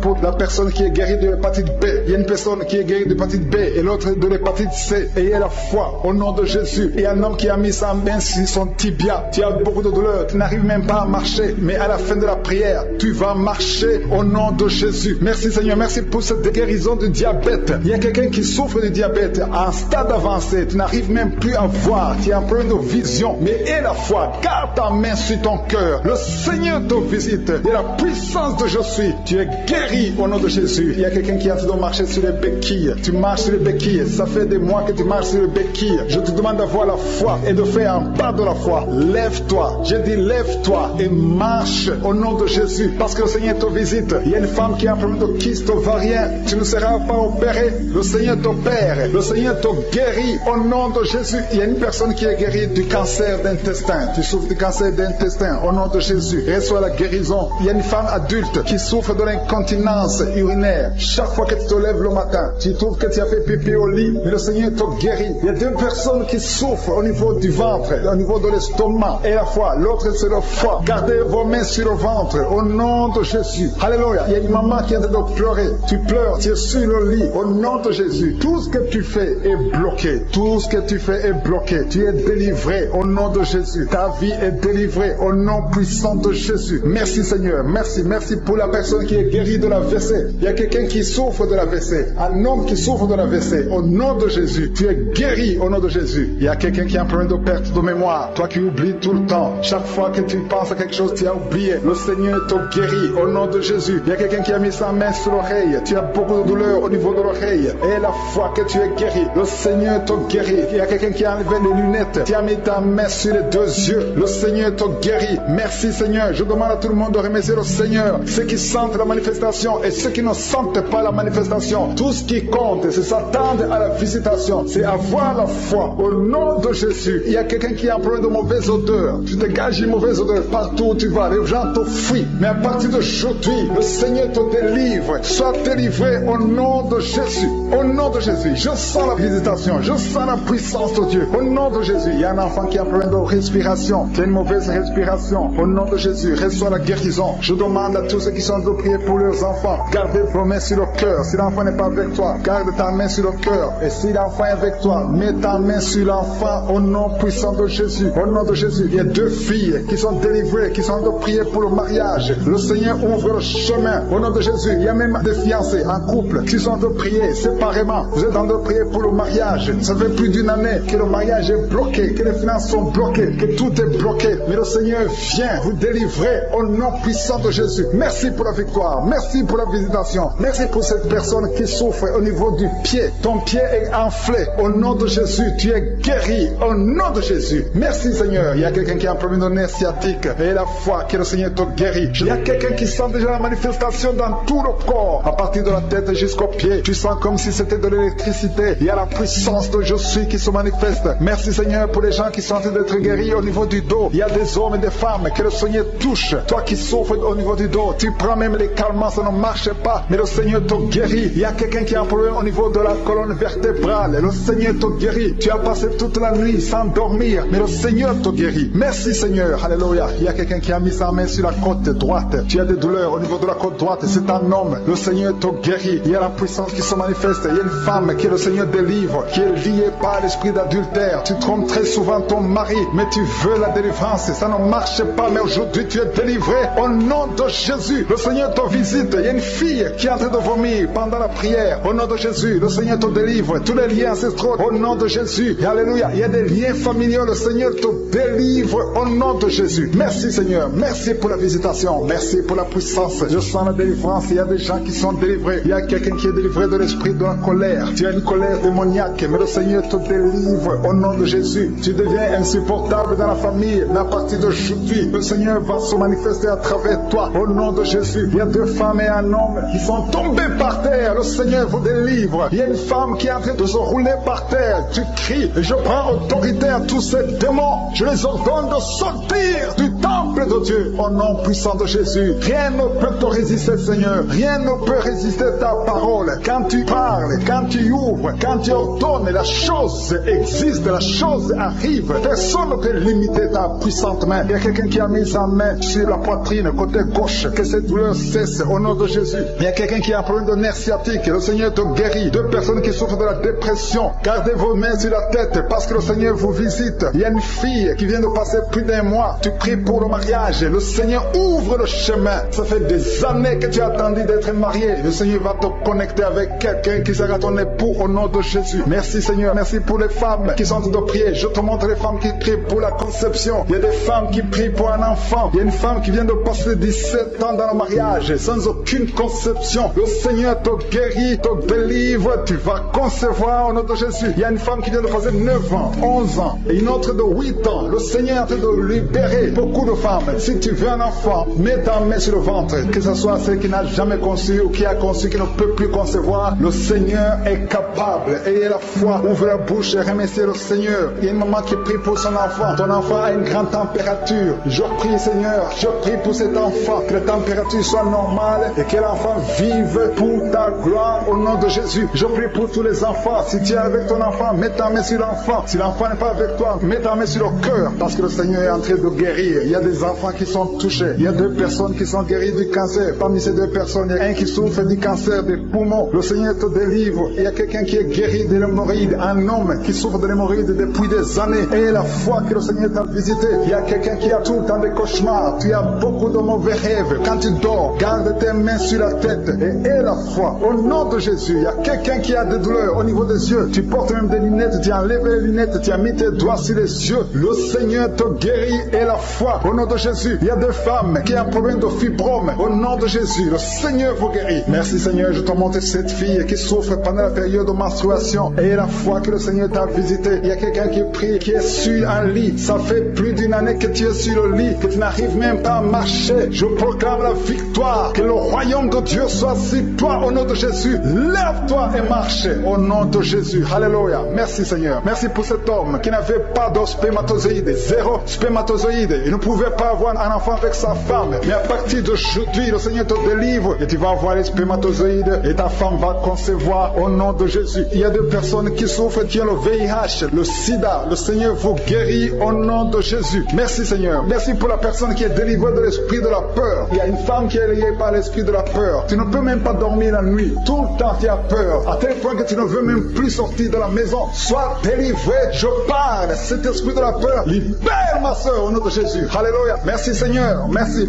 Speaker 2: pour la personne qui est guérie de l'hépatite B. Il y a une personne qui est guérie de l'hépatite B et l'autre de l'hépatite C. Ayez la foi au nom de Jésus. Et un homme qui a mis sa main sur son tibia. Tu as beaucoup de douleur. Tu n'arrives même pas à marcher. Mais à la fin de la prière, tu vas marcher au nom de Jésus. Merci Seigneur. Merci pour cette guérison du diabète. Il y a quelqu'un qui souffre du diabète à un stade avancé. Tu n'arrives même plus à voir. Tu as un problème de vision. Mais aie la foi. Garde ta main sur ton cœur. Le Seigneur te visite. Et la puissance de je suis. Tu es guéri au nom de Jésus. Il y a quelqu'un qui a de marcher sur les béquilles. Tu marches sur les béquilles. Ça fait des mois que tu marches sur les béquilles. Je te demande d'avoir la foi et de faire un pas de la foi. Lève-toi. Je dis lève-toi et marche au nom de Jésus. Parce que le Seigneur te visite. Il y a une femme qui a un problème de kyste ovarien. Tu ne seras pas opéré. Le Seigneur t'opère. Le Seigneur te guérit au nom de Jésus. Il y a une personne qui est guérie du cancer d'intestin. Tu souffres du cancer d'intestin au nom de Jésus. Reçois la guérison. Il y a une femme adulte qui souffre de l'incontinence urinaire. Chaque fois que tu te lèves le matin, tu trouves que tu as fait pipi au lit, mais le Seigneur te guérit. Il y a deux personnes qui souffrent au niveau du ventre, au niveau de l'estomac et la foi. L'autre c'est le foie. Gardez vos mains sur le ventre au nom de Jésus. Alléluia. Il y a une maman qui est en train de pleurer. Tu pleures, tu es sur le lit au nom de Jésus. Tout ce que tu fais est bloqué. Tout ce que tu fais est bloqué. Tu es délivré au nom de Jésus. Ta vie est délivrée au nom puissant de Jésus. Merci Seigneur. Merci pour la personne qui est guérie de la WC. Il y a quelqu'un qui souffre de la WC. Un homme qui souffre de la WC. Au nom de Jésus. Tu es guéri au nom de Jésus. Il y a quelqu'un qui a un problème de perte de mémoire. Toi qui oublies tout le temps. Chaque fois que tu penses à quelque chose, tu as oublié. Le Seigneur te guérit au nom de Jésus. Il y a quelqu'un qui a mis sa main sur l'oreille. Tu as beaucoup de douleur au niveau de l'oreille. Et la fois que tu es guéri, le Seigneur te guérit. Il y a quelqu'un qui a enlevé les lunettes. Tu as mis ta main sur les deux yeux. Le Seigneur te guérit. Merci Seigneur. Je demande à tout le monde de remercier le Seigneur. Ceux qui sentent la manifestation et ceux qui ne sentent pas la manifestation. Tout ce qui compte, c'est s'attendre à la visitation. C'est avoir la foi au nom de Jésus. Il y a quelqu'un qui a un problème de mauvaise odeur. Tu dégages une mauvaise odeur partout où tu vas. Les gens te fuient. Mais à partir d'aujourd'hui, le Seigneur te délivre. Sois délivré au nom de Jésus. Au nom de Jésus. Je sens la visitation. Je sens la puissance de Dieu. Au nom de Jésus. Il y a un enfant qui a un problème de respiration. Qui a une mauvaise respiration. Au nom de Jésus. Reçois la guérison. Je demande à tous ceux qui sont de prier pour leurs enfants. Gardez vos mains sur sur le cœur. Si l'enfant n'est pas avec toi, garde ta main sur le cœur. Et si l'enfant est avec toi, mets ta main sur l'enfant au nom puissant de Jésus. Au nom de Jésus, il y a 2 filles qui sont délivrées, qui sont en train de prier pour le mariage. Le Seigneur ouvre le chemin. Au nom de Jésus, il y a même des fiancés en couple qui sont en train de prier séparément. Vous êtes en train de prier pour le mariage. Ça fait plus d'1 année que le mariage est bloqué, que les finances sont bloquées, que tout est bloqué. Mais le Seigneur vient vous délivrer au nom puissant de Jésus. Merci pour la victoire. Merci pour la visitation. Merci pour cette personne qui souffre au niveau du pied. Ton pied est enflé. Au nom de Jésus, tu es guéri. Au nom de Jésus. Merci Seigneur. Il y a quelqu'un qui a un problème de nerf sciatique. Et la foi que le Seigneur te guérit. Il y a quelqu'un qui sent déjà la manifestation dans tout le corps. À partir de la tête jusqu'au pied. Tu sens comme si c'était de l'électricité. Il y a la puissance de Je suis qui se manifeste. Merci Seigneur pour les gens qui sont en train d'être guéris au niveau du dos. Il y a des hommes et des femmes que le Seigneur touche. Toi qui souffres au niveau du dos, tu prends même les calmants, ça ne marche pas. Mais le Seigneur te guérit. Il y a quelqu'un qui a un problème au niveau de la colonne vertébrale. Le Seigneur te guérit. Tu as passé toute la nuit sans dormir. Mais le Seigneur te guérit. Merci Seigneur. Alléluia. Il y a quelqu'un qui a mis sa main sur la côte droite. Tu as des douleurs au niveau de la côte droite. C'est un homme. Le Seigneur te guérit. Il y a la puissance qui se manifeste. Il y a une femme que le Seigneur délivre, qui est liée par l'esprit d'adultère. Tu trompes très souvent ton mari, mais tu veux la délivrance. Ça ne marche pas, mais aujourd'hui tu es délivré au nom de Jésus. Le Seigneur te visite. Il y a une fille qui est en train de vomir pendant la prière. Au nom de Jésus, le Seigneur te délivre. Tous les liens ancestraux, au nom de Jésus. Alléluia. Il y a des liens familiaux. Le Seigneur te délivre au nom de Jésus. Merci Seigneur. Merci pour la visitation. Merci pour la puissance. Je sens la délivrance. Il y a des gens qui sont délivrés. Il y a quelqu'un qui est délivré de l'esprit de la colère. Tu as une colère démoniaque, mais le Seigneur te délivre au nom de Jésus. Tu deviens insupportable dans la famille. Mais à partir d'aujourd'hui, le Seigneur va se manifester à travers toi au nom de Jésus. Il y a 2 femmes et un homme qui sont tombés par terre. Le Seigneur vous délivre. Il y a une femme qui est en train de se rouler par terre. Tu cries. Et je prends autorité à tous ces démons. Je les ordonne de sortir du temple de Dieu au nom puissant de Jésus. Rien ne peut te résister, Seigneur. Rien ne peut résister ta parole. Quand tu parles, quand tu ouvres, quand tu ordonnes, la chose existe, la chose arrive. Personne ne peut limiter ta puissante main. Il y a quelqu'un qui a mis sa main sur la poitrine, côté gauche, que cette douleur cesse au nom de Jésus. Il y a quelqu'un qui a un problème de nerf sciatique. Le Seigneur te guérit. 2 personnes qui souffrent de la dépression. Gardez vos mains sur la tête parce que le Seigneur vous visite. Il y a une fille qui vient de passer plus d'1 mois. Tu pries pour le mariage. Le Seigneur ouvre le chemin. Ça fait des années que tu as attendu d'être marié. Le Seigneur va te connecter avec quelqu'un qui sera ton époux au nom de Jésus. Merci Seigneur. Merci pour les femmes qui sont en train de prier. Je te montre les femmes qui prient pour la conception. Il y a des femmes qui prient pour un enfant. Il y a une femme qui vient de passer 17 ans dans le mariage sans aucune conception. Le Seigneur te guérit, te délivre. Tu vas concevoir au nom de Jésus. Il y a une femme qui vient de passer 9 ans, 11 ans et une autre de 8 ans. Le Seigneur est en train de libérer beaucoup de femmes. Si tu veux un enfant, mets ta main sur le ventre. Que ce soit celle qui n'a jamais conçu ou qui a conçu, qui ne peut plus concevoir. Le Seigneur est capable. Ayez la foi. Ouvre la bouche et remerciez le Seigneur. Il y a une maman qui prie pour son enfant. Ton enfant a une grande température. Je prie Seigneur, je prie pour cet enfant. Que la température soit normale et que l'enfant vive pour ta gloire au nom de Jésus. Je prie pour tous les enfants. Si tu es avec ton enfant, mets ta main sur l'enfant. Si l'enfant n'est pas avec toi, mets ta main sur le cœur. Parce que le Seigneur est en train de guérir. Il y a des enfants qui sont touchés. Il y a 2 personnes qui sont guéries du cancer. Parmi ces 2 personnes, il y a un qui souffre du cancer des poumons. Le Seigneur te délivre. Il y a quelqu'un qui est guéri de l'hémorroïde. Un homme qui souffre de l'hémorroïde depuis des années. Et la foi que le Seigneur t'a visité. Il y a quelqu'un qui a tout le temps des cauchemars. Tu as beaucoup de mauvais rêves. Quand tu dors, garde tes mains sur la tête. Et aie la foi. Au nom de Jésus, il y a quelqu'un qui a des douleurs au niveau des yeux. Tu portes même des lunettes. Tu as enlevé les lunettes. Tu as mis tes doigts sur les yeux. Le Seigneur te guérit. Et la foi. Au nom de Jésus, il y a des femmes qui ont un problème de fibrome. Au nom de Jésus, le Seigneur vous guérit. Merci Seigneur, je te montre cette fille qui souffre pendant la période de menstruation. Et la foi que le Seigneur t'a visité. Il y a quelqu'un qui prie, qui est sur un lit. Ça fait plus d'1 année que tu es sur le lit, que tu n'arrives même pas à marcher. Je proclame la victoire. Que le royaume de Dieu soit sur toi au nom de Jésus. Lève-toi et marche au nom de Jésus. Alléluia. Merci Seigneur. Merci pour cet homme qui n'avait pas de spermatozoïde. 0 spermatozoïde. Il ne pouvait pas pas avoir un enfant avec sa femme. Mais à partir d'aujourd'hui, le Seigneur te délivre et tu vas avoir les spermatozoïdes et ta femme va concevoir au nom de Jésus. Il y a des personnes qui souffrent, qui ont le VIH, le sida. Le Seigneur vous guérit au nom de Jésus. Merci Seigneur. Merci pour la personne qui est délivrée de l'esprit de la peur. Il y a une femme qui est liée par l'esprit de la peur. Tu ne peux même pas dormir la nuit. Tout le temps tu as peur. À tel point que tu ne veux même plus sortir de la maison. Sois délivré. Je parle. Cet esprit de la peur, libère ma soeur au nom de Jésus. Alléluia. Merci Seigneur. Merci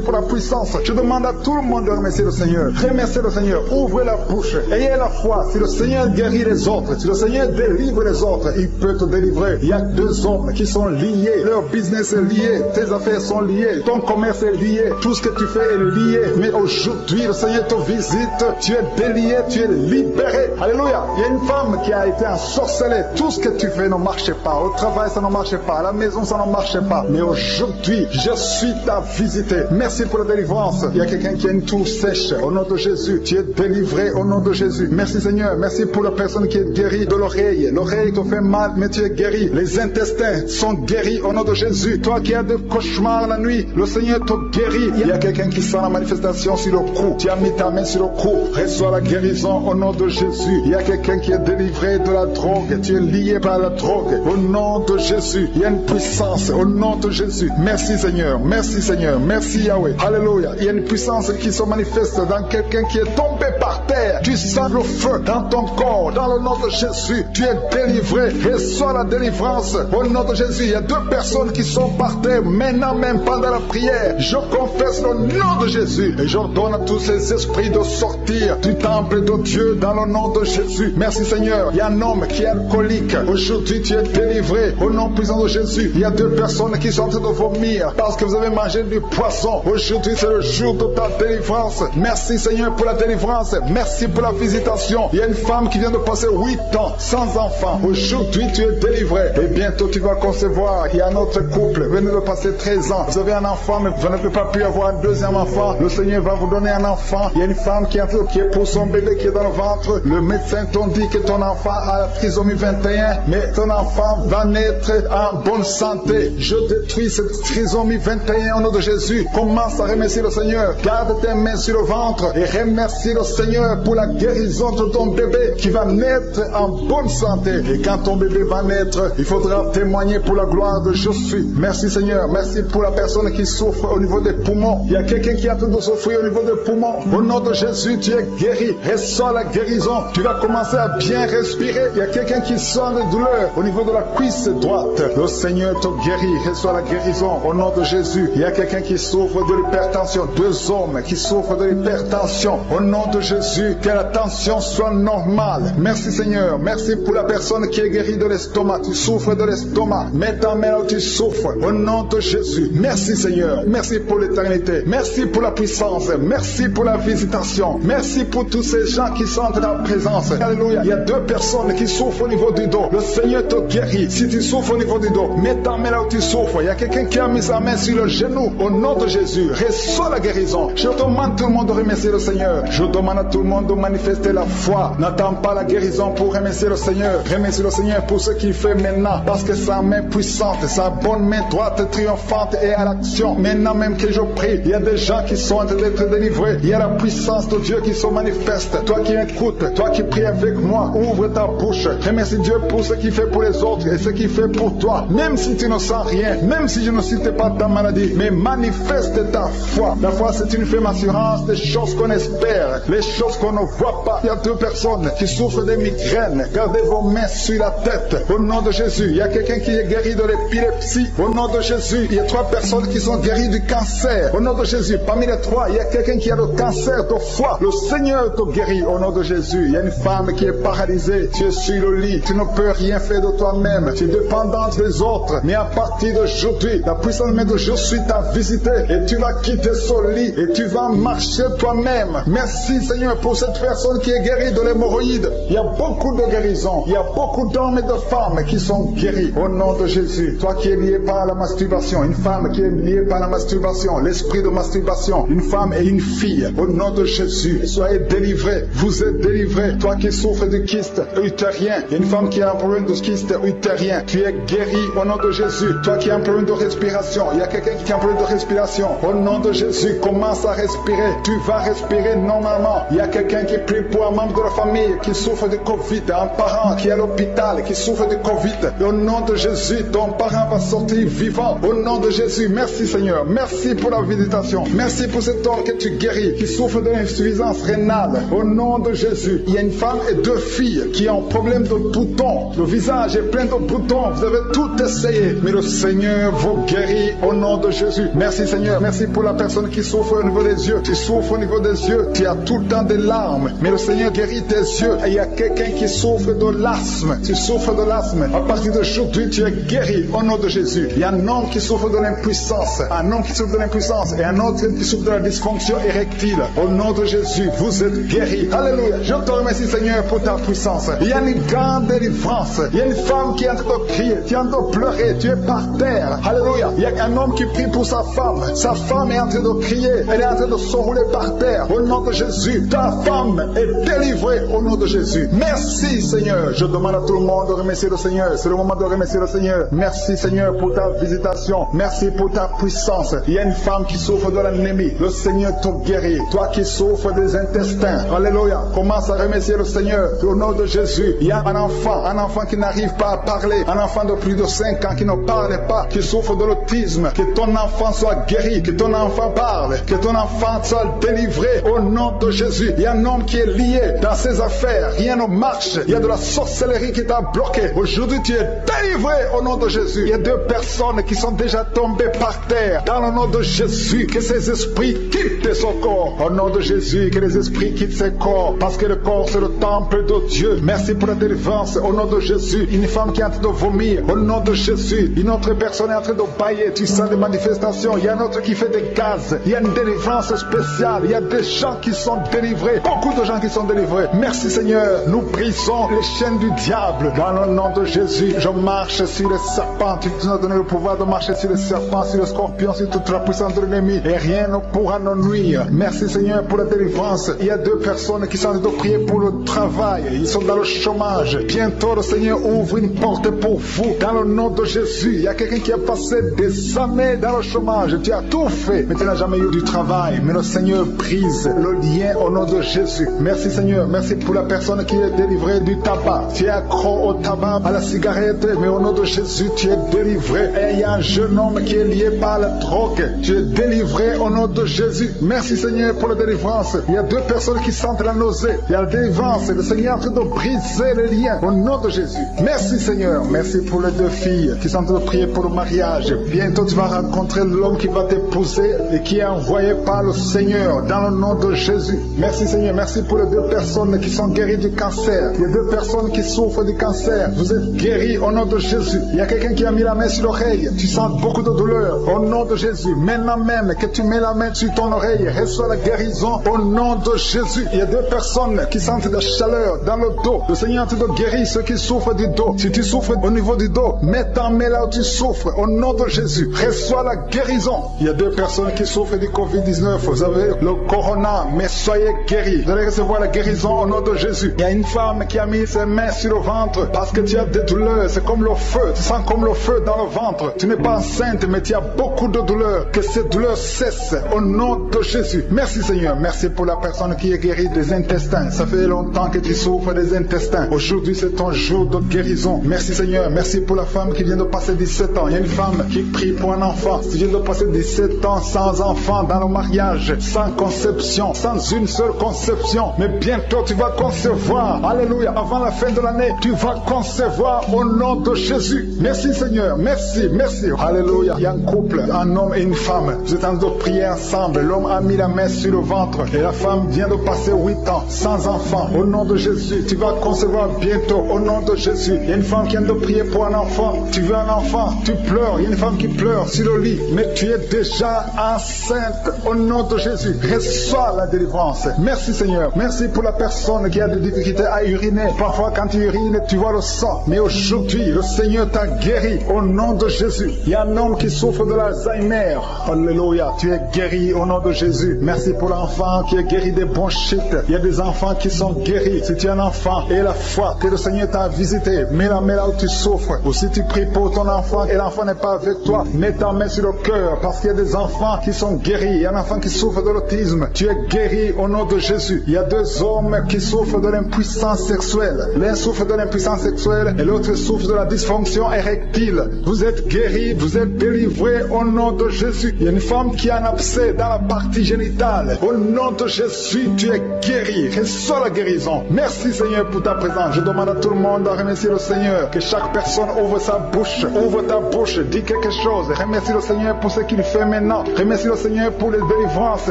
Speaker 2: pour la puissance. Je demande à tout le monde de remercier le Seigneur. Remerciez le Seigneur. Ouvrez la bouche. Ayez la foi. Si le Seigneur guérit les autres, si le Seigneur délivre les autres, il peut te délivrer. Il y a deux hommes qui sont liés. Leur business est lié. Tes affaires sont liées. Ton commerce est lié. Tout ce que tu fais est lié. Mais aujourd'hui, le Seigneur te visite. Tu es délié. Tu es libéré. Alléluia. Il y a une femme qui a été ensorcelée. Tout ce que tu fais ne marchait pas. Au travail, ça ne marchait pas. À la maison, ça ne marchait pas. Mais aujourd'hui, je suis ta visité. Merci pour la délivrance. Il y a quelqu'un qui a une toux sèche. Au nom de Jésus, tu es délivré au nom de Jésus. Merci Seigneur. Merci pour la personne qui est guérie de l'oreille. L'oreille te fait mal, mais tu es guéri. Les intestins sont guéris au nom de Jésus. Toi qui as des cauchemars la nuit, le Seigneur te guérit. Il y a quelqu'un qui sent la manifestation sur le cou. Tu as mis ta main sur le cou. Reçois la guérison au nom de Jésus. Il y a quelqu'un qui est délivré de la drogue. Tu es lié par la drogue. Au nom de Jésus. Il y a une puissance au nom de Jésus. Merci Seigneur. Merci Seigneur. Merci Yahweh. Alléluia. Il y a une puissance qui se manifeste dans quelqu'un qui est tombé par terre. Tu sens le feu dans ton corps. Dans le nom de Jésus. Tu es délivré. Reçois la délivrance au nom de Jésus. Il y a deux personnes qui sont par terre maintenant même pendant la prière. Je confesse le nom de Jésus et j'ordonne à tous ces esprits de sortir du temple de Dieu dans le nom de Jésus. Merci Seigneur. Il y a un homme qui est alcoolique. Aujourd'hui tu es délivré au nom puissant de Jésus. Il y a deux personnes qui sont en train de vomir parce que vous avez mangé du poisson. Aujourd'hui c'est le jour de ta délivrance. Merci Seigneur pour la délivrance. Merci pour la visitation. Il y a une femme qui vient de passer 8 ans sans enfant. Aujourd'hui tu es délivré et bientôt tu vas concevoir. Il y a un autre couple, venez de passer 13 ans. Vous avez un enfant mais vous n'avez pas pu avoir un deuxième enfant. Le Seigneur va vous donner un enfant. Il y a une femme qui est pour son bébé qui est dans le ventre. Le médecin t'ont dit que ton enfant a la trisomie 21, mais ton enfant va naître en bonne santé. Je détruis cette trisomie 21 au nom de Jésus. Commence à remercier le Seigneur. Garde tes mains sur le ventre et remercie le Seigneur pour la guérison de ton bébé qui va naître en bonne santé. Et quand ton bébé va naître, il faudra témoigner pour la gloire de je suis. Merci Seigneur. Merci pour la personne qui souffre au niveau des poumons. Il y a quelqu'un qui est en train de souffrir au niveau des poumons. Au nom de Jésus, tu es guéri. Reçois la guérison. Tu vas commencer à bien respirer. Il y a quelqu'un qui sent de douleur au niveau de la cuisse droite. Le Seigneur te guérit. Reçois la guérison au nom de Jésus. Il y a quelqu'un qui souffre de l'hypertension. Deux hommes qui souffrent de l'hypertension. Au nom de Jésus, que la tension soit normale. Merci Seigneur. Merci pour la personne qui est guérie de l'estomac. Tu souffres de l'estomac. Mets ta main où tu souffres. Au nom de Jésus. Merci Seigneur. Merci pour l'éternité. Merci pour la puissance. Merci pour la visitation. Merci pour tous ces gens qui sentent ta présence. Alléluia. Il y a deux personnes qui souffrent au niveau du dos. Le Seigneur te guérit. Si tu souffres au niveau du dos, mets ta main là où tu souffres. Il y a quelqu'un qui a mis sa main sur le genou. Au nom de Jésus, reçois la guérison. Je demande tout le monde de remercier le Seigneur. Je demande à tout le monde de manifester la foi. N'attends pas la guérison pour remercier le Seigneur. Remercie le Seigneur pour ce qu'il fait maintenant. Parce que sa main puissante, sa bonne main droite triomphante est à l'action. Maintenant même que je prie, il y a des gens qui sont en train d'être délivrés. Il y a la puissance de Dieu qui se manifeste. Toi qui écoutes, toi qui pries avec moi, ouvre ta bouche. Remercie Dieu pour ce qu'il fait pour les autres et ce qu'il fait pour toi. Même si tu ne sens rien, même si je ne cite pas ta maladie, mais manifeste ta foi. La foi, c'est une ferme assurance des choses qu'on espère, les choses qu'on ne voit pas. Il y a deux personnes qui souffrent de migraines. Gardez vos mains sur la tête. Au nom de Jésus, il y a quelqu'un qui est guéri de l'épilepsie. Au nom de Jésus, il y a 3 personnes qui sont guéries du cancer. Au nom de Jésus, parmi les 3, il y a quelqu'un qui a le cancer de foie. Le Seigneur te guérit au nom de Jésus. Il y a une femme qui est paralysée. Tu es sur le lit. Tu ne peux rien faire de toi-même. Tu es dépendante des autres. Mais à partir d'aujourd'hui, la puissance de Dieu, je suis t'a visité. Et tu vas quitter ce lit. Et tu vas marcher toi-même. Merci Seigneur pour cette personne qui est guérie de l'hémorroïde. Il y a beaucoup de guérisons. guérison. Il y a beaucoup d'hommes et de femmes qui sont guéris au nom de Jésus. Toi qui es lié par la masturbation, une femme qui est liée par la masturbation, l'esprit de masturbation, une femme et une fille, au nom de Jésus, soyez délivrés. Vous êtes délivrés. Toi qui souffres de kyste utérien, une femme qui a un problème de kyste utérien, tu es guéri au nom de Jésus. Toi qui as un problème de respiration, il y a quelqu'un qui a un problème de respiration, au nom de Jésus, commence à respirer. Tu vas respirer normalement. Il y a quelqu'un qui prie pour un membre de la famille qui souffre de Covid, un parent qui est à l'hôpital, qui souffre de Covid. Au nom de Jésus, ton parent va sortir vivant. Au nom de Jésus, merci Seigneur. Merci pour la visitation. Merci pour cet homme que tu guéris, qui souffre de l'insuffisance rénale. Au nom de Jésus, il y a une femme et 2 filles qui ont un problème de boutons. Le visage est plein de boutons. Vous avez tout essayé, mais le Seigneur vous guérit au nom de Jésus. Merci Seigneur. Merci pour la personne qui souffre au niveau des yeux. Tu souffres au niveau des yeux. Tu as tout le temps des larmes, mais le Seigneur guérit tes yeux. Et il y a quelqu'un qui souffre de l'asthme. Tu souffres de l'asthme. À partir d'aujourd'hui, tu es guéri au nom de Jésus. Il y a un homme qui souffre de l'impuissance. Un homme qui souffre de l'impuissance et un autre qui souffre de la dysfonction érectile. Au nom de Jésus, vous êtes guéris. Alléluia. Je te remercie Seigneur pour ta puissance. Il y a une grande délivrance. Il y a une femme qui est en train de crier, qui est en train de pleurer. Tu es par terre. Alléluia. Il y a un homme qui prie pour sa femme. Sa femme est en train de crier. Elle est en train de se rouler par terre. Au nom de Jésus, ta femme est délivrée au nom de Jésus. Merci Seigneur. Je demande à tout le monde de remercier le Seigneur. C'est le moment de remercier le Seigneur. Merci Seigneur pour ta visitation. Merci pour ta puissance. Il y a une femme qui souffre de l'anémie. Le Seigneur te guérit. Toi qui souffres des intestins. Alléluia. Commence à remercier le Seigneur. Au nom de Jésus. Il y a un enfant qui n'arrive pas à parler. Un enfant de plus de 5 ans qui ne parle pas, qui souffre de l'autisme. Que ton enfant soit guéri. Que ton enfant parle. Que ton enfant soit délivré au nom de Jésus. Il y a un homme qui est lié dans ses affaires. Rien ne marche. Il y a de la sorcellerie qui t'a bloqué. Aujourd'hui, tu es délivré au nom de Jésus. Il y a 2 personnes qui sont déjà tombées par terre. Dans le nom de Jésus, que ces esprits quittent son corps. Au nom de Jésus, que les esprits quittent ses corps. Parce que le corps, c'est le temple de Dieu. Merci pour la délivrance. Au nom de Jésus, une femme qui est en train de vomir. Au nom de Jésus, une autre personne est en train de bailler. Tu sens des manifestations. Il y a un autre qui fait des gaz. Il y a une délivrance spéciale. Il y a des gens qui sont délivrés. Beaucoup de gens qui sont délivrés. Merci Seigneur. Nous brisons les chaînes du diable. Dans le nom de Jésus, je marche sur les serpents. Tu nous as donné le pouvoir de marcher sur les serpents, sur les scorpions, sur toute la puissance de l'ennemi. Et rien ne pourra nous nuire. Merci Seigneur pour la délivrance. Il y a 2 personnes qui sont en train de prier pour le travail. Ils sont dans le chômage. Bientôt le Seigneur ouvre une porte pour vous. Dans le nom de Jésus, il y a quelqu'un qui a passé des années dans le chômage. Tu as tout fait, mais tu n'as jamais eu du travail. Mais le Seigneur brise le lien au nom de Jésus. Merci Seigneur. Merci pour la personne qui est délivrée du tabac. Tu es accro au tabac, à la cigarette, mais au nom de Jésus, tu es délivré. Et il y a un jeune homme qui est lié par la drogue. Tu es délivré au nom de Jésus. Merci Seigneur pour la délivrance. Il y a 2 personnes qui sentent la nausée. Il y a la délivrance. Le Seigneur est en train de briser les liens au nom de Jésus. Merci Seigneur. Merci pour les 2 filles qui sont en train de prier pour le mariage. Bientôt tu vas rencontrer l'homme qui va t'épouser et qui est envoyé par le Seigneur dans le nom de Jésus. Merci Seigneur. Merci pour les 2 personnes qui sont guéries du cancer. Il y a 2 personnes qui souffrent du cancer. Vous êtes guéris au nom de Jésus. Il y a quelqu'un qui a mis la main sur l'oreille. Tu sens beaucoup de douleur. Au nom de Jésus. Maintenant même que tu mets la main sur ton oreille, reçois la guérison au nom de Jésus. Il y a 2 personnes qui sentent de la chaleur dans le dos. Le Seigneur te guérit ceux qui souffrent du dos. Si tu souffres au niveau du dos, mets ta main là où tu souffres au nom de Jésus. Reçois la guérison. Il y a 2 personnes qui souffrent du Covid-19. Vous avez le corona, mais soyez guéris. Vous allez recevoir la guérison au nom de Jésus. Il y a une femme qui a mis ses mains sur le ventre parce que tu as des douleurs. C'est comme le feu. Tu sens comme le feu dans le ventre. Tu n'es pas enceinte, mais tu as beaucoup de douleurs. Que ces douleurs cessent au nom de Jésus. Merci Seigneur. Merci pour la personne qui est guérie des intestins. Ça fait longtemps que tu souffres des intestins. Aujourd'hui, c'est ton jour de guérison. Merci Seigneur. Merci pour la femme qui vient de passer 17 ans. Il y a une femme qui prie pour un enfant. Tu viens de passer 17 ans sans enfant dans le mariage, sans conception, sans une seule conception. Mais bientôt, tu vas concevoir. Alléluia. Avant la fin de l'année, tu vas concevoir au nom de Jésus. Merci Seigneur. Merci, merci. Alléluia. Il y a un couple, un homme et une femme. Vous êtes en train de prier ensemble. L'homme a mis la main sur le ventre et la femme vient de passer 8 ans sans enfant. Au nom de Jésus, tu vas concevoir bientôt. Au nom de Jésus. Il y a une femme qui vient de prier pour un enfant. Tu veux un enfant, tu pleures. Il y a une femme qui pleure sur le lit, mais tu es déjà enceinte. Au nom de Jésus, reçois la délivrance. Merci Seigneur. Merci pour la personne qui a des difficultés à uriner. Parfois Parfois, quand tu urines, tu vois le sang. Mais aujourd'hui, le Seigneur t'a guéri au nom de Jésus. Il y a un homme qui souffre de l'Alzheimer. Alléluia. Tu es guéri au nom de Jésus. Merci pour l'enfant qui est guéri des bronchites. Il y a des enfants qui sont guéris. Si tu es un enfant et la foi que le Seigneur t'a visité, mets la main là où tu souffres. Ou si tu pries pour ton enfant et l'enfant n'est pas avec toi, mets ta main sur le cœur parce qu'il y a des enfants qui sont guéris. Il y a un enfant qui souffre de l'autisme. Tu es guéri au nom de Jésus. Il y a deux hommes qui souffrent de l'impuissance sexuelle. L'un souffre de l'impuissance sexuelle et l'autre souffre de la dysfonction érectile. Vous êtes guéris, vous êtes délivrés au nom de Jésus. Il y a une femme qui a un abcès dans la partie génitale. Au nom de Jésus, tu es guéri. Reçois la guérison. Merci Seigneur pour ta présence. Je demande à tout le monde de remercier le Seigneur. Que chaque personne ouvre sa bouche. Ouvre ta bouche. Dis quelque chose. Remercie le Seigneur pour ce qu'il fait maintenant. Remercie le Seigneur pour les délivrances.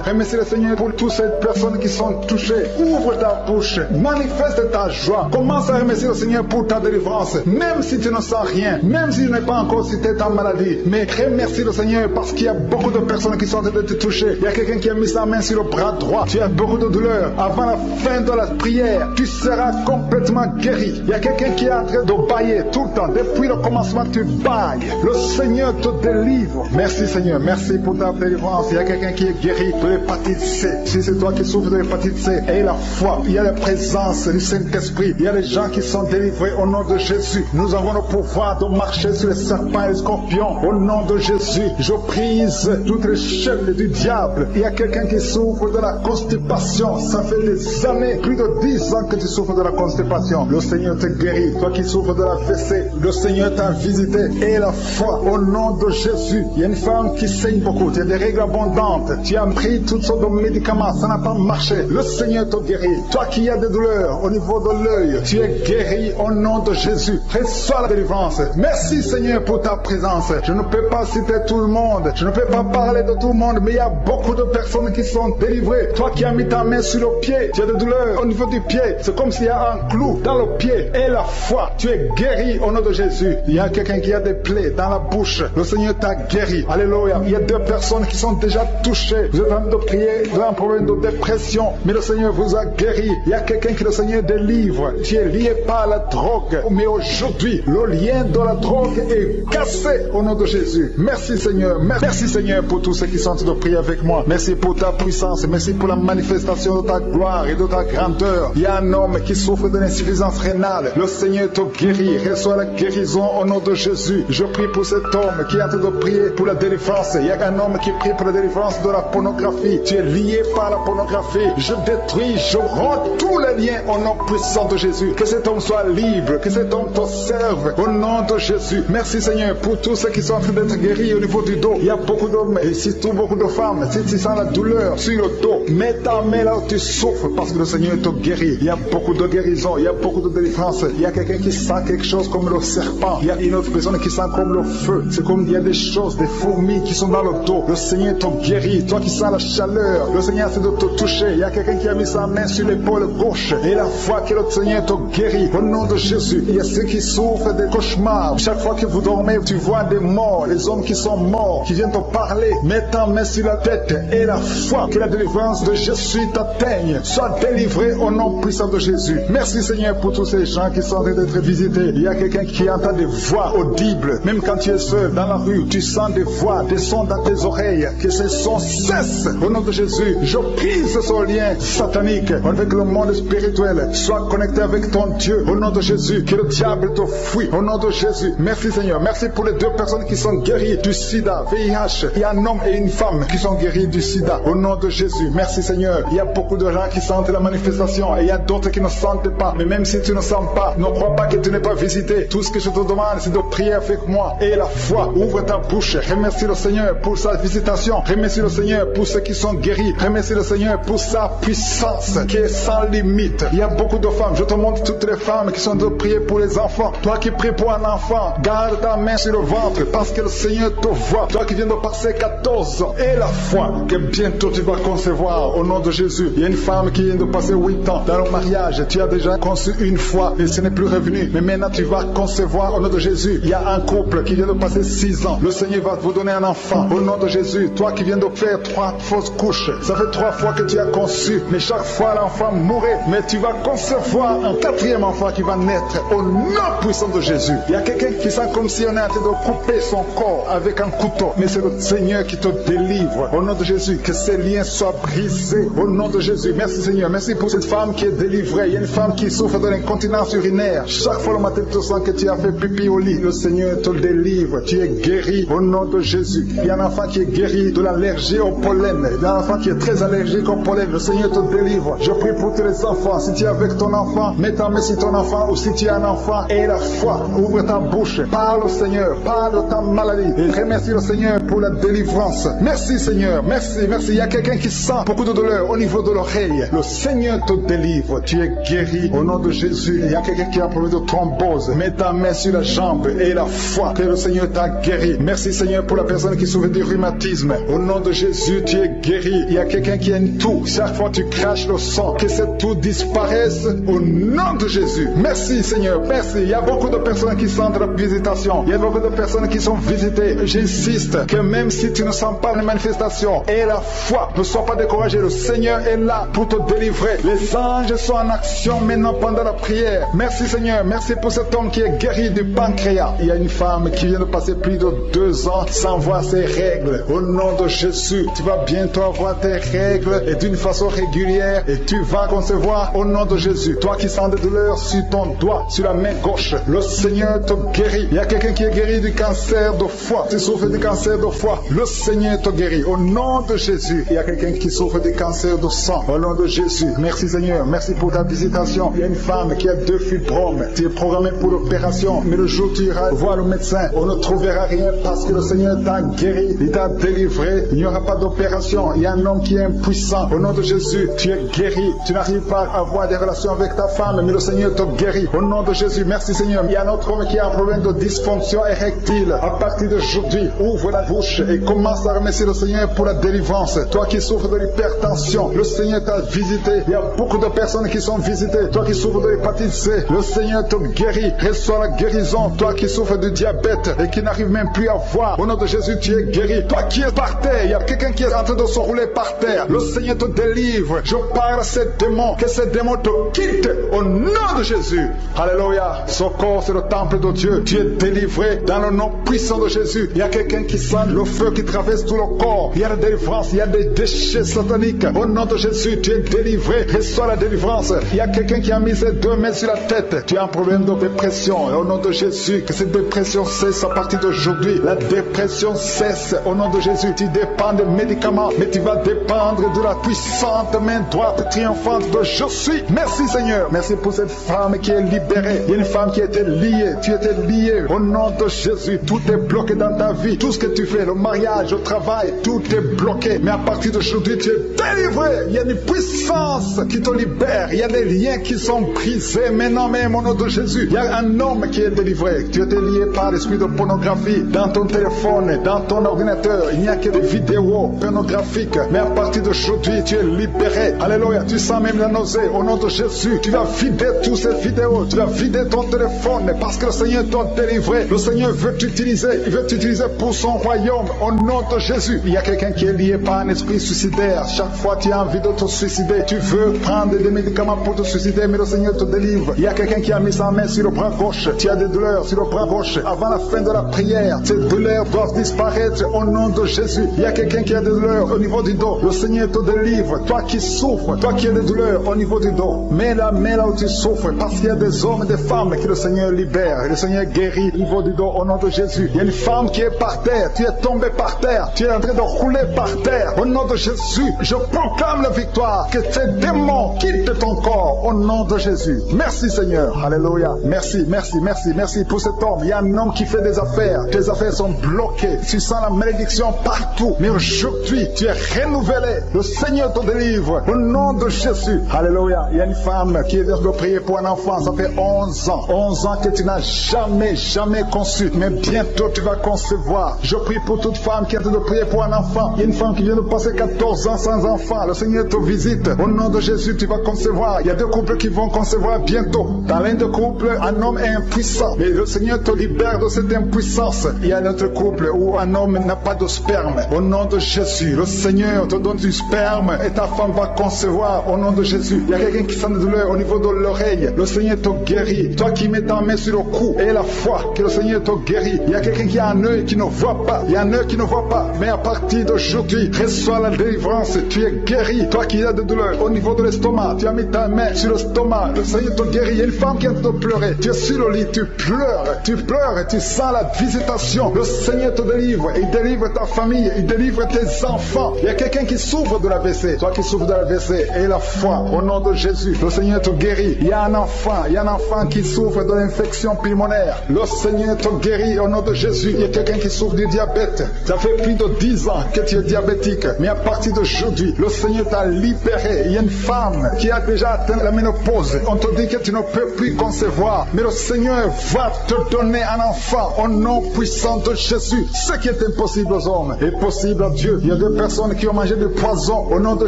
Speaker 2: Remercie le Seigneur pour toutes ces personnes qui sont touchées. Ouvre ta bouche. Manifeste ta joie. Commence à remercier le Seigneur pour ta délivrance. Même si tu ne sens rien. Même si tu n'es pas encore cité ta maladie. Mais remercie le Seigneur parce qu'il y a beaucoup de personnes qui sont en train de te toucher. Il y a quelqu'un qui a mis sa main sur le bras droit. Tu as beaucoup de douleur. Avant la fin de la prière, tu seras complètement guéri. Il y a quelqu'un qui est en train de bailler tout le temps. Depuis le commencement, tu bailles. Le Seigneur te délivre. Merci Seigneur. Merci pour ta délivrance. Il y a quelqu'un qui est guéri de l'hépatite C. Si c'est toi qui souffres de l'hépatite C, aie la foi. Il y a la présence du Saint-Esprit. Il y a les gens qui sont délivrés au nom de Jésus. Nous avons le pouvoir de marcher sur les serpents et les scorpions. Au nom de Jésus, je brise toutes les chaînes du diable. Il y a quelqu'un qui souffre de la constipation. Ça fait des années, plus de 10 ans que tu souffres de la constipation. Le Seigneur te guérit. Toi qui souffres de la fessée, le Seigneur t'a visité. Et la foi au nom de Jésus. Il y a une femme qui saigne beaucoup. Tu as des règles abondantes. Tu as pris toutes sortes de médicaments. Ça n'a pas marché. Le Seigneur te guérit. Toi qui as des douleurs au niveau de l'œil, tu es guéri au nom de Jésus. Reçois la délivrance. Merci Seigneur pour ta présence. Je ne peux pas citer tout le monde. Je ne peux pas parler de tout le monde, mais il y a beaucoup de personnes qui sont délivrées. Toi qui as mis ta main sur le pied, tu as des douleurs au niveau du pied. C'est comme s'il y a un clou dans le pied. Et la foi, tu es guéri au nom de Jésus. Il y a quelqu'un qui a des plaies dans la bouche. Le Seigneur t'a guéri. Alléluia. Il y a deux personnes qui sont déjà touchées. Vous êtes en train de prier, vous avez un problème de dépression, mais le Seigneur vous a guéri. Il y a quelqu'un que le Seigneur délivre. Tu es lié par la drogue. Mais aujourd'hui, le lien de la drogue est cassé au nom de Jésus. Merci Seigneur. Merci Seigneur pour tous ceux qui sont en train de prier avec moi. Merci pour ta puissance. Merci pour la manifestation de ta gloire et de ta grandeur. Il y a un homme qui souffre de l'insuffisance rénale. Le Seigneur te guérit. Reçois la guérison au nom de Jésus. Je prie pour cet homme qui est en train de prier pour la délivrance. Il y a un homme qui prie pour la délivrance de la pornographie. Tu es lié par la pornographie. Je détruis, je rends tous les liens au nom puissant de Jésus. Que cet homme soit libre. Que cet homme te serve au nom de Jésus. Merci Seigneur pour tous ceux qui sont en train d'être guéris au niveau du dos. Il y a beaucoup d'hommes et surtout beaucoup de femmes. Si tu sens la douleur sur le dos, mets ta main là où tu souffres parce que le Seigneur te guérit. Il y a beaucoup de guérison. Il y a beaucoup de délivrance. Il y a quelqu'un qui sent quelque chose comme le serpent. Il y a une autre personne qui sent comme le feu. C'est comme il y a des choses, des fourmis qui sont dans le dos. Le Seigneur te guérit. Toi qui sens la chaleur, le Seigneur essaie de te toucher. Il y a quelqu'un qui a mis sa main sur l'épaule gauche. Et la foi que le Seigneur te guérit. Au nom de Jésus, il y a ceux qui souffrent des cauchemars. Chaque fois que vous dormez, tu vois des morts, les hommes qui sont morts, qui viennent te parler. Mets ta main sur la tête et la foi que la délivrance de Jésus t'atteigne. Sois délivré au nom puissant de Jésus. Merci Seigneur pour tous ces gens qui sont en train d'être visités. Il y a quelqu'un qui entend des voix audibles. Même quand tu es seul dans la rue, tu sens des voix, des sons dans tes oreilles. Que ces sons cessent. Au nom de Jésus, je brise ce lien satanique avec le monde spirituel. Sois connecté avec ton Dieu. Au nom de Jésus, que le diable te fuit. Au nom de Jésus. Merci Seigneur. Merci pour les deux personnes qui sont guéries du sida, VIH. Il y a un homme et une femme qui sont guéris du sida. Au nom de Jésus. Merci Seigneur. Il y a beaucoup de gens qui sentent la manifestation et il y a d'autres qui ne sentent pas. Mais même si tu ne sens pas, ne crois pas que tu n'es pas visité. Tout ce que je te demande, c'est de prier avec moi. Et la foi, ouvre ta bouche. Remercie le Seigneur pour sa visitation. Remercie le Seigneur pour ceux qui sont guéris. Remercie le Seigneur pour sa puissance qui est sans limite. Il y a beaucoup de femmes. Je te montre toutes les femmes qui sont de prier pour les enfants. Toi qui pries pour un enfant, garde ta main sur le ventre parce que le Seigneur te voit. Toi qui viens de passer 14 ans. Et la foi que bientôt tu vas concevoir au nom de Jésus. Il y a une femme qui vient de passer 8 ans dans le mariage. Tu as déjà conçu une fois et ce n'est plus revenu. Mais maintenant tu vas concevoir au nom de Jésus. Il y a un couple qui vient de passer 6 ans. Le Seigneur va vous donner un enfant au nom de Jésus. Toi qui viens de faire 3 fausses couches. Ça fait 3 fois que tu as conçu. Mais chaque fois l'enfant mourait. Mais tu vas concevoir un quatrième enfant qui va naître au nom puissant de Jésus. Il y a quelqu'un qui sent comme si on est en train de couper son corps avec un couteau. Mais c'est le Seigneur qui te délivre. Au nom de Jésus, que ces liens soient brisés. Au nom de Jésus. Merci Seigneur. Merci pour cette femme qui est délivrée. Il y a une femme qui souffre de l'incontinence urinaire. Chaque fois le matin, tu sens que tu as fait pipi au lit. Le Seigneur te délivre. Tu es guéri au nom de Jésus. Il y a un enfant qui est guéri de l'allergie au pollen. Il y a un enfant qui est très allergique au pollen. Le Seigneur te délivre. Je prie pour tous les enfants. Si tu es avec ton enfant, mets ta main sur ton enfant. Ou si tu es un enfant, aie la foi. Ouvre ta bouche. Parle au Seigneur. Parle de ta maladie. Et remercie le Seigneur pour la délivrance. Merci Seigneur. Merci, merci. Il y a quelqu'un qui sent beaucoup de douleur au niveau de l'oreille. Le Seigneur te délivre. Tu es guéri au nom de Jésus. Il y a quelqu'un qui a un problème de thrombose. Mets ta main sur la jambe et la foi que le Seigneur t'a guéri. Merci Seigneur pour la personne qui souffre du rhumatisme. Au nom de Jésus, tu es guéri. Il y a quelqu'un qui a une toux. Chaque fois tu craches le sang, que cette toux disparaisse au nom de Jésus. Merci Seigneur, merci. Il y a beaucoup de personnes qui sentent la visitation. Il y a beaucoup de personnes qui sont visitées. J'insiste que même si tu ne sens pas les manifestations, aie la foi. Ne sois pas découragé. Le Seigneur est là pour te délivrer. Les anges sont en action maintenant pendant la prière. Merci Seigneur. Merci pour cet homme qui est guéri du pancréas. Il y a une femme qui vient de passer plus de 2 ans sans voir ses règles. Au nom de Jésus, tu vas bientôt avoir tes règles et d'une façon régulière et tu vas concevoir au nom de Jésus. Toi qui sens des douleurs sur ton doigt, sur la main gauche, le Seigneur te guérit. Il y a quelqu'un qui est guéri du cancer de foie. Tu souffres du cancer de foie. Le Seigneur te guérit. Au nom de Jésus. Il y a quelqu'un qui souffre du cancer de sang. Au nom de Jésus. Merci Seigneur. Merci pour ta visitation. Il y a une femme qui a 2 fibromes. Tu es programmé pour l'opération. Mais le jour où tu iras voir le médecin, on ne trouvera rien parce que le Seigneur t'a guéri. Il t'a délivré. Il n'y aura pas d'opération. Il y a un homme qui est impuissant. Au nom de Jésus, tu es guéri. Tu n'arrives pas à avoir des relations avec ta femme, mais le Seigneur te guérit. Au nom de Jésus. Merci Seigneur. Il y a un autre homme qui a un problème de dysfonction érectile. À partir d'aujourd'hui, ouvre la bouche et commence à remercier le Seigneur pour la délivrance. Toi qui souffres de l'hypertension, le Seigneur t'a visité. Il y a beaucoup de personnes qui sont visitées. Toi qui souffres de l'hépatite C, le Seigneur te guérit. Reçois la guérison. Toi qui souffres du diabète et qui n'arrive même plus à voir, au nom de Jésus, tu es guéri. Toi qui es par terre, il y a quelqu'un qui est en train de se rouler par terre. Le Seigneur te délivre. Je parle à ces démons, que ces démons te quittent au nom de Jésus. Alléluia. Ce corps, c'est le temple de Dieu. Tu es délivré dans le nom puissant de Jésus. Il y a quelqu'un qui sent le feu qui traverse tout le corps. Il y a la délivrance, il y a des déchets sataniques. Au nom de Jésus, tu es délivré. Reçois la délivrance. Il y a quelqu'un qui a mis ses 2 mains sur la tête. Tu as un problème de dépression. Et au nom de Jésus, que cette dépression cesse à partir d'aujourd'hui. La dépression cesse au nom de Jésus. Tu dépends des médicaments, mais tu vas dépendre de la puissante main droite triomphante de Je suis. Merci Seigneur. Merci pour cette femme qui est libérée. Il y a une femme qui était liée. Tu étais lié. Au nom de Jésus, tout est bloqué dans ta vie. Tout ce que tu fais, le mariage, le travail, tout est bloqué. Mais à partir d'aujourd'hui, tu es délivré. Il y a une puissance qui te libère. Il y a des liens qui sont brisés. Maintenant même, au nom de Jésus, il y a un homme qui est délivré. Tu étais lié par l'esprit de pornographie dans ton téléphone, dans ton ordinateur. Il n'y a que des vidéos pornographiques. Mais à partir d'aujourd'hui, tu es libéré. Alléluia. Tu sens même la nausée. Au nom de Jésus, tu vas vider toutes ces vidéos. Tu vas vider ton téléphone parce que le Seigneur t'a délivré. Le Seigneur veut t'utiliser. Il veut t'utiliser pour son royaume. Au nom de Jésus. Il y a quelqu'un qui est lié par un esprit suicidaire. Chaque fois tu as envie de te suicider, tu veux prendre des médicaments pour te suicider, mais le Seigneur te délivre. Il y a quelqu'un qui a mis sa main sur le bras gauche. Tu as des douleurs sur le bras gauche. Avant la fin de la prière, ces douleurs doivent disparaître au nom de Jésus. Il y a quelqu'un qui a des douleurs au niveau du dos. Le Seigneur te délivre. Toi qui souffres, toi qui as des douleurs au niveau du dos, mets la main là où tu souffres, parce qu'il y a des hommes et des femmes que le Seigneur libère. Et le Seigneur guérit au niveau du dos au nom de Jésus. Il y a une femme qui est par terre. Tu es tombé par terre. Tu es en train de rouler par terre. Au nom de Jésus, je proclame la victoire. Que ces démons quittent ton corps au nom de Jésus. Merci Seigneur. Alléluia. Merci, merci, merci, merci pour cet homme. Il y a un homme qui fait des affaires. Tes affaires sont bloquées. Tu sens la malédiction partout. Mais aujourd'hui, tu es renouvelé. Le Seigneur te délivre au nom de Jésus. Alléluia. Il y a une femme qui est de prier pour un enfant. Ça fait 11 ans. 11 ans que tu n'as jamais conçu. Mais bientôt tu vas concevoir. Je prie pour toute femme qui est de prier pour un enfant. Il y a une femme qui vient de passer 14 ans sans enfant. Le Seigneur te visite. Au nom de Jésus, tu vas concevoir. Il y a 2 couples qui vont concevoir bientôt. Dans l'un des couples, un homme est impuissant. Mais le Seigneur te libère de cette impuissance. Il y a un autre couple où un homme n'a pas de sperme. Au nom de Jésus, le Seigneur te donne du sperme et ta femme va concevoir au nom de Jésus. Il y a quelqu'un qui sent des douleurs au niveau niveau de l'oreille, le Seigneur te guérit. Toi qui mets ta main sur le cou et la foi, que le Seigneur te guérit. Il y a quelqu'un qui a un œil qui ne voit pas. Il y a un œil qui ne voit pas. Mais à partir d'aujourd'hui, reçois la délivrance. Tu es guéri. Toi qui as des douleurs au niveau de l'estomac, tu as mis ta main sur l'estomac. Le Seigneur te guérit. Il y a une femme qui est en train de pleurer. Tu es sur le lit, tu pleures et tu sens la visitation. Le Seigneur te délivre. Il délivre ta famille. Il délivre tes enfants. Il y a quelqu'un qui souffre de l'AVC. Toi qui souffres de l'AVC et la foi au nom de Jésus. Le Seigneur te guérit. Il y a un enfant qui souffre de l'infection pulmonaire. Le Seigneur te guérit au nom de Jésus. Il y a quelqu'un qui souffre du diabète. Ça fait plus de 10 ans que tu es diabétique. Mais à partir d'aujourd'hui, le Seigneur t'a libéré. Il y a une femme qui a déjà atteint la ménopause. On te dit que tu ne peux plus concevoir. Mais le Seigneur va te donner un enfant au nom puissant de Jésus. Ce qui est impossible aux hommes est possible à Dieu. Il y a deux personnes qui ont mangé du poison. Au nom de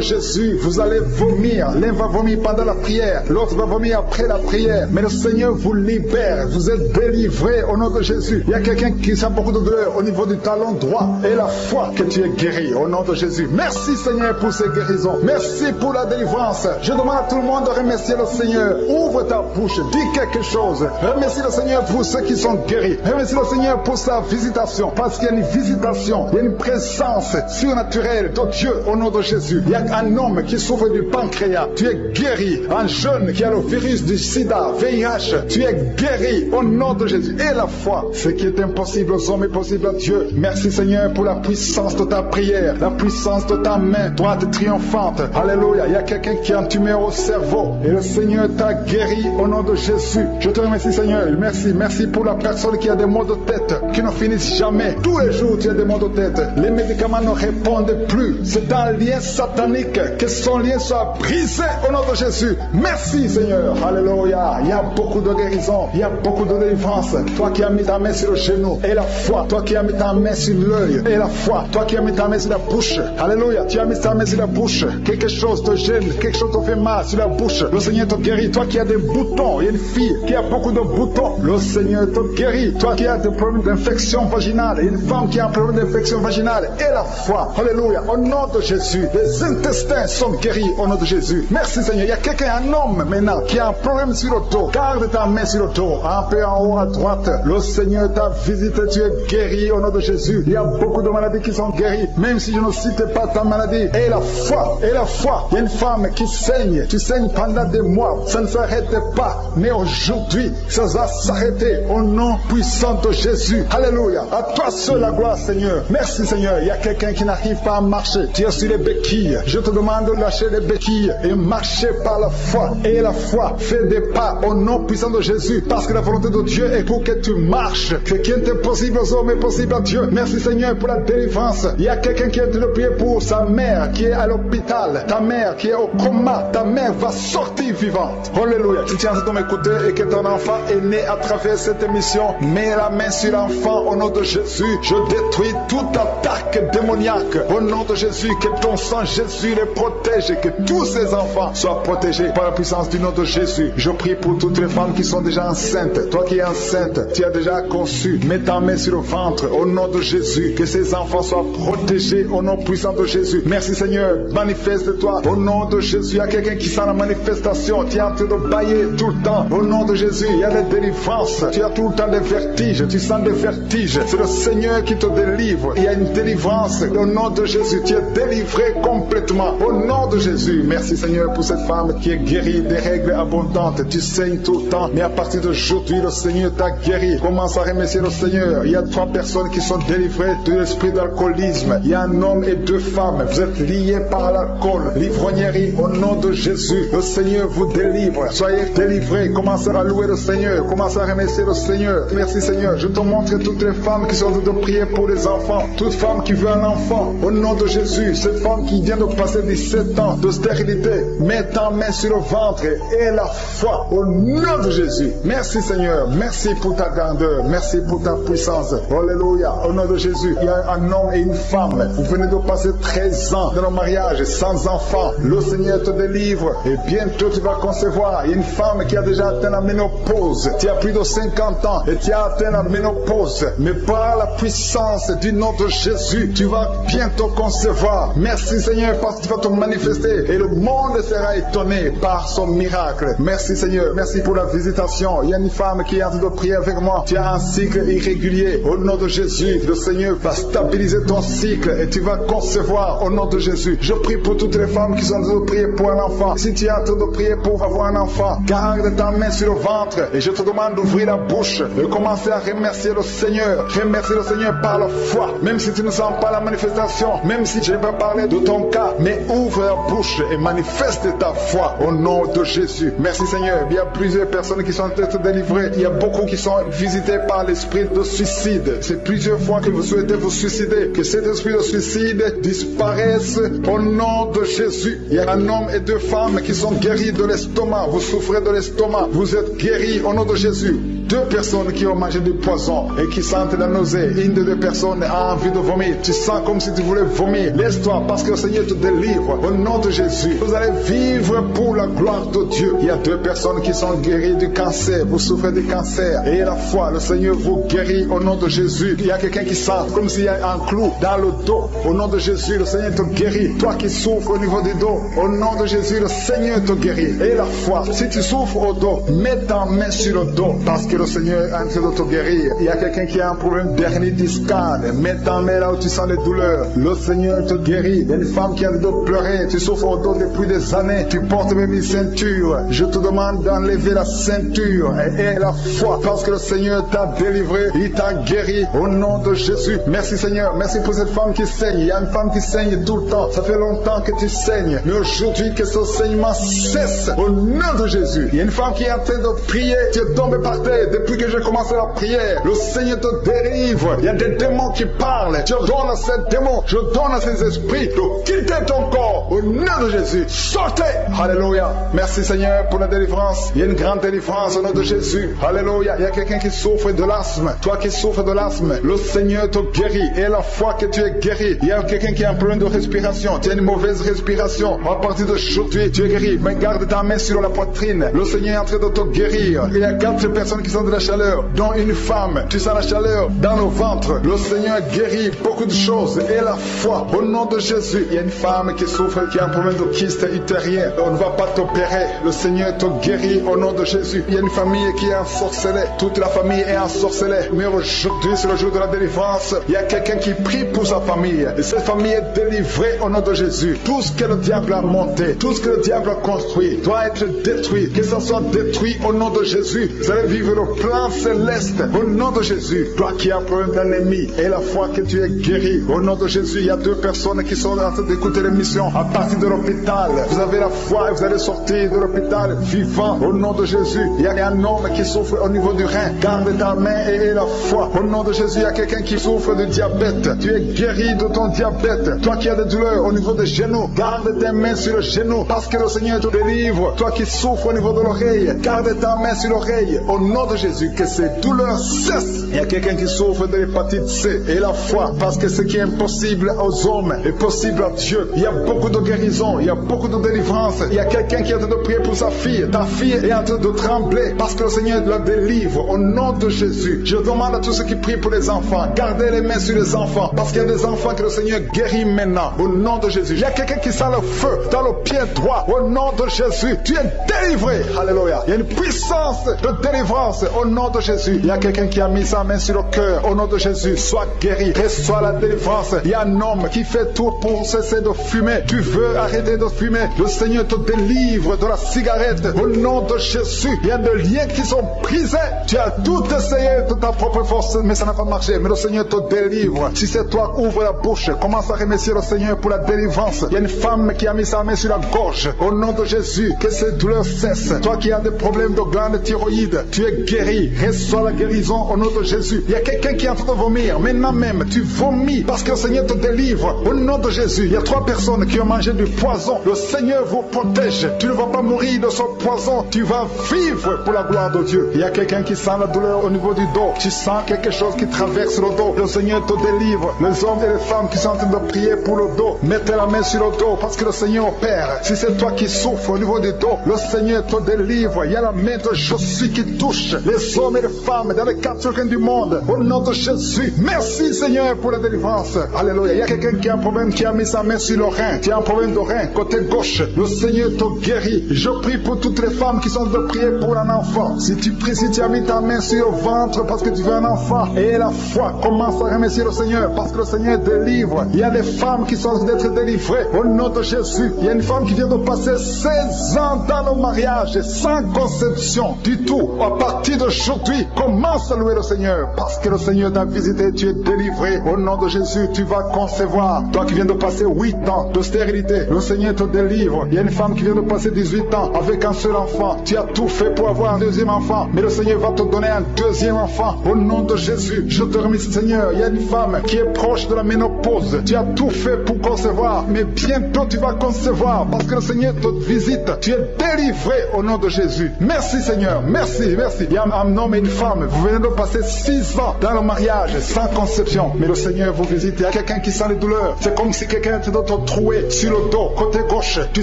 Speaker 2: Jésus, vous allez vomir. L'un va vomir pendant la prière. L'autre va vomir après la prière. Mais le Seigneur vous libère. Vous êtes délivrés au nom de Jésus. Il y a quelqu'un qui sent beaucoup de douleur au niveau du talon droit. Et la foi que tu es guéri au nom de Jésus. Merci Seigneur pour ces guérisons. Merci pour la délivrance. Je demande à tout le monde de remercier le Seigneur. Ouvre ta bouche. Dis quelque chose. Remercie le Seigneur pour ceux qui sont guéris. Remercie le Seigneur pour sa visitation. Parce qu'il y a une visitation. Il y a une présence surnaturelle de Dieu au nom de Jésus. Il y a un homme qui souffre du pancréas. Tu es guéri. Un jeune qui a le virus du sida, VIH. Tu es guéri au nom de Jésus. Et la foi, ce qui est impossible aux hommes est possible à Dieu. Merci Seigneur pour la puissance de ta prière, la puissance de ta main droite triomphante. Alléluia. Il y a quelqu'un qui a un tumeur au cerveau et le Seigneur t'a guéri au nom de Jésus. Je te remercie Seigneur. Merci pour la personne qui a des maux de tête qui ne finissent jamais. Tous les jours tu as des maux de tête. Les médicaments ne répondent plus. C'est un lien satanique. Que son lien soit brisé au nom de Jésus. Merci Seigneur. Alléluia. Il y a beaucoup de guérison. Il y a beaucoup de délivrance. Toi qui as mis ta main sur le genou et la foi. Toi qui as mis ta main sur l'œil et la foi. Toi qui as mis ta main sur la bouche. Alléluia. Tu as mis ta main sur la bouche. Quelque chose te gêne. Quelque chose te fait mal sur la bouche. Le Seigneur te guérit. Toi qui as des boutons. Il y a une fille qui a beaucoup de boutons. Le Seigneur te guérit. Toi qui as des problèmes d'infection vaginale. Une femme qui a un problème d'infection vaginale. Et la foi. Alléluia. Au nom de Jésus. Les intestins sont guéris au nom de Jésus. Merci Seigneur. Il y a quelqu'un, un homme maintenant, qui a un problème sur le dos. Garde ta main sur le dos. Un peu en haut à droite. Le Seigneur t'a visité. Tu es guéri au nom de Jésus. Il y a beaucoup de maladies qui sont guéries. Même si je ne cite pas ta maladie. Et la foi. Et la foi. Il y a une femme qui saigne. Tu saignes pendant des mois. Ça ne s'arrête pas. Mais aujourd'hui, ça va s'arrêter au nom puissant de Jésus. Alléluia. À toi seul la gloire, Seigneur. Merci, Seigneur. Il y a quelqu'un qui n'arrive pas à marcher. Tu es sur les béquilles. Je te demande de lâcher les béquilles et marcher par la foi. Et la foi fait des pas au nom puissant de Jésus. Parce que la volonté de Dieu est pour que tu marches. Ce qui est impossible aux hommes est possible à Dieu. Merci, Seigneur, pour la délivrance. Il y a quelqu'un qui est en train de prier pour sa mère qui est à l'hôpital. Ta mère qui est au coma. Ta mère va sortir vivante. Alléluia. Tu tiens à m'écouter et que ton enfant est né à travers cette émission. Mets la main sur l'enfant au nom de Jésus. Je détruis toute attaque démoniaque au nom de Jésus. Que ton sang Jésus les protège. Que tous ces enfants soient protégés par la puissance du nom de Jésus. Je prie pour toutes les femmes qui sont déjà enceintes. Toi qui es enceinte, tu as déjà conçu. Mets ta main sur le ventre au nom de Jésus. Que ces enfants soient protégés au nom puissant de Jésus. Merci Seigneur. Manifeste-toi au nom de Jésus. Il y a quelqu'un qui sent la manifestation. Tu es en train de bailler tout le temps. Au nom de Jésus, il y a des délivrances. Tu as tout le temps des vertiges. Tu sens des vertiges. C'est le Seigneur qui te délivre. Il y a une délivrance. Au nom de Jésus, tu es délivré complètement. Au nom de Jésus. Merci Seigneur pour cette femme qui est guérie des règles abondantes. Tu saignes tout le temps. Mais à partir d'aujourd'hui, le Seigneur t'a guéri. Commence à remercier le Seigneur. Il y a 3 personnes qui sont délivrées de l'esprit d'alcoolisme. Il y a un homme et 2 femmes. Vous êtes liés par l'alcool. L'ivrognerie. Au nom de Jésus, le Seigneur vous délivre. Soyez délivrés. Commencez à louer le Seigneur. Commencez à remercier le Seigneur. Merci Seigneur. Je te montre toutes les femmes qui sont en train de prier pour les enfants. Toute femme qui veut un enfant. Au nom de Jésus. Cette femme qui vient de passer 17 ans de stérilité. Mets ta main sur le ventre et la foi. Au nom de Jésus. Merci Seigneur. Merci pour ta grandeur. Merci pour ta puissance. Alléluia. Au nom de Jésus. Il y a un homme et une femme. Vous venez de passer 13 ans dans le mariage sans enfant. Le Seigneur te délivre. Et bientôt tu vas concevoir. Il y a une femme qui a déjà atteint la ménopause. Tu as plus de 50 ans et tu as atteint la ménopause. Mais par la puissance du nom de Jésus, tu vas bientôt concevoir. Merci Seigneur parce que tu vas te manifester. Et le monde sera étonné par son miracle. Merci Seigneur, merci pour la visitation. Il y a une femme qui est en train de prier avec moi. Tu as un cycle irrégulier. Au nom de Jésus, le Seigneur va stabiliser ton cycle et tu vas concevoir au nom de Jésus. Je prie pour toutes les femmes qui sont en train de prier pour un enfant. Si tu es en train de prier pour avoir un enfant, garde ta main sur le ventre et je te demande d'ouvrir la bouche et commencer à remercier le Seigneur. Remercier le Seigneur par la foi. Même si tu ne sens pas la manifestation, même si je ne vais pas parler de ton cas, mais ouvre la bouche et manifeste ta foi au nom de Jésus. Merci Seigneur. Il y a plusieurs personnes qui sont en train de délivrer. Il y a beaucoup qui sont visités par l'esprit de suicide. C'est plusieurs fois que vous souhaitez vous suicider. Que cet esprit de suicide disparaisse au nom de Jésus. Il y a un homme et deux femmes qui sont guéris de l'estomac. Vous souffrez de l'estomac. Vous êtes guéris au nom de Jésus. Deux personnes qui ont mangé du poison et qui sentent la nausée. Une des deux personnes a envie de vomir. Tu sens comme si tu voulais vomir. Laisse-toi parce que le Seigneur te délivre au nom de Jésus. Vous allez vivre pour la gloire de Dieu. Il y a deux personnes qui sont guéries du cancer. Vous souffrez du cancer. Et la foi, le Seigneur vous guérit au nom de Jésus. Il y a quelqu'un qui sent comme s'il y a un clou dans le dos. Au nom de Jésus, le Seigneur te guérit. Toi qui souffres au niveau du dos, au nom de Jésus, le Seigneur te guérit. Et la foi, si tu souffres au dos, mets ta main sur le dos parce que le Seigneur est en train de te guérir. Il y a quelqu'un qui a un problème d'hernie discale. Mets ta main là où tu sens les douleurs. Le Seigneur te guérit. Il y a une femme qui a le dos pleuré. Tu souffres au dos depuis des années. Tu portes même une ceinture. Je te demande d'enlever la ceinture et la foi parce que le Seigneur t'a délivré. Il t'a guéri au nom de Jésus. Merci Seigneur. Merci pour cette femme qui saigne. Il y a une femme qui saigne tout le temps. Ça fait longtemps que tu saignes. Mais aujourd'hui que ce saignement cesse au nom de Jésus. Il y a une femme qui est en train de prier. Tu es tombé par terre depuis que j'ai commencé la prière. Le Seigneur te délivre. Il y a des démons qui parlent. Je donne à ces démons, je donne à ces esprits de quitter ton corps au nom de Jésus. Sortez. Alléluia. Merci Seigneur pour la délivrance. Il y a une grande délivrance au nom de Jésus. Alléluia. Il y a quelqu'un qui souffre de l'asthme. Toi qui souffres de l'asthme, le Seigneur te guérit. Et la foi que tu es guéri. Il y a quelqu'un qui a un problème de respiration. Tu as une mauvaise respiration. À partir d'aujourd'hui, tu es guéri. Mais garde ta main sur la poitrine. Le Seigneur est en train de te guérir. Il y a 4 personnes qui sont de la chaleur, dont une femme. Tu sens la chaleur dans le ventre. Le Seigneur guérit beaucoup de choses. Et la foi, au nom de Jésus. Il y a une femme qui souffre, qui a un problème de kyste utérien. On ne va pas t'opérer. Le Seigneur te guérit au nom de Jésus. Il y a une famille qui est ensorcelée. Toute la famille est ensorcelée. Mais aujourd'hui, c'est le jour de la délivrance. Il y a quelqu'un qui prie pour sa famille. Et cette famille est délivrée au nom de Jésus. Tout ce que le diable a monté, tout ce que le diable a construit, doit être détruit. Que ça soit détruit au nom de Jésus. Vous allez vivre le plan céleste au nom de Jésus. Toi qui as un problème d'ennemi et la foi que tu es guéri au nom de Jésus. Il y a 2 personnes qui sont en train d'écouter l'émission à partir de l'hôpital. Vous avez la foi et vous allez sortir de l'hôpital vivant au nom de Jésus. Il y a un homme qui souffre au niveau du rein. Garde ta main et la foi au nom de Jésus. Il y a quelqu'un qui souffre de diabète. Tu es guéri de ton diabète. Toi qui as des douleurs au niveau des genoux, garde tes mains sur le genou parce que le Seigneur te délivre. Toi qui souffres au niveau de l'oreille, garde ta main sur l'oreille au nom de Jésus. Que ces douleurs cessent. Il y a quelqu'un qui souffre de l'hépatite C et la foi parce que ce qui est impossible aux hommes est possible à Dieu. Il y a beaucoup de guérison, il y a beaucoup de délivrance. Il y a quelqu'un qui est en train de prier pour sa fille. Ta fille est en train de trembler parce que le Seigneur la délivre au nom de Jésus. Je demande à tous ceux qui prient pour les enfants, gardez les mains sur les enfants parce qu'il y a des enfants que le Seigneur guérit maintenant au nom de Jésus. Il y a quelqu'un qui sent le feu dans le pied droit au nom de Jésus. Tu es délivré. Alléluia. Il y a une puissance de délivrance au nom de Jésus. Il y a quelqu'un qui a mis sa main sur le cœur au nom de Jésus. Sois guéri, reçois la délivrance. Il y a un homme qui fait tout pour cesser de fumer. Tu veux arrêter de fumer, le Seigneur te délivre de la cigarette au nom de Jésus. Il y a des liens qui sont brisés. Tu as tout essayé de ta propre force, mais ça n'a pas marché. Mais le Seigneur te délivre. Si c'est toi, ouvre la bouche. Commence à remercier le Seigneur pour la délivrance. Il y a une femme qui a mis sa main sur la gorge au nom de Jésus. Que ces douleurs cessent. Toi qui as des problèmes de glande thyroïde, tu es guéri. Reçois la guérison au nom de Jésus. Il y a quelqu'un qui est en train de vomir. Maintenant même, tu vomis parce que le Seigneur te délivre au nom de Jésus. Il y a 3 personnes qui ont mangé du poison. Le Seigneur vous protège. Tu ne vas pas mourir de ce poison. Tu vas vivre pour la gloire de Dieu. Il y a quelqu'un qui sent la douleur au niveau du dos. Tu sens quelque chose qui traverse le dos. Le Seigneur te délivre. Les hommes et les femmes qui sont en train de prier pour le dos, mettez la main sur le dos parce que le Seigneur opère. Si c'est toi qui souffres au niveau du dos, le Seigneur te délivre. Il y a la main de Jésus qui touche les hommes et les femmes dans les 4 coins du monde. Au nom de Jésus, merci Seigneur pour la délivrance. Alléluia. Il y a quelqu'un qui a un problème, qui a mis sa main sur le rein. Tu as un problème de rein, côté gauche. Le Seigneur te guérit. Je prie pour toutes les femmes qui sont de prier pour un enfant. Si tu pries, si tu as mis ta main sur le ventre parce que tu veux un enfant, et la foi, commence à remercier le Seigneur parce que le Seigneur délivre. Il y a des femmes qui sont d'être délivrées au nom de Jésus. Il y a une femme qui vient de passer 16 ans dans le mariage sans conception du tout. À partir d'aujourd'hui, commence à louer le Seigneur parce que le Seigneur t'a visité, tu es délivré. Au nom de Jésus, tu vas concevoir. Toi qui viens de passer 8 ans de stérilité, le Seigneur te délivre. Il y a une femme qui vient de passer 18 ans avec un seul enfant. Tu as tout fait pour avoir un deuxième enfant, mais le Seigneur va te donner un deuxième enfant. Au nom de Jésus, je te remercie Seigneur. Il y a une femme qui est proche de la ménopause. Tu as tout fait pour concevoir, mais bientôt tu vas concevoir parce que le Seigneur te visite. Tu es délivré au nom de Jésus. Merci Seigneur, merci, merci. Il y a un homme et une femme, vous venez de passer 6 ans dans le mariage sans conception, mais le Seigneur vous visite. Il y a quelqu'un qui sent les douleurs. C'est comme si quelqu'un te troué sur le dos, côté gauche. Tu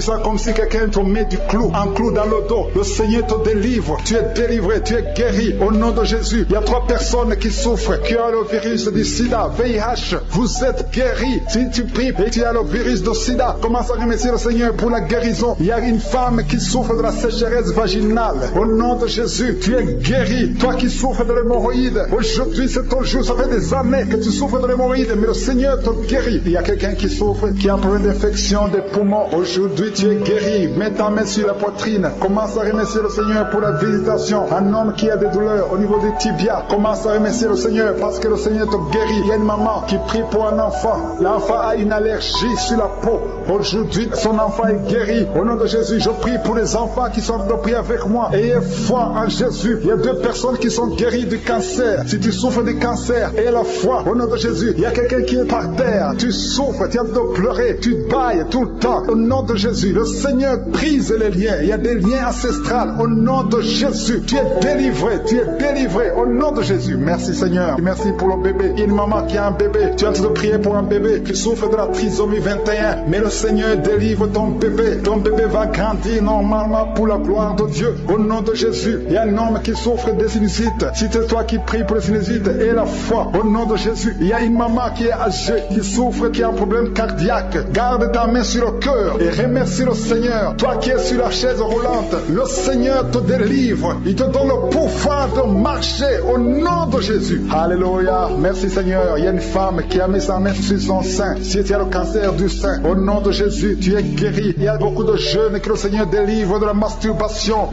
Speaker 2: sens comme si quelqu'un te met du clou, un clou dans le dos. Le Seigneur te délivre. Tu es délivré, tu es guéri au nom de Jésus. Il y a 3 personnes qui souffrent, qui ont le virus du sida, VIH. Vous êtes guéris. Si tu pries et tu as le virus du sida, commence à remercier le Seigneur pour la guérison. Il y a une femme qui souffre de la sécheresse vaginale. Au nom de Jésus, tu es guéri. Toi qui souffres de l'hémorroïde, aujourd'hui c'est ton jour. Ça fait des années que tu souffres de l'hémorroïde, mais le Seigneur te guérit. Il y a quelqu'un qui souffre, qui a un problème d'infection des poumons. Aujourd'hui tu es guéri. Mets ta main sur la poitrine. Commence à remercier le Seigneur pour la visitation. Un homme qui a des douleurs au niveau du tibia, commence à remercier le Seigneur parce que le Seigneur te guérit. Il y a une maman qui prie pour un enfant. L'enfant a une allergie sur la peau. Aujourd'hui, son enfant est guéri. Au nom de Jésus, je prie pour les enfants qui sont de prier avec moi. Ayez foi en Jésus. Il y a 2 personnes qui sont guéries du cancer. Si tu souffres du cancer, ayez la foi. Au nom de Jésus, il y a quelqu'un qui est par terre. Tu souffres, tu as de pleurer, tu bailles tout le temps. Au nom de Jésus, le Seigneur brise les liens. Il y a des liens ancestrales. Au nom de Jésus, tu es délivré. Tu es délivré. Au nom de Jésus. Merci Seigneur. Merci pour le bébé. Il y a une maman qui a un bébé. Tu es en train de prier pour un bébé qui souffre de la trisomie 21. Mais le Seigneur délivre ton bébé. Ton bébé va grandir normalement pour la gloire de Dieu. Au nom de Jésus, il y a un homme qui souffre de sinusite. Si c'est toi qui pries pour le sinusite, et la foi. Au nom de Jésus, il y a une maman qui est âgée, qui souffre, qui a un problème cardiaque. Garde ta main sur le cœur et remercie le Seigneur. Toi qui es sur la chaise roulante, le Seigneur te délivre. Il te donne le pouvoir de marcher au nom de Jésus. Alléluia. Merci Seigneur. Il y a une femme qui a mis sa main sur son sein. Si tu as le cancer du sein, au nom de Jésus, tu es guéri. Il y a beaucoup de jeunes que le Seigneur délivre de la masturbation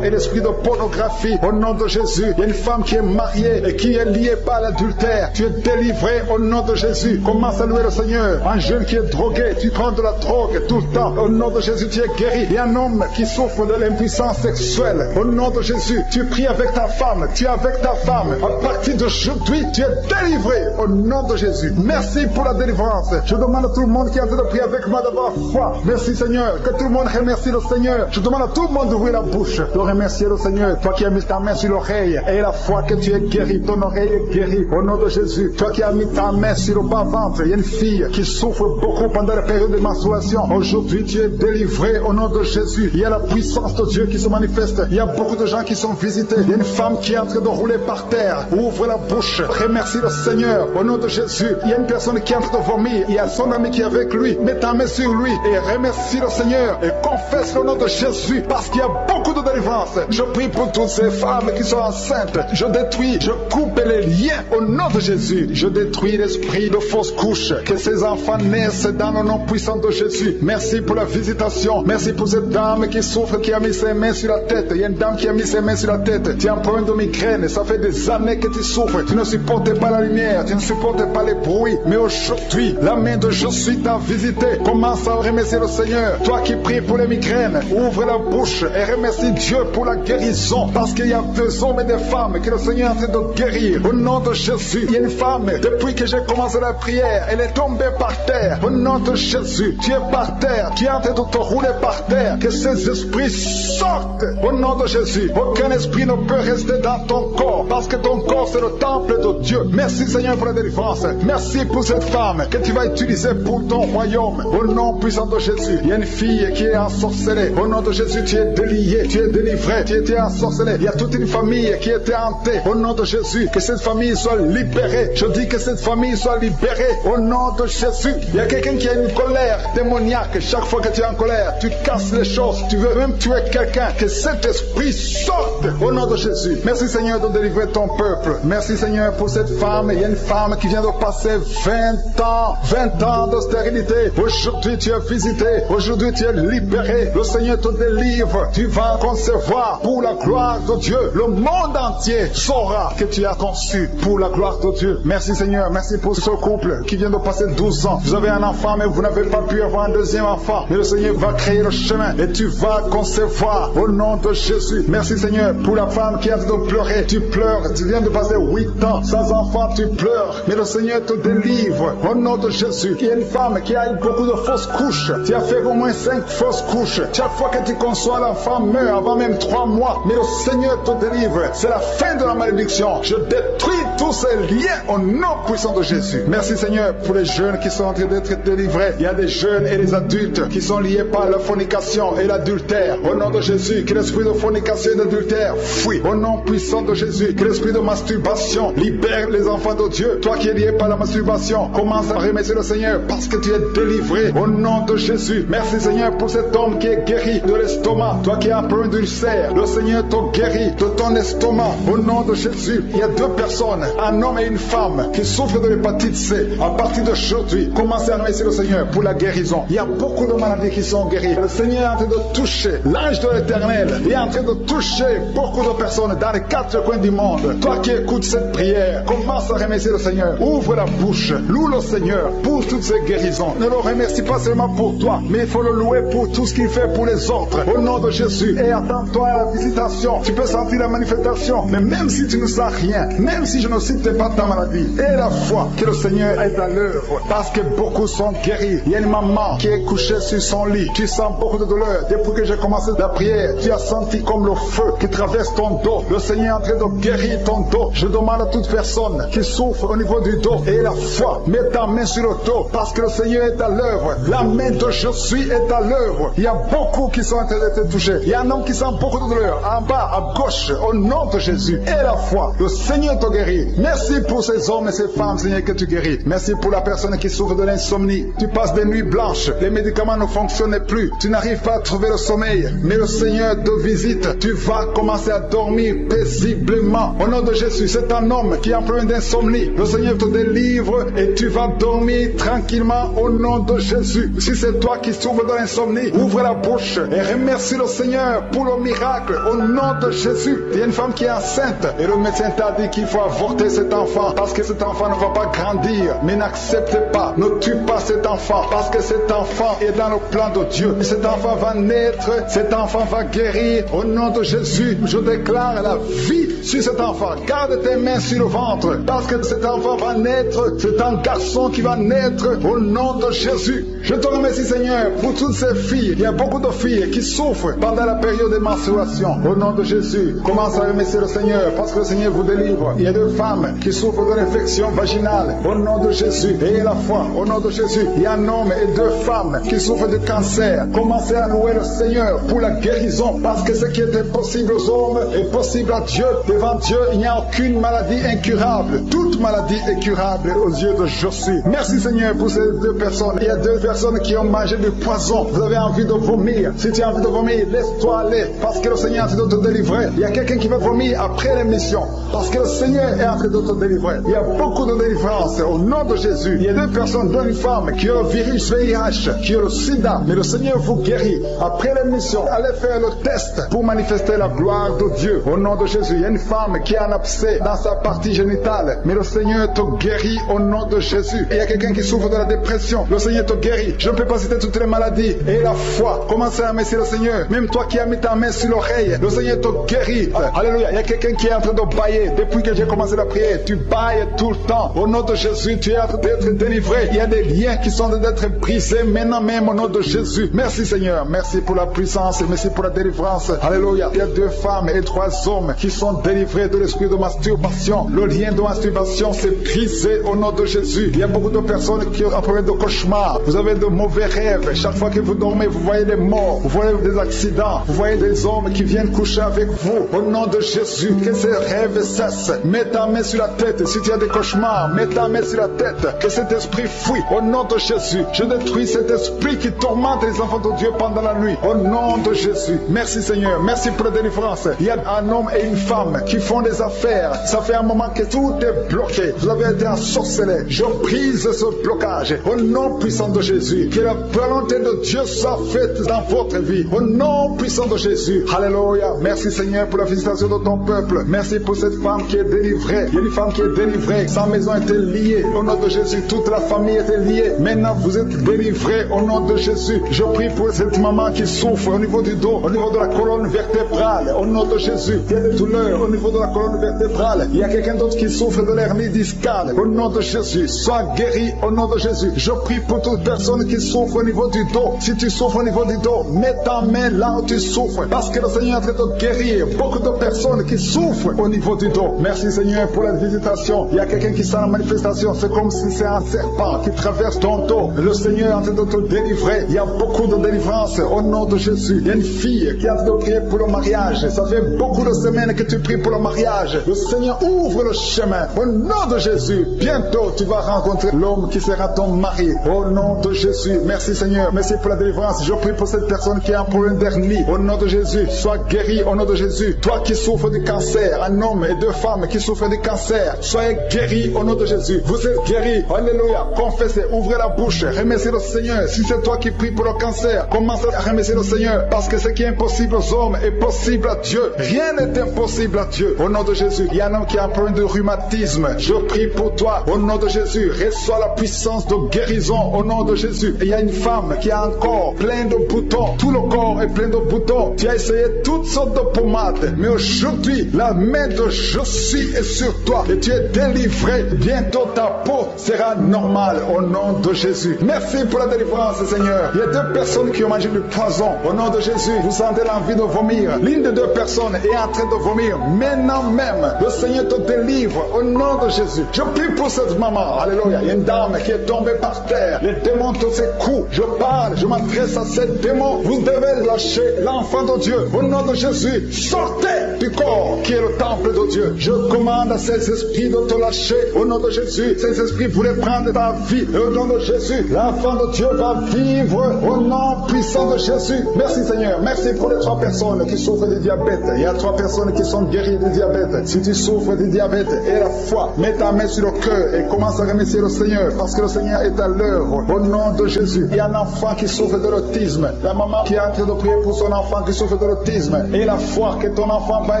Speaker 2: et l'esprit de pornographie. Au nom de Jésus, il y a une femme qui est mariée et qui est liée par l'adultère. Tu es délivré au nom de Jésus. Commence à louer le Seigneur. Un jeune qui est drogué, tu prends de la drogue tout le temps. Au nom de Jésus, tu es guéri. Il y a un homme qui souffre de l'impuissance sexuelle. Au nom de Jésus, tu pries avec ta femme. Tu es avec ta femme. À partir d'aujourd'hui, tu es délivré au nom de Jésus. Merci pour la délivrance. Je demande à tout le monde qui est en train de prier avec moi d'avoir foi. Merci Seigneur. Que tout le monde remercie le Seigneur. Je demande à tout le monde d'ouvrir la bouche, de remercier le Seigneur. Toi qui as mis ta main sur l'oreille et la foi que tu es guéri. Ton oreille est guérie au nom de Jésus. Toi qui as mis ta main sur le bas-ventre. Il y a une fille qui souffre beaucoup pendant la période de menstruation. Aujourd'hui, tu es délivré au nom de Jésus. Il y a la puissance de Dieu qui se manifeste. Il y a beaucoup de gens qui sont visités. Il y a une femme qui est en train de rouler par terre. Ouvre la bouche. Remercie le Seigneur au nom de Jésus. Il y a une personne qui est en train de vomir. Il y a son ami qui est avec lui. Mets ta main sur lui et remercie le Seigneur et confesse le nom de Jésus parce qu'il y a beaucoup de délivrance. Je prie pour toutes ces femmes qui sont enceintes. Je détruis, je coupe les liens au nom de Jésus. Je détruis l'esprit de fausse couche. Que ces enfants naissent dans le nom puissant de Jésus. Merci pour la visitation. Merci pour cette dame qui souffre, qui a mis ses mains sur la tête. Il y a une dame qui a mis ses mains sur la tête. Tu as un problème de migraine. Ça fait des années que tu souffres. Tu ne supportes pas la lumière. Tu ne supportes pas les bruits. Mais aujourd'hui, la main de Jésus t'a visité. Commence à remercier le Seigneur. Toi qui pries pour les migraines, ouvre la bouche et remercie Dieu pour la guérison. Parce qu'il y a des hommes et des femmes que le Seigneur est en train de guérir. Au nom de Jésus, il y a une femme, depuis que j'ai commencé la prière, elle est tombée par terre. Au nom de Jésus, tu es par terre. Tu es en train de te rouler par terre. Que ces esprits sortent. Au nom de Jésus, aucun esprit ne peut rester dans ton corps. Parce que ton corps, c'est le temple de Dieu. Merci Seigneur pour la délivrance. Merci pour cette femme que tu vas utiliser pour ton royaume. Au nom puissant de Jésus, il y a une fille qui est ensorcelée. Au nom de Jésus, tu es délié, tu es délivré, tu étais ensorcelé. Il y a toute une famille qui était hantée. Au nom de Jésus, que cette famille soit libérée. Je dis que cette famille soit libérée. Au nom de Jésus. Il y a quelqu'un qui a une colère démoniaque. Chaque fois que tu es en colère, tu casses les choses. Tu veux même tuer quelqu'un. Que cet esprit sorte. Au nom de Jésus. Merci Seigneur de délivrer ton peuple. Merci Seigneur pour cette femme. Il y a une femme qui vient de passer 20 ans de stérilité. Aujourd'hui tu es visité. Aujourd'hui tu es libéré. Le Seigneur te délivre. Tu vas concevoir pour la gloire de Dieu. Le monde entier saura que tu as conçu pour la gloire de Dieu. Merci Seigneur. Merci pour ce couple qui vient de passer 12 ans. Vous avez un enfant mais vous n'avez pas pu avoir un deuxième enfant. Mais le Seigneur va créer le chemin et tu vas concevoir au nom de Jésus. Merci Seigneur pour la femme qui a de pleurer. Tu pleures. Tu viens de passer 8 ans sans enfant. Tu pleures. Mais le Seigneur te délivre au nom de Jésus. Il y a une femme qui a eu beaucoup de fausses couches. Tu as fait au moins 5 fausses couches. Chaque fois que tu conçois, l'enfant meurt avant même 3 mois. Mais le Seigneur te délivre. C'est la fin de la malédiction. Je détruis tous ces liens au nom puissant de Jésus. Merci Seigneur pour les jeunes qui sont en train d'être délivrés. Il y a des jeunes et des adultes qui sont liés par la fornication et l'adultère. Au nom de Jésus, que l'esprit de fornication et d'adultère fuit. Au nom puissant de Jésus, que l'esprit de masturbation libère les enfants de Dieu. Toi qui es lié par la masturbation, commence à remercier le Seigneur parce que tu es délivré. Au nom de Jésus. Merci Seigneur pour cet homme qui est guéri de l'estomac. Toi qui as un problème d'ulcère, le Seigneur te guérit de ton estomac. Au nom de Jésus. Il y a 2 personnes, un homme et une femme, qui souffrent de l'hépatite C. À partir d'aujourd'hui, commencez à remercier le Seigneur pour la guérison. Il y a beaucoup de maladies qui sont guéries. Le Seigneur est en train de toucher l'ange de l'Éternel. Il est en train de toucher beaucoup de personnes dans les 4 coins du monde. Toi qui écoutes cette prière, commence à remercier le Seigneur. Ouvre la bouche, loue le Seigneur pour toutes ces guérisons. Ne le remercie pas seulement pour toi, mais il faut le louer pour tout ce qu'il fait pour les autres. Au nom de Jésus. Et attends-toi à la visitation. Tu peux sentir la manifestation. Mais même si tu ne sens rien, même si je ne cite pas ta maladie, et la foi que le Seigneur est à l'œuvre. Parce que beaucoup sont guéris. Il y a une maman qui est couchée sur son lit. Tu sens beaucoup de douleur. Depuis que j'ai commencé la prière, tu as senti comme le feu qui traverse ton dos. Le Seigneur est en train de guérir ton dos. Je demande à toute personne qui souffre au niveau du dos et la foi, mets ta main sur le dos parce que le Seigneur est à l'œuvre. La main de Jésus est à l'œuvre. Il y a beaucoup qui sont en train d'être touchés. Il y a un homme qui sent beaucoup de douleur en bas, à gauche, au nom de Jésus. Et la foi, le Seigneur te guérit. Merci pour ces hommes et ces femmes, Seigneur, que tu guéris. Merci pour la personne qui souffre de l'insomnie. Tu passes des nuits blanches. Les médicaments ne fonctionnent plus. Tu n'arrives pas à trouver le sommeil. Mais le Seigneur te visite. Tu vas commencer à dormir paisiblement. Au nom de Jésus, c'est un homme qui a un problème d'insomnie. Le Seigneur te délivre et tu vas dormir tranquillement au nom de Jésus. Si c'est toi qui souffres de l'insomnie, ouvre la bouche et remercie le Seigneur pour le miracle au nom de Jésus. Il y a une femme qui est enceinte et le médecin t'a dit qu'il faut avorter cet enfant parce que cet enfant ne va pas grandir. Mais n'accepte pas, ne tue pas cet enfant parce que cet enfant est dans le plan de Dieu. Cet enfant va naître, cet enfant va guérir au nom de Jésus. Je déclare la vie sur cet enfant. Garde tes mains sur le ventre parce que cet enfant va naître. C'est un garçon qui va naître au nom de Jésus. Je te remercie Seigneur pour toutes ces filles. Il y a beaucoup de filles qui souffrent pendant la période de menstruation. Au nom de Jésus, commence à remercier le Seigneur parce que le Seigneur vous délivre. Il y a 2 femmes qui souffrent de l'infection vaginale. Au nom de Jésus, ayez la foi. Au nom de Jésus, il y a un homme et 2 femmes qui souffrent de cancer. Commencez à louer le Seigneur pour la guérison parce que ce qui était possible aux hommes est possible à Dieu. Devant Dieu, il n'y a aucune maladie incurable. Toute maladie est curable aux yeux de Jésus. Merci Seigneur pour ces 2 personnes. Il y a 2 personnes qui ont mangé du poison. Vous avez envie de vomir. Si tu as envie de vomir, laisse-toi aller parce que le Seigneur est en train de te délivrer. Il y a quelqu'un qui va vomir après l'émission parce que le Seigneur est en train de te délivrer. Il y a beaucoup de délivrance au nom de Jésus. Il y a 2 personnes, dont une femme qui a le virus VIH, qui a le sida, mais le Seigneur vous guérit. Après l'émission, allez faire le test pour manifester la gloire de Dieu au nom de Jésus. Il y a une femme qui a un abcès dans sa partie génitale, mais le Seigneur te guérit au nom de Jésus. Et il y a quelqu'un qui souffre de la dépression, le Seigneur te guérit. Je ne peux pas citer toutes les maladies. Et la foi, commencez à remercier le Seigneur. Même toi qui as mis ta main sur l'oreille, le Seigneur te guérit. Alléluia. Il y a quelqu'un qui est en train de bailler depuis que j'ai commencé la prière, tu bailles tout le temps. Au nom de Jésus, tu es en train d'être délivré. Il y a des liens qui sont en train d'être brisés maintenant même au nom de Jésus. Merci Seigneur, merci pour la puissance, merci pour la délivrance. Alléluia. Il y a 2 femmes et 3 hommes qui sont délivrés de l'esprit de masturbation. Le lien de masturbation s'est brisé au nom de Jésus. Il y a beaucoup de personnes qui ont un problème de cauchemar. Vous avez de mauvais rêves. Chaque fois que vous dormez, vous voyez des morts, vous voyez des accidents, vous voyez des hommes qui viennent coucher avec vous. Au nom de Jésus, que ces rêves cessent. Mets ta main sur la tête. Si tu as des cauchemars, mets ta main sur la tête. Que cet esprit fuit. Au nom de Jésus, je détruis cet esprit qui tourmente les enfants de Dieu pendant la nuit. Au nom de Jésus. Merci Seigneur. Merci pour la délivrance. Il y a un homme et une femme qui font des affaires. Ça fait un moment que tout est bloqué. Vous avez été ensorcelé. Je brise ce blocage. Au nom puissant de Jésus. Que la volonté de Dieu soit faite dans votre vie. Au nom puissant de Jésus. Alléluia. Merci Seigneur pour la visitation de ton peuple. Merci pour cette femme qui est délivrée. Il y a une femme qui est délivrée. Sa maison était liée. Au nom de Jésus, toute la famille était liée. Maintenant, vous êtes délivrés au nom de Jésus. Je prie pour cette maman qui souffre au niveau du dos, au niveau de la colonne vertébrale. Au nom de Jésus, il y a des douleurs au niveau de la colonne vertébrale. Il y a quelqu'un d'autre qui souffre de l'hernie discale. Au nom de Jésus, sois guéri au nom de Jésus. Je prie pour toute personne qui souffre au niveau du dos. Si tu souffres au niveau du dos, mets ta main là où tu souffres. Parce que le Seigneur est en train de guérir beaucoup de personnes qui souffrent au niveau du dos. Merci Seigneur pour la visitation. Il y a quelqu'un qui sent la manifestation. C'est comme si c'est un serpent qui traverse ton dos. Le Seigneur est en train de te délivrer. Il y a beaucoup de délivrance au nom de Jésus. Il y a une fille qui est en train de prier pour le mariage. Ça fait beaucoup de semaines que tu pries pour le mariage. Le Seigneur ouvre le chemin. Au nom de Jésus, bientôt tu vas rencontrer l'homme qui sera ton mari. Au nom de Jésus. Merci Seigneur. Merci pour la délivrance. Je prie pour cette personne qui a un problème d'hernie. Au nom de Jésus, sois guéri au nom de Jésus. Toi qui souffres du cancer, un homme et 2 femmes qui souffrent du cancer, soyez guéris au nom de Jésus. Vous êtes guéris. Alléluia. Confessez, ouvrez la bouche, remerciez le Seigneur. Si c'est toi qui pries pour le cancer, commence à remercier le Seigneur. Parce que ce qui est impossible aux hommes est possible à Dieu. Rien n'est impossible à Dieu. Au nom de Jésus, il y a un homme qui a un problème de rhumatisme. Je prie pour toi. Au nom de Jésus, reçois la puissance de guérison. Au nom de Jésus. Il y a une femme qui a un corps plein de boutons. Tout le corps est plein de boutons. Tu as essayé toutes sortes de pommades. Mais aujourd'hui, la main de Jésus est sur toi. Et tu es délivré. Bientôt ta peau sera normale. Au nom de Jésus. Merci pour la délivrance, Seigneur. Il y a 2 personnes qui ont mangé du poison. Au nom de Jésus, vous sentez l'envie de vomir. L'une des 2 personnes est en train de vomir. Maintenant même, le Seigneur te délivre. Au nom de Jésus. Je prie pour cette maman. Alléluia. Il y a une dame qui est tombée par terre. Les démons te secouent. Je parle, je m'adresse à ces démons. Vous devez lâcher l'enfant de Dieu. Au nom de Jésus, sortez du corps qui est le temple de Dieu. Je commande à ces esprits de te lâcher. Au nom de Jésus, ces esprits voulaient prendre ta vie. Et au nom de Jésus, l'enfant de Dieu va vivre au nom puissant de Jésus. Merci Seigneur. Merci pour les 3 personnes qui souffrent du diabète. Il y a 3 personnes qui sont guéries du diabète. Si tu souffres du diabète et la foi, mets ta main sur le cœur et commence à remercier le Seigneur. Parce que le Seigneur est à l'œuvre. Au nom de Jésus. Il y a un enfant qui souffre de l'autisme. La maman qui est en train de prier pour son enfant qui souffre de l'autisme. Et la foi que ton enfant va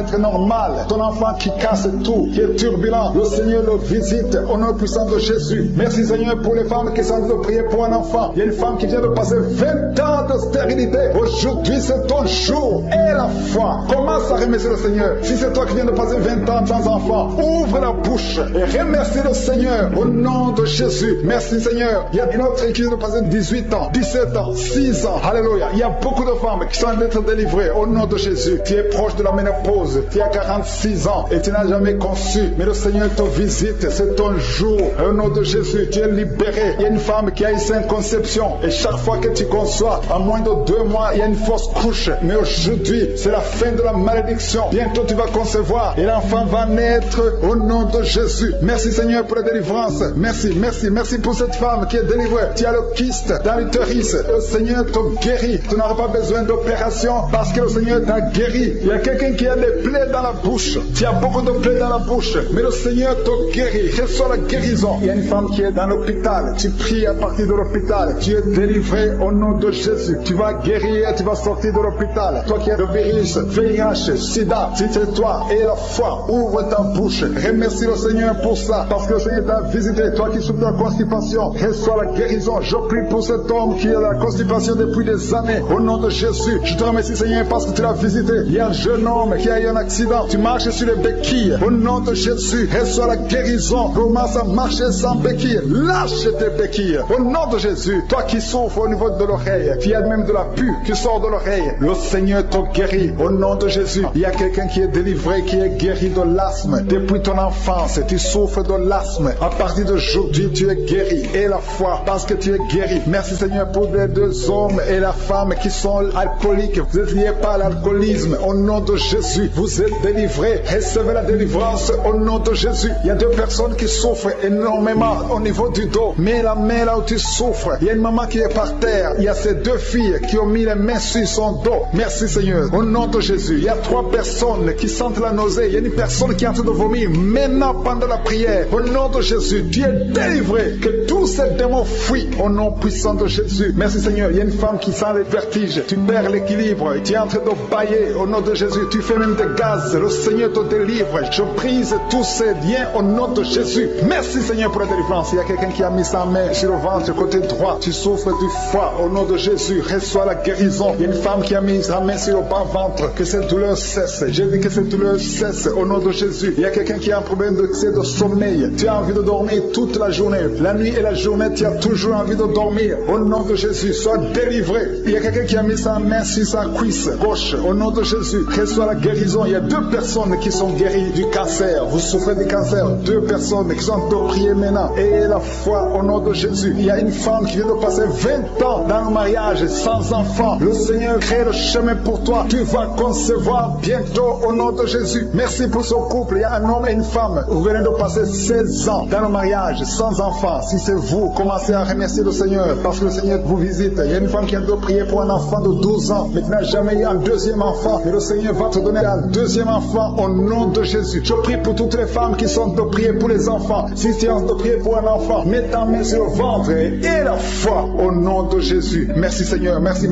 Speaker 2: être normal. Ton enfant qui casse tout, qui est turbulent. Le Seigneur le visite au nom puissant de Jésus. Merci Seigneur pour les femmes qui sont en train de prier pour un enfant. Il y a une femme qui vient de passer 20 ans de stérilité. Aujourd'hui c'est ton jour. Et la foi. Commence à remercier le Seigneur. Si c'est toi qui viens de passer 20 ans sans enfant, ouvre la bouche et remercie le Seigneur au nom de Jésus. Merci Seigneur. Il y a une autre qui vient de passer 18 ans, 17 ans, 6 ans. Alléluia. Il y a beaucoup de femmes qui sont en train d'être délivrées au nom de Jésus. Tu es proche de la ménopause. Tu as 46 ans et tu n'as jamais conçu. Mais le Seigneur te visite. C'est ton jour. Au nom de Jésus, tu es libéré. Il y a une femme qui a une sainte conception. Et chaque fois que tu conçois, en moins de 2 mois, il y a une fausse couche. Mais aujourd'hui, c'est la fin de la malédiction. Bientôt tu vas concevoir et l'enfant va naître au nom de Jésus. Merci Seigneur pour la délivrance. Merci, merci, merci pour cette femme qui est délivrée. Tu as le kyste dans l'utérus. Le Seigneur te guérit. Tu n'auras pas besoin d'opération parce que le Seigneur t'a guéri. Il y a quelqu'un qui a des plaies dans la bouche. Tu as beaucoup de plaies dans la bouche. Mais le Seigneur te guérit. Reçois la guérison. Il y a une femme qui est dans l'hôpital. Tu pries à partir de l'hôpital. Tu es délivré au nom de Jésus. Tu vas guérir. Tu vas sortir de l'hôpital. Toi qui as le virus, VIH, SIDA, si c'est toi et la foi, ouvre ta bouche. Remercie le Seigneur pour ça. Parce que le Seigneur t'a visité. Toi qui souffres de la constipation, reçois la guérison. Je prie pour cet homme qui a la constipation depuis des années. Au nom de Jésus, je te remercie Seigneur parce que tu l'as visité. Il y a un jeune homme qui a eu un accident. Tu marches sur les béquilles. Au nom de de Jésus, reçois la guérison. Commence à marcher sans béquille. Lâche tes béquilles. Au nom de Jésus, toi qui souffres au niveau de l'oreille, qui a même de la pue qui sort de l'oreille, le Seigneur te guérit. Au nom de Jésus, il y a quelqu'un qui est délivré, qui est guéri de l'asthme. Depuis ton enfance, tu souffres de l'asthme. À partir d'aujourd'hui, tu es guéri. Et la foi, parce que tu es guéri. Merci Seigneur pour les deux hommes et la femme qui sont alcooliques. Vous êtes liés par l'alcoolisme. Au nom de Jésus, vous êtes délivrés. Recevez la délivrance au nom de Jésus. Il y a deux personnes qui souffrent énormément au niveau du dos. Mets la main là où tu souffres. Il y a une maman qui est par terre. Il y a ces deux filles qui ont mis les mains sur son dos. Merci Seigneur. Au nom de Jésus, il y a trois personnes qui sentent la nausée. Il y a une personne qui est en train de vomir. Maintenant, pendant la prière, au nom de Jésus, tu es délivré. Que tous ces démons fuient au nom puissant de Jésus. Merci Seigneur. Il y a une femme qui sent les vertiges. Tu perds l'équilibre. Tu es en train de bailler au nom de Jésus. Tu fais même des gaz. Le Seigneur te délivre. Je brise tous ces liens au nom de Jésus. Merci Seigneur pour la délivrance. Il y a quelqu'un qui a mis sa main sur le ventre, côté droit. Tu souffres du foie. Au nom de Jésus, reçois la guérison. Il y a une femme qui a mis sa main sur le bas-ventre. Que cette douleur cesse. J'ai dit que cette douleur cesse au nom de Jésus. Il y a quelqu'un qui a un problème de sommeil. Tu as envie de dormir toute la journée. La nuit et la journée, tu as toujours envie de dormir. Au nom de Jésus, sois délivré. Il y a quelqu'un qui a mis sa main sur sa cuisse gauche. Au nom de Jésus, reçois la guérison. Il y a deux personnes qui sont guéries du cancer. Vous souffrez du cancer. Deux personnes qui sont en train de prier maintenant. Et la foi au nom de Jésus. Il y a une femme qui vient de passer 20 ans dans le mariage sans enfant. Le Seigneur crée le chemin pour toi. Tu vas concevoir bientôt au nom de Jésus. Merci pour ce couple. Il y a un homme et une femme. Vous venez de passer 16 ans dans le mariage sans enfant. Si c'est vous, commencez à remercier le Seigneur parce que le Seigneur vous visite. Il y a une femme qui a dû prier pour un enfant de 12 ans mais qui n'a jamais eu un deuxième enfant. Et le Seigneur va te donner un deuxième enfant au nom de Jésus. Je prie pour toutes les femmes qui sont de prier pour les enfants. Si tu es en train de prier pour un enfant, mets ta main sur le ventre et la foi au nom de Jésus. Merci Seigneur. Merci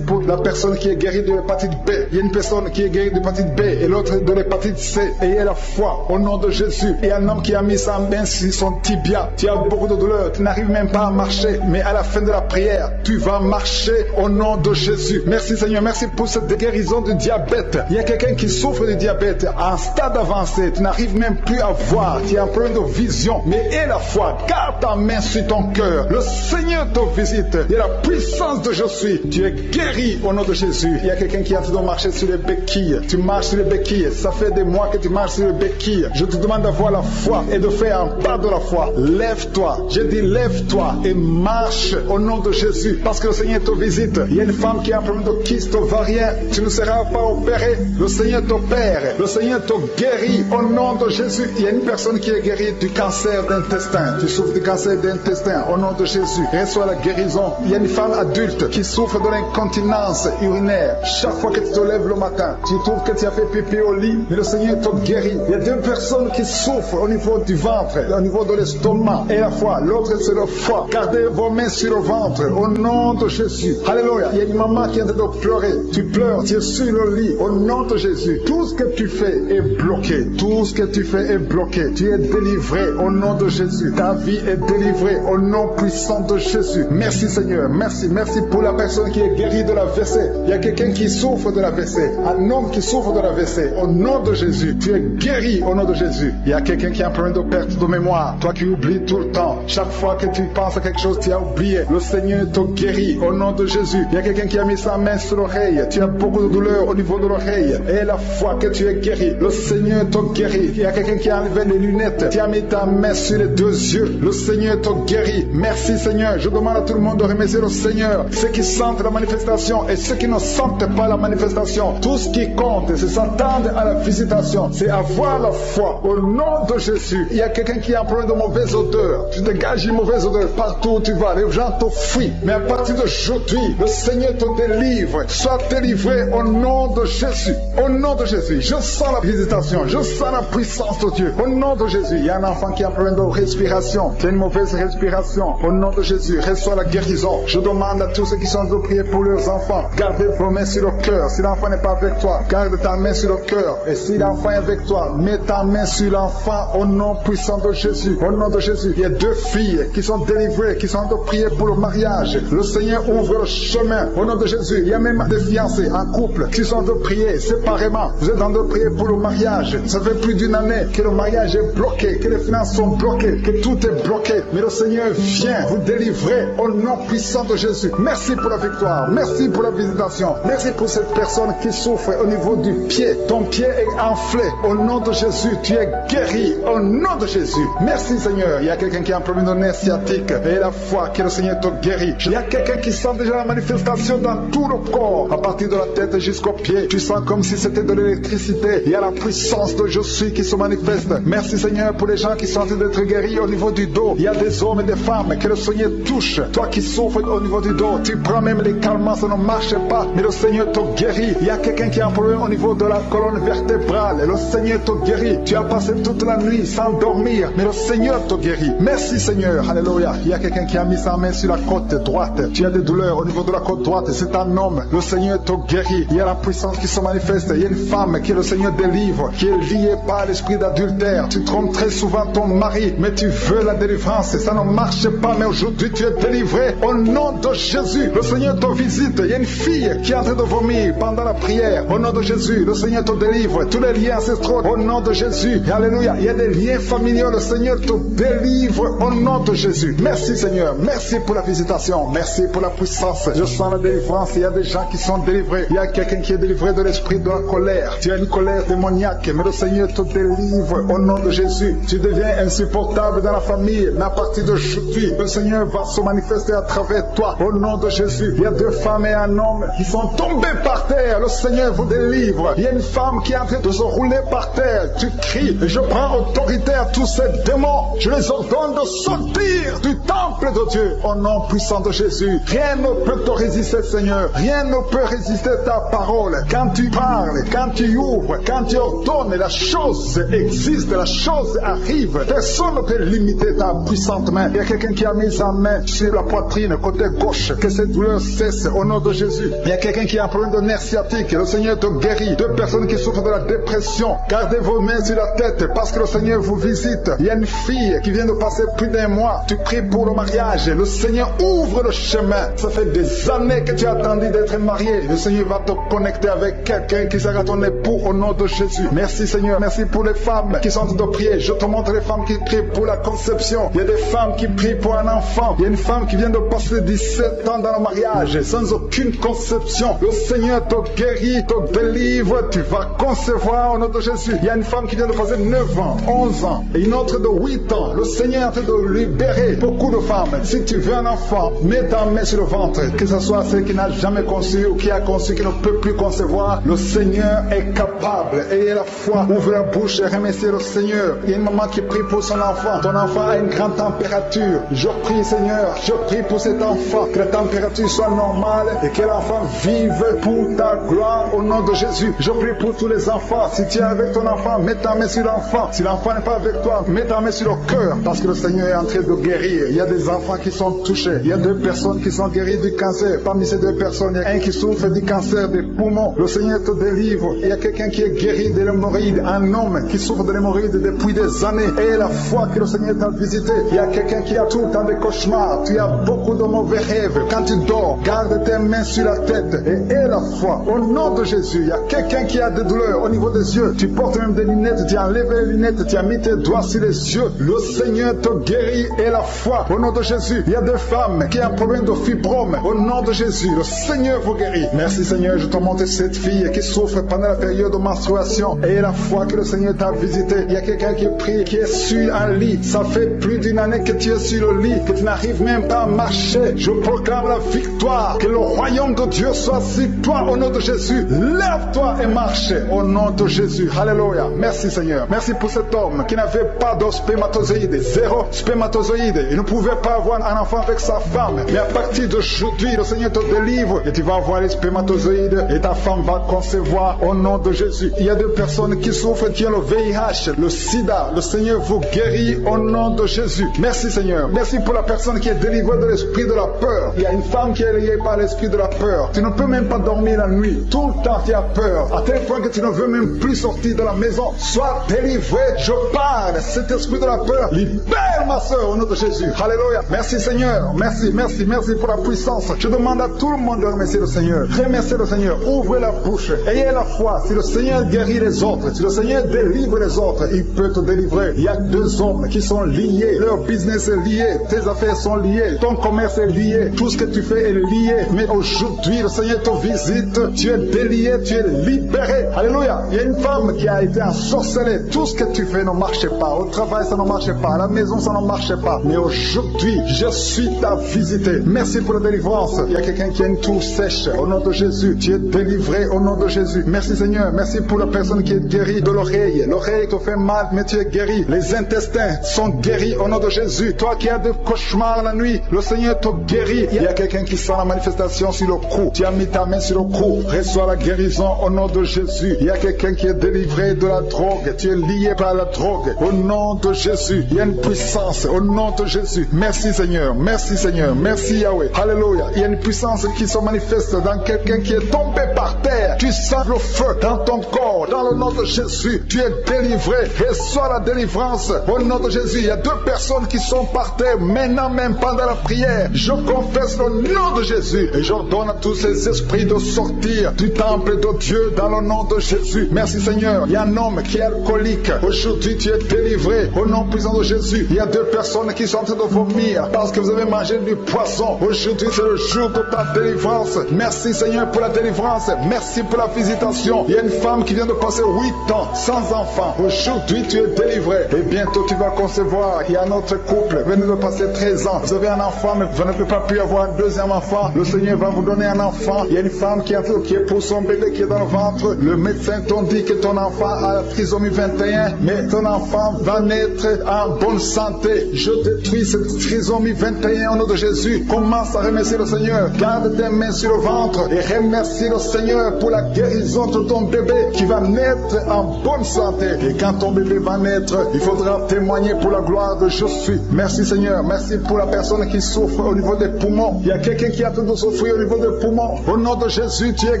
Speaker 2: pour la personne qui est guérie de l'hépatite B. Il y a une personne qui est guérie de l'hépatite B et l'autre de l'hépatite C. Ayez la foi au nom de Jésus. Il y a un homme qui a mis sa main sur son tibia. Tu as beaucoup de douleur. Tu n'arrives même pas à marcher. Mais à la fin de la prière, tu vas marcher au nom de Jésus. Merci Seigneur. Merci pour cette guérison du diabète. Il y a quelqu'un qui souffre du diabète à un stade avancé. Tu n'arrives même plus à voir. Tu as un problème de vision. Mais aie la foi. Garde ta main sur ton cœur. Le Seigneur te visite. Il y a la puissance de je suis. Tu es guéri au nom de Jésus. Il y a quelqu'un qui est en train de marcher sur les béquilles. Tu marches sur les béquilles. Ça fait des mois que tu marches sur les béquilles. Je te demande d'avoir la foi et de faire un pas de la foi. Lève-toi. Je dis lève-toi et marche au nom de Jésus. Parce que le Seigneur te visite. Il y a une femme qui a un problème de kyste ovarien. Tu ne seras pas opéré. Le Seigneur t'opère. Le Seigneur te guérit au nom de Jésus. Il y a une personne qui est guérie du cancer d'intestin. Tu souffres du cancer d'intestin au nom de Jésus. Reçois la guérison. Il y a une femme adulte qui souffre de l'incontinence urinaire. Chaque fois que tu te lèves le matin, tu trouves que tu as fait pipi au lit, mais le Seigneur te guérit. Il y a deux personnes qui souffrent au niveau du ventre, au niveau de l'estomac et la foi. L'autre c'est le foie. Gardez vos mains sur le ventre au nom de Jésus. Alléluia. Il y a une maman qui est en train de pleurer. Tu pleures, tu es sur le lit au nom de Jésus. Tout ce que tu fais est bloqué. Tout ce que tu fais est bloqué. Tu es délivré au nom de Jésus. Ta vie est délivrée au nom puissant de Jésus. Merci Seigneur. Merci pour la personne qui est guérie de l'AVC. Il y a quelqu'un qui souffre de l'AVC. Un homme qui souffre de l'AVC. Au nom de Jésus. Tu es guéri au nom de Jésus. Il y a quelqu'un qui a un problème de perte de mémoire. Toi qui oublies tout le temps. Chaque fois que tu penses à quelque chose, tu as oublié. Le Seigneur te guérit au nom de Jésus. Il y a quelqu'un qui a mis sa main sur l'oreille. Tu as beaucoup de douleur au niveau de l'oreille. Et la foi que tu es guéri. Le Seigneur te guérit. Il y a quelqu'un qui a enlevé les lunettes. Tu as mis ta main sur les deux yeux. Le Seigneur te guérit. Merci Seigneur. Je demande à tout le monde de remercier le Seigneur. Ceux qui sentent la manifestation et ceux qui ne sentent pas la manifestation. Tout ce qui compte, c'est s'attendre à la visitation. C'est avoir la foi au nom de Jésus. Il y a quelqu'un qui a un problème de mauvaise odeur. Tu dégages une mauvaise odeur partout où tu vas. Les gens te fuient. Mais à partir d'aujourd'hui, le Seigneur te délivre. Sois délivré au nom de Jésus. Au nom de Jésus. Je sens la visitation. Je sens la puissance de Dieu. Au nom de Jésus. Il y a un enfant qui a un problème de respiration. Tu as une mauvaise respiration. Au nom de Jésus. Reçois la guérison. Je demande à tous ceux qui sont de prier pour leurs enfants. Gardez vos mains sur le cœur. Si l'enfant n'est pas avec toi, garde ta main sur le cœur. Et si l'enfant est avec toi, mets ta main sur l'enfant au nom puissant de Jésus. Au nom de Jésus. Il y a deux filles qui sont délivrées, qui sont de prier pour le mariage. Le Seigneur ouvre le chemin. Au nom de Jésus. Il y a même des fiancés, un couple, qui sont de prier séparément. Vous êtes en train de prier pour le mariage. Ça fait plus d'une année que le mariage est bloqué, que les finances sont bloquées, que tout est bloqué. Mais le Seigneur vient vous délivrer au nom puissant de Jésus. Merci pour la victoire. Merci pour la visitation. Merci pour cette personne qui souffre au niveau du pied. Ton pied est enflé. Au nom de Jésus, tu es guéri. Au nom de Jésus. Merci Seigneur. Il y a quelqu'un qui a un problème de nerf sciatique et la foi que le Seigneur te guérit. Il y a quelqu'un qui sent déjà la manifestation dans tout le corps. À partir de la tête jusqu'aux pieds. Tu sens comme si c'était de l'électricité. Il y a la puissance de Je suis qui se manifeste. Merci Seigneur pour les gens qui sont en train d'être guéris au niveau du dos. Il y a des hommes et des femmes que le Seigneur touche. Toi qui souffres au niveau du dos, tu prends même les calmants, ça ne marche pas, mais le Seigneur te guérit. Il y a quelqu'un qui a un problème au niveau de la colonne vertébrale, le Seigneur te guérit. Tu as passé toute la nuit sans dormir, mais le Seigneur te guérit. Merci Seigneur, alléluia. Il y a quelqu'un qui a mis sa main sur la côte droite. Tu as des douleurs au niveau de la côte droite, c'est un homme. Le Seigneur te guérit. Il y a la puissance qui se manifeste. Il y a une femme que le Seigneur délivre, qui est liée par l'esprit d'adultère. Tu trompes très souvent ton mari, mais tu veux la délivrance. Ça ne marche pas, mais aujourd'hui tu es délivré au nom de Jésus. Le Seigneur te visite. Il y a une fille qui est en train de vomir pendant la prière. Au nom de Jésus, le Seigneur te délivre. Tous les liens ancestraux, au nom de Jésus. Alléluia. Il y a des liens familiaux. Le Seigneur te délivre au nom de Jésus. Merci Seigneur. Merci pour la visitation. Merci pour la puissance. Je sens la délivrance. Il y a des gens qui sont délivrés. Il y a quelqu'un qui est délivré de l'esprit de la colère. Tu as une colère démoniaque, mais le Seigneur te délivre au nom de Jésus. Tu deviens insupportable dans la famille, mais à partir d'aujourd'hui, le Seigneur va se manifester à travers toi au nom de Jésus. Il y a deux femmes et un homme qui sont tombés par terre. Le Seigneur vous délivre. Il y a une femme qui est en train de se rouler par terre. Tu cries, je prends autorité à tous ces démons. Je les ordonne de sortir du temple de Dieu au nom puissant de Jésus. Rien ne peut te résister, Seigneur. Rien ne peut résister ta parole. Quand tu parles, quand tu ouvres, quand tu ordonnes, la chose existe, la chose arrive. Personne ne peut limiter ta puissante main. Il y a quelqu'un qui a mis sa main sur la poitrine, côté gauche, que cette douleur cesse au nom de Jésus. Il y a quelqu'un qui a un problème de nerf sciatique. Le Seigneur te guérit. Deux personnes qui souffrent de la dépression. Gardez vos mains sur la tête parce que le Seigneur vous visite. Il y a une fille qui vient de passer plus d'un mois. Tu pries pour le mariage. Le Seigneur ouvre le chemin. Ça fait des années que tu as attendu d'être marié. Le Seigneur va te connecter avec quelqu'un qui sera ton époux au nom de Jésus. Merci Seigneur. Merci pour les femmes qui sont en train de prier. Je te montre les femmes qui prient pour la conception. Il y a des femmes qui prient pour un enfant. Il y a une femme qui vient de passer 17 ans dans le mariage sans aucune conception. Le Seigneur te guérit, te délivre. Tu vas concevoir au nom de Jésus. Il y a une femme qui vient de passer 9 ans, 11 ans et une autre de 8 ans. Le Seigneur est en train de libérer beaucoup de femmes. Si tu veux un enfant, mets ta main sur le ventre. Que ce soit celle qui n'a jamais conçu ou qui a conçu, qui ne peut plus concevoir. Le Seigneur est capable. Ayez la foi. Ouvre la bouche et remerciez le Seigneur. Il y a une maman qui prie pour son enfant. Ton enfant a une grande température. Je prie Seigneur, je prie pour cet enfant. Que la température soit normale et que l'enfant vive pour ta gloire au nom de Jésus. Je prie pour tous les enfants. Si tu es avec ton enfant, mets ta main sur l'enfant. Si l'enfant n'est pas avec toi, mets ta main sur le cœur. Parce que le Seigneur est en train de guérir. Il y a des enfants qui sont touchés. Il y a 2 personnes qui sont guéries du cancer. Parmi ces 2 personnes, il y a un qui souffre du cancer des poumons. Le Seigneur te délivre. Il y a quelqu'un qui est guéri de l'hémorroïde. Un homme qui souffre de l'hémorroïde depuis des années. Et la foi que le Seigneur t'a visité. Il y a quelqu'un qui a tout le temps des cauchemars. Tu as beaucoup de mauvais rêves. Quand tu dors, garde tes mains sur la tête. Et aie la foi. Au nom de Jésus, il y a quelqu'un qui a des douleurs au niveau des yeux. Tu portes même des lunettes. Tu as enlevé les lunettes. Tu as mis tes doigts sur les yeux. Le Seigneur te guérit. Et la foi. Au nom de Jésus, il y a des femmes qui ont un problème de fibrome. Au nom de Jésus, le Seigneur vous guérit. Merci Seigneur, je te montre cette fille qui souffre pendant la période de menstruation. Et la foi que le Seigneur t'a visité. Il y a quelqu'un qui prie, qui est sur un lit. Ça fait plus d'une année que tu es sur le lit, que tu n'arrives même pas à marcher. Je proclame la victoire. Que le royaume de Dieu soit sur toi au nom de Jésus. Lève-toi et marche au nom de Jésus. Alléluia. Merci Seigneur. Merci pour cet homme qui n'avait pas de spermatozoïdes. 0 spermatozoïdes. Il ne pouvait pas avoir un enfant avec sa femme. Mais à partir d'aujourd'hui, le Seigneur te délivre et tu vas avoir les spermatozoïdes et ta femme va concevoir au nom de Jésus. Il y a 2 personnes qui souffrent, qui ont le VIH, le sida. Le Seigneur vous guérit au nom de Jésus. Merci Seigneur. Merci pour la personne qui est délivrée de l'esprit de la peur. Il y a une femme qui est liée par l'esprit de la peur. Tu ne peux même pas dormir la nuit. Tout le temps tu as peur. À tel point que tu ne veux même plus sortir de la maison. Sois délivré. Je parle. Cet esprit de la peur, libère ma soeur au nom de Jésus. Alléluia. Merci Seigneur. Merci, merci, merci pour la puissance. Je demande à tout le monde de remercier le Seigneur. Remerciez le Seigneur. Ouvrez la bouche. Ayez la foi. Si le Seigneur guérit les autres, si le Seigneur délivre les autres, il peut te délivrer. Il y a deux hommes qui sont liés, leur business est lié, tes affaires sont liées, ton commerce est lié, tout ce que tu fais est lié. Mais aujourd'hui, le Seigneur te visite, tu es délié, tu es libéré. Alléluia. Il y a une femme qui a été ensorcelée. Tout ce que tu fais ne marchait pas. Au travail, ça ne marchait pas. À la maison, ça ne marchait pas. Mais aujourd'hui, je suis ta visité. Merci pour la délivrance. Il y a quelqu'un qui a une toux sèche. Au nom de Jésus, tu es délivré au nom de Jésus. Merci Seigneur. Merci pour la personne qui est guérie de l'oreille. L'oreille te fait mal, mais tu es guéri. Les intestins sont guéris au nom de Jésus. Toi qui as des cauchemars la nuit, le Seigneur te guérit. Il y a quelqu'un qui sent la manifestation sur le cou. Tu as mis ta main sur le cou. Reçois la guérison au nom de Jésus. Il y a quelqu'un qui est délivré de la drogue. Tu es lié par la drogue. Au nom de Jésus. Il y a une puissance au nom de Jésus. Merci Seigneur. Merci Seigneur. Merci Yahweh. Alléluia. Il y a une puissance qui se manifeste dans quelqu'un qui est tombé par terre. Tu sens le feu dans ton corps. Dans le nom de Jésus. Tu es délivré. Reçois la délivrance au nom de Jésus. Il y a deux personnes qui sont par terre maintenant même pendant la prière. Je confesse le nom de Jésus et j'ordonne à tous ces esprits de sortir du temple de Dieu dans le nom de Jésus. Merci Seigneur. Il y a un homme qui est alcoolique. Aujourd'hui tu es délivré au nom puissant de Jésus. Il y a deux personnes qui sont en train de vomir parce que vous avez mangé du poisson. Aujourd'hui c'est le jour de ta délivrance. Merci Seigneur pour la délivrance. Merci pour la visitation. Il y a une femme qui vient de passer 8 ans sans enfant. Aujourd'hui tu es délivré et bientôt tu vas concevoir. Il y a un autre couple, venez de passer 13 ans. Vous avez un enfant mais vous n'avez pas pu avoir un deuxième enfant. Le Seigneur va vous donner un enfant. Il y a une femme qui est pour son bébé qui est dans le ventre. Le médecin t'a dit que ton enfant a la trisomie 21, mais ton enfant va naître en bonne santé. Je détruis cette trisomie 21 au nom de Jésus. Commence à remercier le Seigneur. Garde tes mains sur le ventre et remercie le Seigneur pour la guérison de ton bébé qui va naître en bonne santé. Et quand ton bébé va naître, il faudra témoigner pour la gloire de je suis. Merci Seigneur. Merci pour la personne qui souffre au niveau des poumons. Il y a quelqu'un qui a tout de souffrir au niveau des poumons. Au nom de Jésus, tu es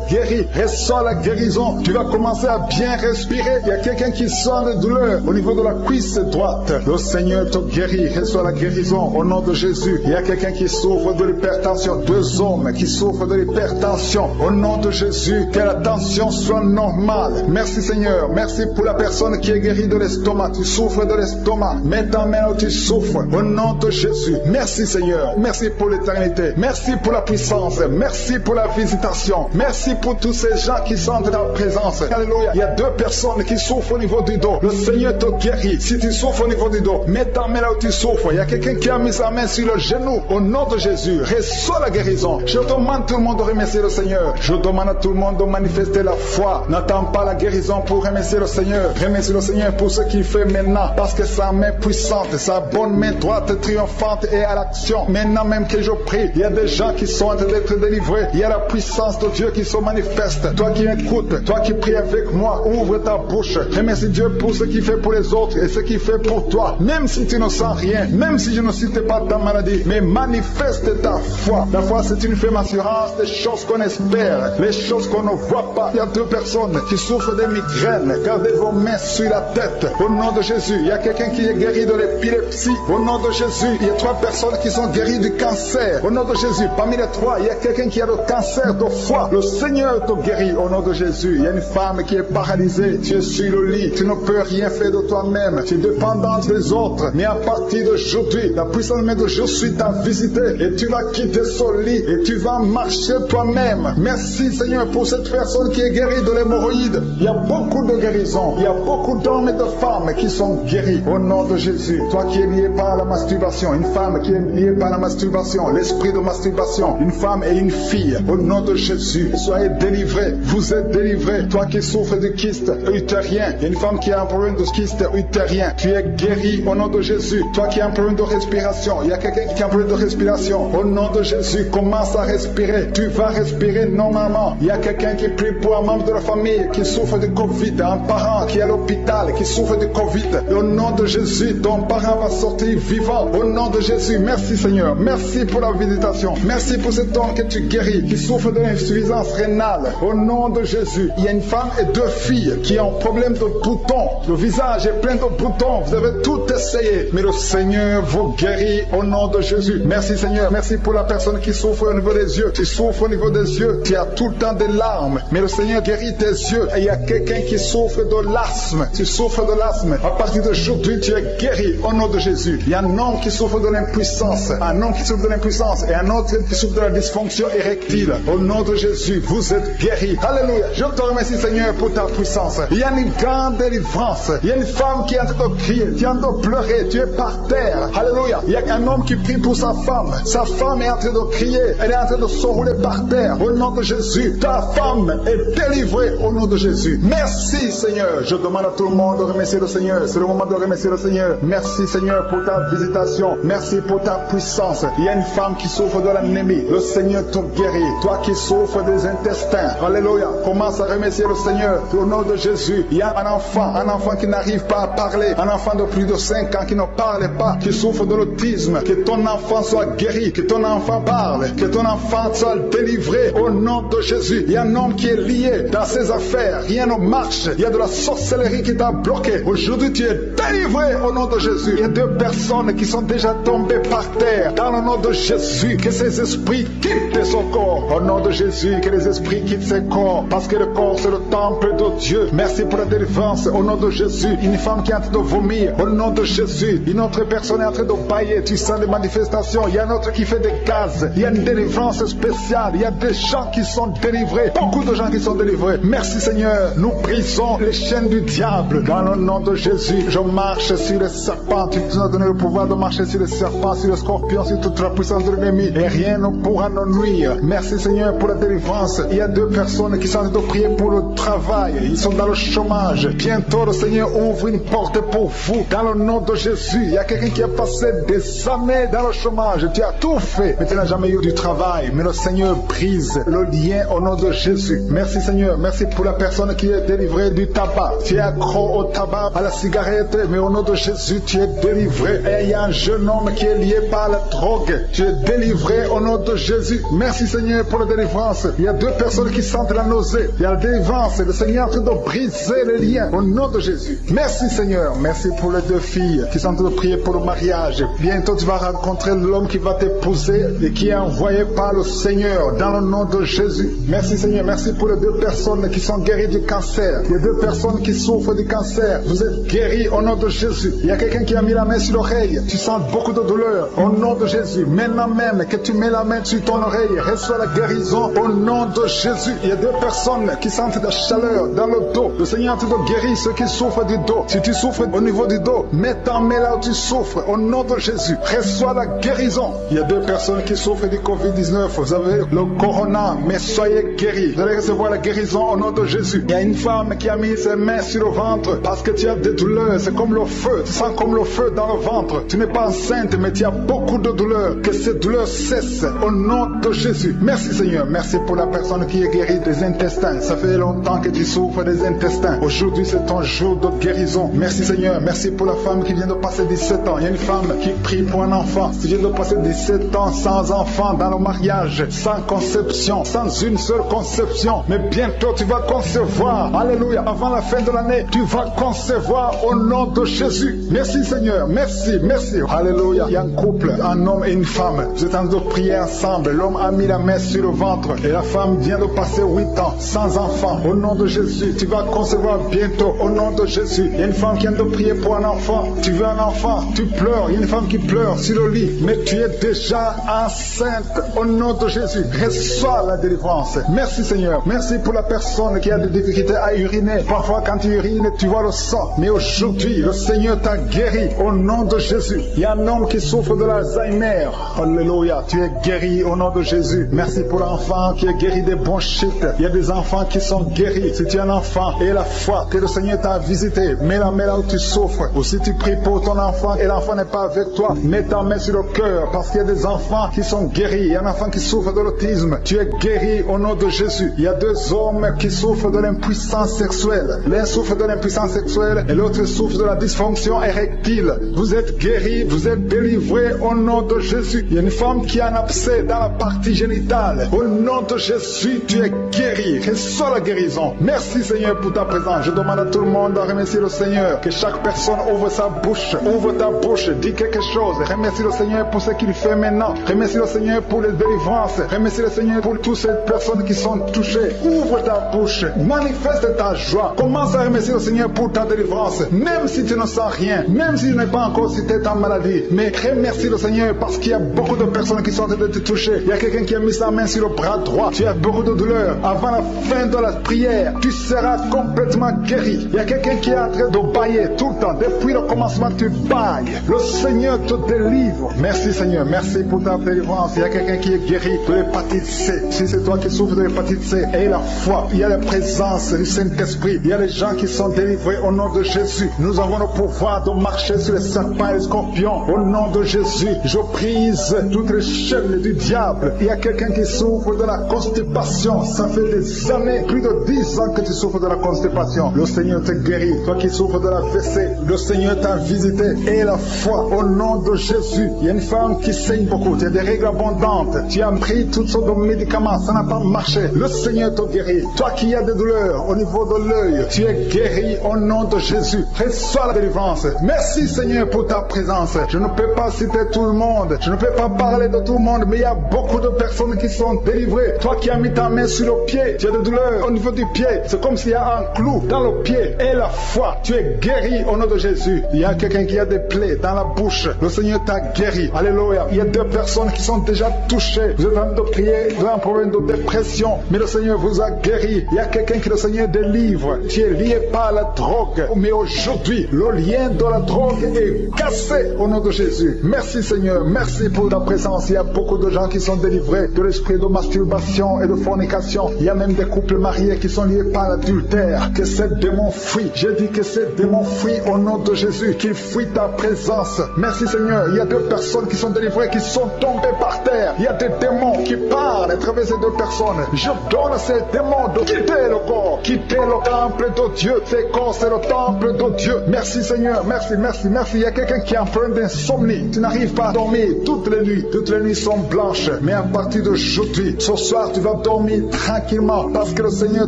Speaker 2: guéri. Reçois la guérison. Tu vas commencer à bien respirer. Il y a quelqu'un qui sent la douleur au niveau de la cuisse droite. Le Seigneur te guérit. Reçois la guérison au nom de Jésus. Il y a quelqu'un qui souffre de l'hypertension. 2 hommes qui souffrent de l'hypertension. Au nom de Jésus, que la tension soit normale. Merci Seigneur. Merci pour la personne qui est guérie de l'estomac. Tu souffres de l'estomac. Mets ta main où tu souffres. Au nom de Jésus. Merci Seigneur. Merci pour l'éternité. Merci pour la puissance. Merci pour la visitation. Merci pour tous ces gens qui sont dans ta présence. Alléluia. Il y a 2 personnes qui souffrent au niveau du dos. Le Seigneur te guérit. Si tu souffres au niveau du dos, mets ta main là où tu souffres. Il y a quelqu'un qui a mis sa main sur le genou. Au nom de Jésus, reçois la guérison. Je demande à tout le monde de remercier le Seigneur. Je demande à tout le monde de manifester la foi. N'attends pas la guérison pour remercier le Seigneur. Remercie le Seigneur pour ce qu'il fait maintenant. Parce que sa main puissante, sa bonne main droite triomphante est à l'action. Maintenant même que je prie, il y a des gens qui sont en train d'être délivrés. Il y a la puissance de Dieu qui se manifeste. Toi qui écoutes, toi qui pries avec moi, ouvre ta bouche. Remercie Dieu pour ce qu'il fait pour les autres et ce qu'il fait pour toi. Même si tu ne sens rien, même si je ne cite pas ta maladie, mais manifeste ta foi. La foi, c'est une ferme assurance des choses qu'on espère, les choses qu'on ne voit pas. Il y a 2 personnes qui souffrent de migraines. Gardez vos mains sur la tête. Au nom de Jésus, il y a quelqu'un qui est guéri de l'épilepsie. Au nom de Jésus, il y a 3 personnes qui sont guéries du cancer. Au nom de Jésus, parmi les 3, il y a quelqu'un qui a le cancer de foie. Le Seigneur te guérit au nom de Jésus. Il y a une femme qui est paralysée. Tu es sur le lit. Tu ne peux rien faire de toi-même. Tu es dépendante des autres. Mais à partir d'aujourd'hui, la puissance de je suis t'a visité et tu vas quitter ce lit et tu vas marcher toi-même. Merci Seigneur pour cette personne qui est guérie de l'hémorroïde. Il y a beaucoup de guérisons. Il y a beaucoup d'hommes et de femmes qui sont guéris au nom de Jésus. Toi qui es lié par la masturbation, une femme qui est liée par la masturbation, l'esprit de masturbation, une femme et une fille, au nom de Jésus, soyez délivrés. Vous êtes délivrés. Toi qui souffres de kyste utérien, il y a une femme qui a un problème de kyste utérien, tu es guéri au nom de Jésus. Toi qui as un problème de respiration, il y a quelqu'un qui a un problème de respiration, au nom de Jésus, commence à respirer. Tu vas respirer normalement. Il y a quelqu'un qui prie pour un membre de la famille qui souffre de Covid, un parent qui est à l'hôpital, qui souffre de Covid. Et au nom de Jésus, ton parent va sortir vivant. Au nom de Jésus, merci Seigneur. Merci pour la visitation. Merci pour cet homme que tu guéris, qui souffre de l'insuffisance rénale. Au nom de Jésus, il y a une femme et 2 filles qui ont un problème de boutons. Le visage est plein de boutons. Vous avez tout essayé, mais le Seigneur vous guérit au nom de Jésus. Merci Seigneur. Merci pour la personne qui souffre au niveau des yeux. Tu souffres au niveau des yeux. Tu as tout le temps des larmes, mais le Seigneur guérit tes des yeux. Et il y a quelqu'un qui souffre de l'asthme. Tu souffres de l'asthme. À partir d'aujourd'hui, tu es guéri au nom de Jésus. Il y a un homme qui souffre de l'impuissance. Un homme qui souffre de l'impuissance et un autre qui souffre de la dysfonction érectile. Au nom de Jésus, vous êtes guéris. Alléluia. Je te remercie, Seigneur, pour ta puissance. Il y a une grande délivrance. Il y a une femme qui est en train de crier. Tu es en train de pleurer. Tu es par terre. Alléluia. Il y a un homme qui prie pour sa femme. Sa femme est en train de crier. Elle est en train de se rouler par terre. Au nom de Jésus, ta femme est délivrée au nom de Jésus. Merci, Seigneur. Je demande à tout le monde de remercier le Seigneur. C'est le moment de remercier le Seigneur. Merci, Seigneur, pour ta visitation. Merci pour ta puissance. Il y a une femme qui souffre de l'anémie. Le Seigneur te guérit. Toi qui souffres des intestins. Alléluia. Commence à remercier le Seigneur. Au nom de Jésus, il y a un enfant qui n'arrive pas à parler. Un enfant de plus de 5 ans qui ne parle pas, qui souffre de l'autisme. Que ton enfant soit guéri. Que ton enfant parle. Que ton enfant soit délivré. Au nom de Jésus. Il y a un homme qui est lié dans ses affaires. Rien ne marche. Il y a de la sorcellerie qui t'a bloqué. Aujourd'hui, tu es délivré au nom de Jésus. Il y a 2 personnes qui sont déjà tombées par terre. Dans le nom de Jésus, que ces esprits quittent son corps. Au nom de Jésus, que les esprits quittent ses corps. Parce que le corps, c'est le temple de Dieu. Merci pour la délivrance. Au nom de Jésus, une femme qui est en train de vomir. Au nom de Jésus, une autre personne est en train de bailler. Tu sens des manifestations. Il y a un autre qui fait des gaz. Il y a une délivrance spéciale. Il y a des gens qui sont délivrés. Beaucoup de gens qui sont délivrés. Merci, Seigneur. Nous brisons les chaînes du diable. Dans le nom de Jésus, je marche sur les serpents. Tu nous as donné le pouvoir de marcher sur les serpents, sur les scorpions, sur toute la puissance de l'ennemi. Et rien ne pourra nous nuire. Merci, Seigneur, pour la délivrance. Il y a 2 personnes qui sont en train de prier pour le travail. Ils sont dans le chômage. Bientôt, le Seigneur ouvre une porte pour vous. Dans le nom de Jésus, il y a quelqu'un qui a passé des années dans le chômage. Tu as tout fait, mais tu n'as jamais eu du travail. Mais le Seigneur brise le lien au nom de Jésus. Merci, Seigneur. Merci pour la personne qui est délivrée du tabac. Tu es accro au tabac, à la cigarette, mais au nom de Jésus, tu es délivré. Et il y a un jeune homme qui est lié par la drogue. Tu es délivré au nom de Jésus. Merci, Seigneur, pour la délivrance. Il y a 2 personnes qui sentent la nausée. Il y a la délivrance. Le Seigneur est en train de briser les liens au nom de Jésus. Merci, Seigneur. Merci pour les 2 filles qui sont en train de prier pour le mariage. Bientôt, tu vas rencontrer l'homme qui va t'épouser et qui est envoyé par le Seigneur dans le nom de Jésus. Merci, Seigneur. Merci pour les 2 personnes qui sont guéries du cancer. Il y a 2 personnes qui souffrent du cancer. Vous êtes guéris au nom de Jésus. Il y a quelqu'un qui a mis la main sur l'oreille. Tu sens beaucoup de douleur. Au nom de Jésus. Maintenant même que tu mets la main sur ton oreille, reçois la guérison au nom de Jésus. Il y a 2 personnes qui sentent de la chaleur dans le dos. Le Seigneur te guérit ceux qui souffrent du dos. Si tu souffres au niveau du dos, mets ta main là où tu souffres au nom de Jésus. Reçois la guérison. Il y a 2 personnes qui souffrent du Covid-19. Vous avez le corona, mais soyez guéris. Vous allez recevoir la guérison au nom de Jésus. Il y a une femme qui a mis ses mains sur le ventre parce que tu as des douleurs. C'est comme le feu. Tu sens comme le feu dans le ventre. Tu n'es pas enceinte, mais tu as beaucoup de douleurs. Que ces douleurs cessent au nom de Jésus. Merci, Seigneur. Merci pour la personne qui est guérie des intestins. Ça fait longtemps que tu souffres des intestins. Aujourd'hui, c'est ton jour de guérison. Merci, Seigneur. Merci pour la femme qui vient de passer 17 ans. Il y a une femme qui prie pour un enfant. Tu viens de passer 17 ans sans enfant dans le mariage, sans conception, sans une seule conception. Mais bientôt, tu vas concevoir. Alléluia. Avant la fin de l'année, tu vas concevoir au nom de Jésus. Merci, Seigneur. Merci, merci. Alléluia. Il y a un couple, un homme et une femme. Vous êtes en train de prier ensemble. L'homme a mis la main sur le ventre et la femme vient de passer 8 ans sans enfant. Au nom de Jésus, tu vas concevoir bientôt. Au nom de Jésus. Il y a une femme qui vient de prier pour un enfant. Tu veux un enfant, tu pleures. Il y a une femme qui pleure sur le lit, mais tu es déjà enceinte. Au nom de Jésus, reçois la délivrance. Merci, Seigneur. Merci pour la personne qui a des difficultés à uriner. Parfois, quand tu urines, tu vois le sang. Mais aujourd'hui, le Seigneur t'a guéri. Au nom de Jésus. Il y a un homme qui souffre de l'Alzheimer. Alléluia. Tu es guéri au nom de Jésus. Merci pour l'enfant qui est guéri des bronchites. Il y a des enfants qui sont guéris. Si tu es un enfant et la foi que le Seigneur t'a visité, mets la main là où tu souffres. Ou si tu pries pour ton enfant et l'enfant n'est pas avec toi, mets ta main sur le cœur parce qu'il y a des enfants qui sont guéris. Il y a un enfant qui souffre de l'autisme. Tu es guéri au nom de Jésus. Il y a 2 hommes qui souffrent de l'impuissance sexuelle. L'un souffre de l'impuissance sexuelle et l'autre souffre de la dysfonction érectile. Vous êtes guéri, vous êtes délivré au nom de Jésus. Il y a une femme qui a un abcès dans la partie génitale. Au nom de Jésus, tu es guéri. Reçois la guérison. Merci Seigneur pour ta présence. Je demande à tout le monde de remercier le Seigneur. Que chaque personne ouvre sa bouche. Ouvre ta bouche, dis quelque chose. Remercie le Seigneur pour ce qu'il fait maintenant. Remercie le Seigneur pour les délivrances. Remercie le Seigneur pour toutes ces personnes qui sont touchées. Ouvre ta bouche. Manifeste ta joie. Commence à remercier le Seigneur pour ta délivrance. Même si tu ne sens rien. Même si tu n'es pas encore cité ta maladie. Mais remercie le Seigneur parce qu'il y a beaucoup de personnes qui sont en train de te toucher. Il y a quelqu'un qui a mis sa main sur le bras droit. Tu as beaucoup de douleur. Avant la fin de la prière, tu seras complètement guéri. Il y a quelqu'un qui est en train de bailler tout le temps. Depuis le commencement, tu bailles. Le Seigneur te délivre. Merci Seigneur. Merci pour ta délivrance. Il y a quelqu'un qui est guéri de l'hépatite C. Si c'est toi qui souffres de l'hépatite C, aie la foi. Il y a la présence du Saint-Esprit. Il y a les gens qui sont délivrés au nom de Jésus. Nous avons le pouvoir de marcher sur les serpents et les scorpions. Au nom de Jésus, je brise toutes les chaînes du diable. Il y a quelqu'un qui souffre de la constipation. Ça fait des années, plus de 10 ans que tu souffres de la constipation. Le Seigneur te guérit. Toi qui souffres de la WC, le Seigneur t'a visité. Et la foi au nom de Jésus. Il y a une femme qui saigne beaucoup. Tu as des règles abondantes. Tu as pris toutes sortes de médicaments. Ça n'a pas marché. Le Seigneur te guérit. Toi qui as des douleurs au niveau de l'œil, tu es guéri au nom de Jésus. Reçois la délivrance. Merci Seigneur pour ta présence. Je ne peux pas citer tout le monde. Je ne peux pas parler de tout le monde, mais il y a beaucoup de personnes qui sont délivrées. Toi qui as mis ta main sur le pied, tu as des douleurs au niveau du pied. C'est comme s'il y a un clou dans le pied. Et la foi, tu es guéri au nom de Jésus. Il y a quelqu'un qui a des plaies dans la bouche. Le Seigneur t'a guéri. Alléluia. Il y a 2 personnes qui sont déjà touchées. Vous êtes en train de prier, vous avez un problème de dépression, mais le Seigneur vous a guéri. Il y a quelqu'un que le Seigneur délivre. Tu es lié par la drogue. Mais aujourd'hui, le lien de la drogue est cassé au nom de Jésus. Merci Seigneur. Merci pour ta présence. Il y a beaucoup de gens qui sont délivrés de l'esprit de masturbation et de fornication. Il y a même des couples mariés qui sont liés par l'adultère. Que ces démons fuient. J'ai dit que ces démons fuient au nom de Jésus. Qu'ils fuient ta présence. Merci Seigneur. Il y a 2 personnes qui sont délivrées, qui sont tombées par terre. Il y a des démons qui parlent à travers ces 2 personnes. Je donne à ces démons de quitter le corps. Quitter le temple de Dieu. Ces corps, c'est le temple de Dieu. Merci Seigneur. Merci, merci, merci. Il y a quelqu'un qui est en train d'insomnie. Tu n'arrives pas à dormir toutes les nuits. Toutes les nuits sont blanches. Mais à partir d'aujourd'hui, ce soir, tu vas dormir tranquillement parce que le Seigneur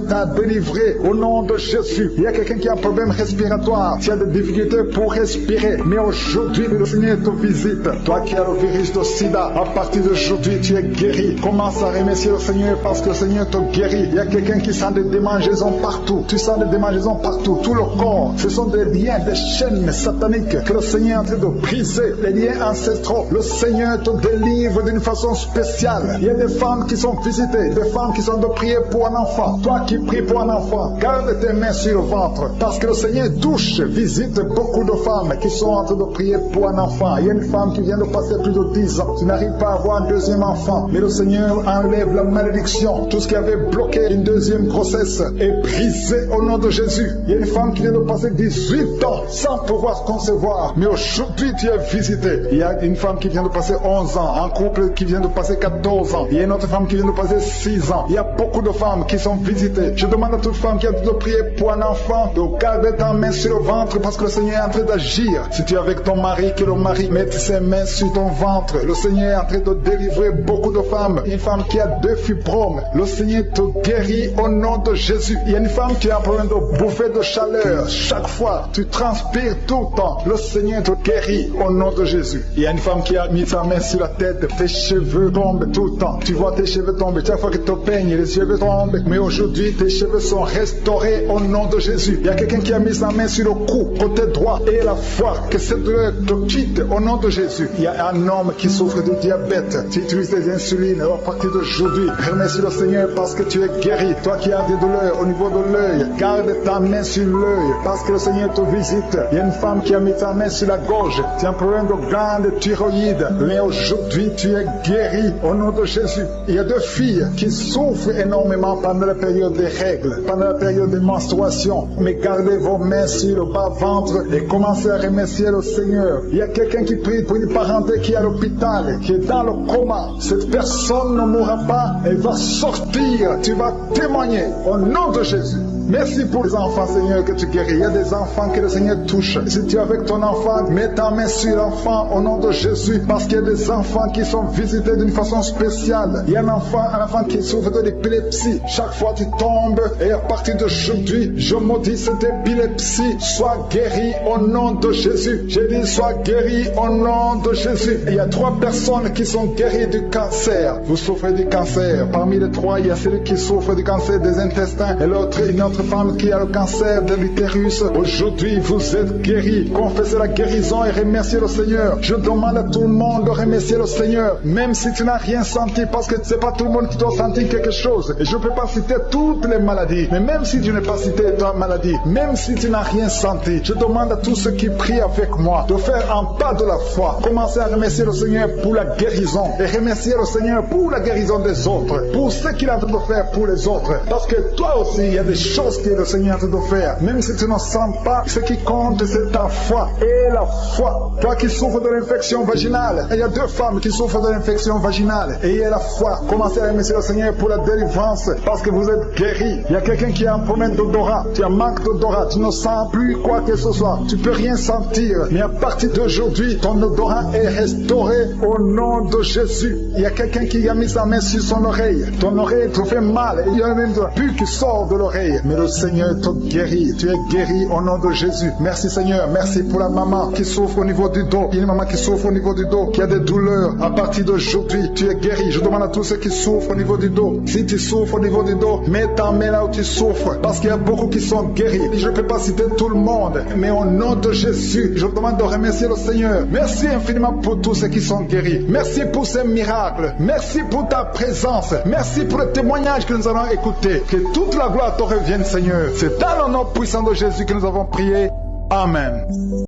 Speaker 2: t'a délivré au nom de Jésus. Il y a quelqu'un qui a un problème respiratoire. Tu as des difficultés pour respirer. Mais aujourd'hui, le Seigneur te visite. Toi qui as le virus de sida, à partir d'aujourd'hui, tu es guéri. Commence à remercier le Seigneur parce que le Seigneur te guérit. Il y a quelqu'un qui sent des démangeaisons partout. Tu sens des démangeaisons partout. Tout le corps. Ce sont des liens, des chaînes sataniques que le Seigneur est en train de briser. Les liens ancestraux. Le Seigneur te délivre d'une façon spéciale. Il y a des femmes qui sont visitées. Des femmes qui sont de prier pour un enfant. Toi qui pries pour un enfant, garde tes mains sur le ventre. Parce que le Seigneur touche, visite beaucoup de femmes qui sont en train de prier pour un enfant. Il y a une femme qui vient de passer plus de 10 ans. Tu n'arrives pas à avoir un deuxième enfant. Mais le Seigneur enlève la malédiction. Tout ce qui avait bloqué une deuxième grossesse est brisé au nom de Jésus. Il y a une femme qui vient de passer 18 ans sans pouvoir concevoir. Mais aujourd'hui, tu es visité. Il y a une femme qui vient de passer 11 ans. Un couple qui vient de passer 14 ans. Il y a une autre femme qui vient de passer 6 ans. Il y a beaucoup de femmes qui sont visitées. Je demande à toute femme qui a de prier pour un enfant de garder ta main sur le ventre parce que le Seigneur est en train d'agir. Si tu es avec ton mari, que le mari mette ses mains sur ton ventre. Le Seigneur est en train de délivrer beaucoup de femmes. Une femme qui a 2 fibromes. Le Seigneur te guérit au nom de Jésus. Il y a une femme qui a un problème de bouffée de chaleur. Chaque fois, tu transpires tout le temps. Le Seigneur te guérit au nom de Jésus. Il y a une femme qui a mis sa main sur la tête. Tes cheveux tombent tout le temps. Tu vois tes cheveux tomber. Chaque fois que tu te peignes, les cheveux tombent. Mais aujourd'hui, tes cheveux sont restaurés au nom de Jésus. Il y a quelqu'un qui a mis sa main sur le cou, côté droit, et la foi. Que cette douleur te quitte au nom de Jésus. Il y a un homme qui souffre de diabète. Tu utilises des insulines. À partir d'aujourd'hui, remercie le Seigneur parce que tu es guéri. Toi qui as des douleurs au niveau de l'œil, garde ta main sur l'œil parce que le Seigneur te visite. Il y a une femme qui a mis sa main sur la gorge. Tu as un problème de glande thyroïde. Mais aujourd'hui, tu es guéri au nom de Jésus. Il y a 2 filles qui souffrent énormément pendant la période des règles, pendant la période des menstruations. Mais gardez vos mains sur le bas-ventre et commencez à remercier le Seigneur. Il y a quelqu'un qui prie pour une parenté qui est à l'hôpital, qui est dans le coma. Cette personne ne mourra pas, elle va sortir. Tu vas témoigner au nom de Jésus. Merci pour les enfants, Seigneur, que tu guéris. Il y a des enfants que le Seigneur touche. Si tu es avec ton enfant, mets ta main sur l'enfant au nom de Jésus, parce qu'il y a des enfants qui sont visités d'une façon spéciale. Il y a un enfant qui souffre de l'épilepsie. Chaque fois tu tombes, et à partir d'aujourd'hui, je maudis cette épilepsie. Sois guéri au nom de Jésus. J'ai dit, sois guéri au nom de Jésus. Et il y a 3 personnes qui sont guéries du cancer. Vous souffrez du cancer. Parmi les 3, il y a celui qui souffre du cancer des intestins et l'autre, une autre femme qui a le cancer de l'utérus. Aujourd'hui, vous êtes guéris. Confessez la guérison et remerciez le Seigneur. Je demande à tout le monde de remercier le Seigneur, même si tu n'as rien senti, parce que c'est pas tout le monde qui doit sentir quelque chose. Et je ne peux pas citer toutes les maladies, mais même si tu n'as pas cité ta maladie, même si tu n'as rien senti, je demande à tous ceux qui prient avec moi de faire un pas de la foi. Commencez à remercier le Seigneur pour la guérison et remercier le Seigneur pour la guérison des autres, pour ce qu'il est en train de faire pour les autres. Parce que toi aussi, il y a des choses que le Seigneur est en train de faire. Même si tu ne sens pas, ce qui compte, c'est ta foi. Et la foi. Toi qui souffres de l'infection vaginale, il y a 2 femmes qui souffrent de l'infection vaginale. Et il y a la foi. Commencez à remercier le Seigneur pour la délivrance, parce que vous êtes guéris. Il y a quelqu'un qui a un problème d'odorat. Tu as un manque d'odorat. Tu ne sens plus quoi que ce soit. Tu peux rien sentir. Mais à partir d'aujourd'hui, ton odorat est restauré au nom de Jésus. Il y a quelqu'un qui a mis sa main sur son oreille. Ton oreille te fait mal. Il y a même de pu qui sort de l'oreille. Mais le Seigneur te guérit. Tu es guéri au nom de Jésus. Merci Seigneur. Merci pour la maman qui souffre au niveau du dos. Il y a une maman qui souffre au niveau du dos, qui a des douleurs. À partir d'aujourd'hui, tu es guéri. Je demande à tous ceux qui souffrent au niveau du dos. Si tu souffres au niveau du dos, mets ta main là où tu souffres. Parce qu'il y a beaucoup qui sont guéris. Je ne peux pas citer tout le monde. Mais au nom de Jésus, je demande de remercier le Seigneur. Merci infiniment pour tous ceux qui sont guéris. Merci pour ces miracles. Merci pour ta présence. Merci pour le témoignage que nous allons écouter. Que toute la gloire te revienne, Seigneur. C'est dans le nom puissant de Jésus que nous avons prié. Amen.